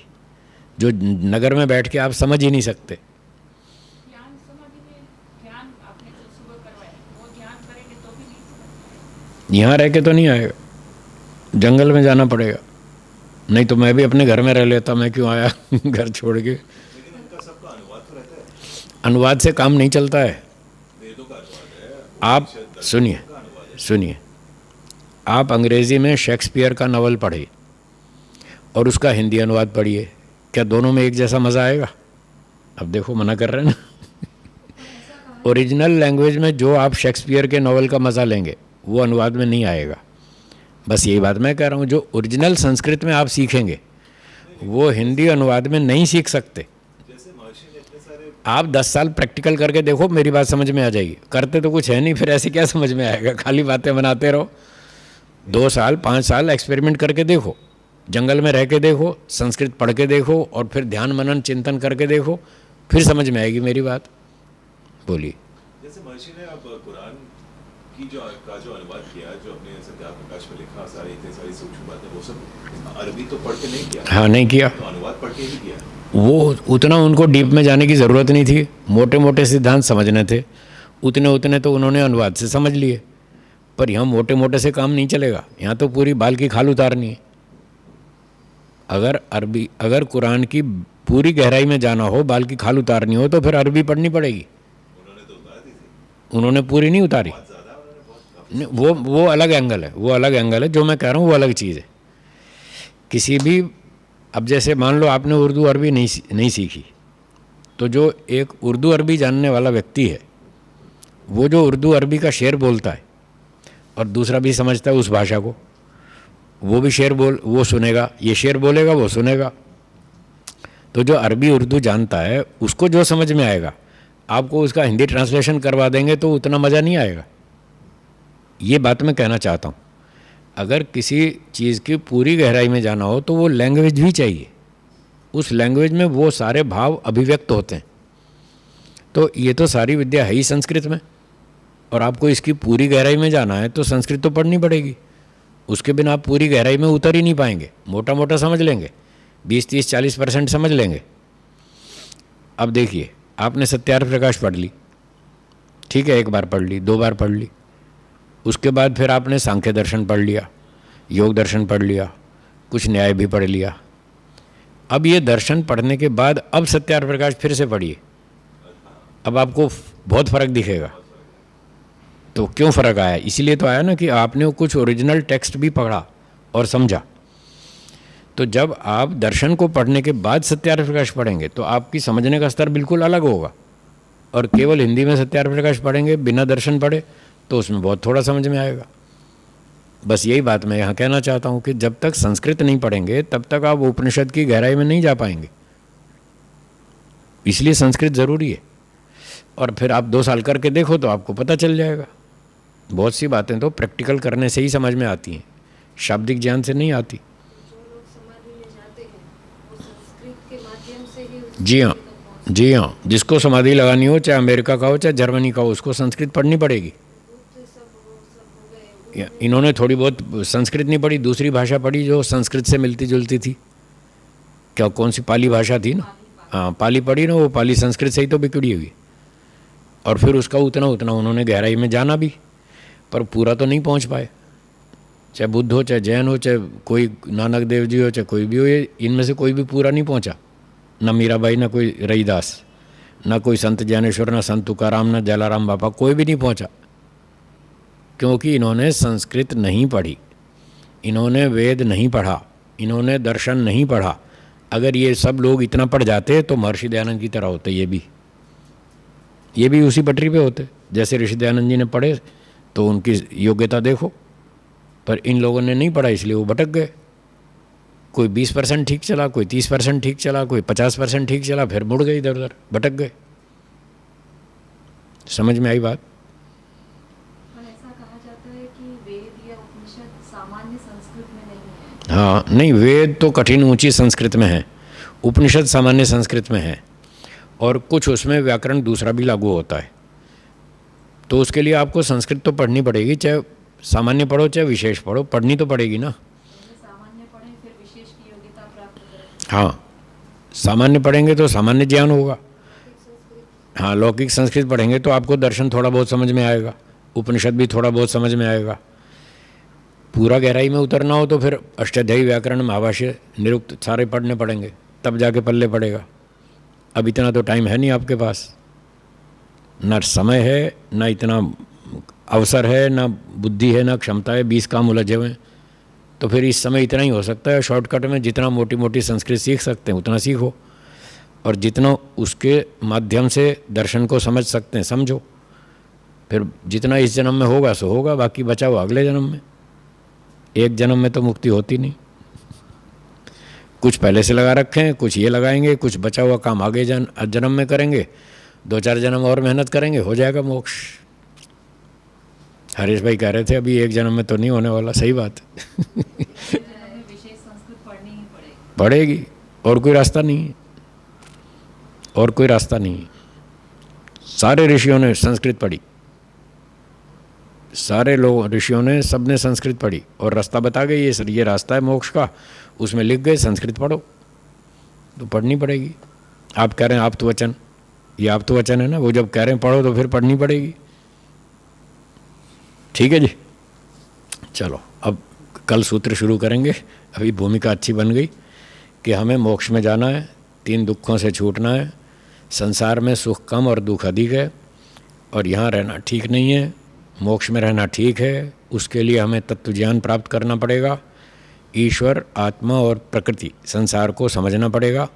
जो नगर में बैठ के आप समझ ही नहीं सकते। ज्ञान समाधि में ध्यान आपने जो सुबह करवाया वो ध्यान करेंगे तो भी नहीं समझ यहाँ रह के तो नहीं आएगा, जंगल में जाना पड़ेगा। नहीं तो मैं भी अपने घर में रह लेता, मैं क्यों आया घर छोड़ के। लेकिन उनका सबका अनुवाद तो रहता है, अनुवाद से काम नहीं चलता है। वेदों का अनुवाद है, आप उपनिषद, दर्शन सुनिए का अनुवाद है। सुनिए, आप अंग्रेज़ी में शेक्सपियर का नावल पढ़िए और उसका हिंदी अनुवाद पढ़िए, क्या दोनों में एक जैसा मज़ा आएगा? अब देखो मना कर रहे हैं ना। ओरिजिनल लैंग्वेज में जो आप शेक्सपियर के नावल का मज़ा लेंगे वो अनुवाद में नहीं आएगा। बस यही बात मैं कह रहा हूँ, जो ओरिजिनल संस्कृत में आप सीखेंगे वो हिंदी अनुवाद में नहीं सीख सकते। जैसे महर्षि ने इतने सारे आप 10 साल प्रैक्टिकल करके देखो, मेरी बात समझ में आ जाएगी। करते तो कुछ है नहीं, फिर ऐसे क्या समझ में आएगा? खाली बातें बनाते रहो। 2 साल 5 साल एक्सपेरिमेंट करके देखो, जंगल में रह के देखो, संस्कृत पढ़ के देखो और फिर ध्यान मनन चिंतन करके देखो, फिर समझ में आएगी मेरी बात। बोलिए। जैसे महर्षि ने अब कुरान की जो अनुवाद किया, जो अपने सत्या प्रकाश में लिखा, सारी इतनी सारी सूक्ष्म बातें, वो सब अरबी तो पढ़ के नहीं किया, हाँ, नहीं किया। तो अनुवाद पढ़ के ही किया। वो उतना उनको डीप में जाने की ज़रूरत नहीं थी, मोटे मोटे सिद्धांत समझने थे, उतने उतने तो उन्होंने अनुवाद से समझ लिए। पर यहाँ मोटे मोटे से काम नहीं चलेगा, यहाँ तो पूरी बाल की खाल उतारनी है। अगर कुरान की पूरी गहराई में जाना हो, बाल की खाल उतारनी हो, तो फिर अरबी पढ़नी पड़ेगी। उन्होंने तो उतार दी थी, उन्होंने पूरी नहीं उतारी। बहुत ज़्यादा उन्होंने, बहुत काफी। नहीं, वो अलग एंगल है, वो अलग एंगल है। जो मैं कह रहा हूँ वो अलग चीज़ है। किसी भी, अब जैसे मान लो आपने उर्दू अरबी नहीं सीखी, तो जो एक उर्दू अरबी जानने वाला व्यक्ति है, वो जो उर्दू अरबी का शेर बोलता है और दूसरा भी समझता है उस भाषा को, वो भी वो सुनेगा, ये शेर बोलेगा वो सुनेगा। तो जो अरबी उर्दू जानता है उसको जो समझ में आएगा, आपको उसका हिंदी ट्रांसलेशन करवा देंगे तो उतना मज़ा नहीं आएगा। ये बात मैं कहना चाहता हूँ। अगर किसी चीज़ की पूरी गहराई में जाना हो तो वो लैंग्वेज भी चाहिए, उस लैंग्वेज में वो सारे भाव अभिव्यक्त होते हैं। तो ये तो सारी विद्या है ही संस्कृत में, और आपको इसकी पूरी गहराई में जाना है तो संस्कृत तो पढ़नी पड़ेगी। उसके बिना आप पूरी गहराई में उतर ही नहीं पाएंगे। मोटा मोटा समझ लेंगे, 20-30-40% समझ लेंगे। अब देखिए, आपने सत्यार्थ प्रकाश पढ़ ली, ठीक है, 1 बार पढ़ ली, 2 बार पढ़ ली, उसके बाद फिर आपने सांख्य दर्शन पढ़ लिया, योग दर्शन पढ़ लिया, कुछ न्याय भी पढ़ लिया। अब ये दर्शन पढ़ने के बाद अब सत्यार्थ प्रकाश फिर से पढ़िए, अब आपको बहुत फ़र्क दिखेगा। तो क्यों फ़र्क आया? इसीलिए तो आया ना कि आपने कुछ ओरिजिनल टेक्स्ट भी पढ़ा और समझा। तो जब आप दर्शन को पढ़ने के बाद सत्यार्थ प्रकाश पढ़ेंगे तो आपकी समझने का स्तर बिल्कुल अलग होगा। और केवल हिंदी में सत्यार्थ प्रकाश पढ़ेंगे बिना दर्शन पढ़े तो उसमें बहुत थोड़ा समझ में आएगा। बस यही बात मैं यहाँ कहना चाहता हूँ कि जब तक संस्कृत नहीं पढ़ेंगे तब तक आप उपनिषद की गहराई में नहीं जा पाएंगे। इसलिए संस्कृत ज़रूरी है। और फिर आप 2 साल करके देखो तो आपको पता चल जाएगा। बहुत सी बातें तो प्रैक्टिकल करने से ही समझ में आती हैं, शाब्दिक ज्ञान से नहीं आती। जो लोग समाधि में जाते हैं वो संस्कृत के माध्यम से ही उस जी हाँ, तक पहुंचते जी हाँ, जिसको समाधि लगानी हो, चाहे अमेरिका का हो चाहे जर्मनी का हो, उसको संस्कृत पढ़नी पड़ेगी। हैं। बुद्ध सब हो गए, इन्होंने थोड़ी बहुत संस्कृत नहीं पढ़ी, दूसरी भाषा पढ़ी जो संस्कृत से मिलती जुलती थी। क्या कौन सी पाली भाषा थी ना? हाँ, पाली पढ़ी ना, वो पाली संस्कृत से ही तो बिगड़ी हुई। और फिर उसका उतना उन्होंने गहराई में जाना भी, पर पूरा तो नहीं पहुंच पाए। चाहे बुद्ध हो, चाहे जैन हो, चाहे कोई नानक देव जी हो, चाहे कोई भी हो, ये इनमें से कोई भी पूरा नहीं पहुंचा। ना मीराबाई, ना कोई रईदास, ना कोई संत ज्ञानेश्वर, ना संत तुकाराम, ना जलाराम बापा, कोई भी नहीं पहुंचा। क्योंकि इन्होंने संस्कृत नहीं पढ़ी, इन्होंने वेद नहीं पढ़ा, इन्होंने दर्शन नहीं पढ़ा। अगर ये सब लोग इतना पढ़ जाते तो महर्षि दयानंद की तरह होते। ये भी उसी पटरी पे होते। जैसे ऋषि दयानंद जी ने पढ़े तो उनकी योग्यता देखो, पर इन लोगों ने नहीं पढ़ा इसलिए वो भटक गए। कोई 20% ठीक चला, कोई 30% ठीक चला, कोई 50% ठीक चला, फिर मुड़ गए, इधर उधर भटक गए। समझ में आई बात? पर ऐसा कहा जाता है कि वेद या उपनिषद सामान्य संस्कृत में नहीं है। हाँ, नहीं, वेद तो कठिन ऊंची संस्कृत में है, उपनिषद सामान्य संस्कृत में है, और कुछ उसमें व्याकरण दूसरा भी लागू होता है। तो उसके लिए आपको संस्कृत तो पढ़नी पड़ेगी, चाहे सामान्य पढ़ो चाहे विशेष पढ़ो, पढ़नी तो पड़ेगी ना। सामान्य पढ़ें फिर विशेष की योग्यता प्राप्त करें। हाँ, सामान्य पढ़ेंगे तो सामान्य ज्ञान होगा। हाँ, लौकिक संस्कृत पढ़ेंगे तो आपको दर्शन थोड़ा बहुत समझ में आएगा, उपनिषद भी थोड़ा बहुत समझ में आएगा। पूरा गहराई में उतरना हो तो फिर अष्टाध्यायी, व्याकरण, महाभाष्य, निरुक्त सारे पढ़ने पड़ेंगे, तब जाके पल्ले पड़ेगा। अब इतना तो टाइम है नहीं आपके पास, ना समय है, ना इतना अवसर है, ना बुद्धि है, ना क्षमता है, 20 काम उलझे हुए हैं। तो फिर इस समय इतना ही हो सकता है, शॉर्टकट में जितना मोटी मोटी संस्कृत सीख सकते हैं उतना सीखो, और जितना उसके माध्यम से दर्शन को समझ सकते हैं समझो। फिर जितना इस जन्म में होगा सो होगा, बाकी बचा हुआ अगले जन्म में। एक जन्म में तो मुक्ति होती नहीं, कुछ पहले से लगा रखे हैं, कुछ ये लगाएंगे, कुछ बचा हुआ काम आगे जन्म में करेंगे, 2-4 जन्म और मेहनत करेंगे, हो जाएगा मोक्ष। हरीश भाई कह रहे थे अभी एक जन्म में तो नहीं होने वाला, सही बात है। विशेष संस्कृत पढ़नी ही पड़ेगी। पढ़ेगी, और कोई रास्ता नहीं है, और कोई रास्ता नहीं है। सारे ऋषियों ने संस्कृत पढ़ी, सारे लोग ऋषियों ने सबने संस्कृत पढ़ी और रास्ता बता गए, ये रास्ता है मोक्ष का, उसमें लिख गए संस्कृत पढ़ो। तो पढ़नी पड़ेगी। आप कह रहे हैं आप्तवचन, ये आप्तवचन है ना, वो जब कह रहे हैं पढ़ो तो फिर पढ़नी पड़ेगी। ठीक है जी, चलो अब कल सूत्र शुरू करेंगे। अभी भूमिका अच्छी बन गई कि हमें मोक्ष में जाना है, 3 दुखों से छूटना है, संसार में सुख कम और दुख अधिक है, और यहाँ रहना ठीक नहीं है, मोक्ष में रहना ठीक है। उसके लिए हमें तत्व ज्ञान प्राप्त करना पड़ेगा, ईश्वर, आत्मा और प्रकृति, संसार को समझना पड़ेगा।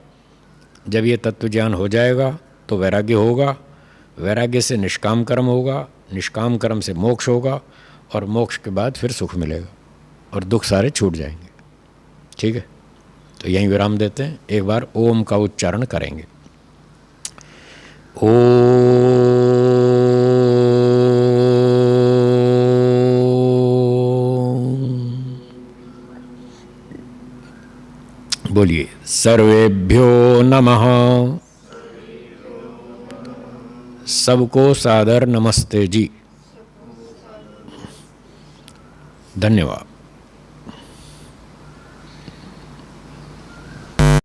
जब ये तत्व ज्ञान हो जाएगा तो वैराग्य होगा, वैराग्य से निष्काम कर्म होगा, निष्काम कर्म से मोक्ष होगा, और मोक्ष के बाद फिर सुख मिलेगा और दुख सारे छूट जाएंगे। ठीक है, तो यहीं विराम देते हैं। एक बार ओम का उच्चारण करेंगे। ओम। बोलिए, सर्वेभ्यो नमः। सबको सादर नमस्ते जी। धन्यवाद।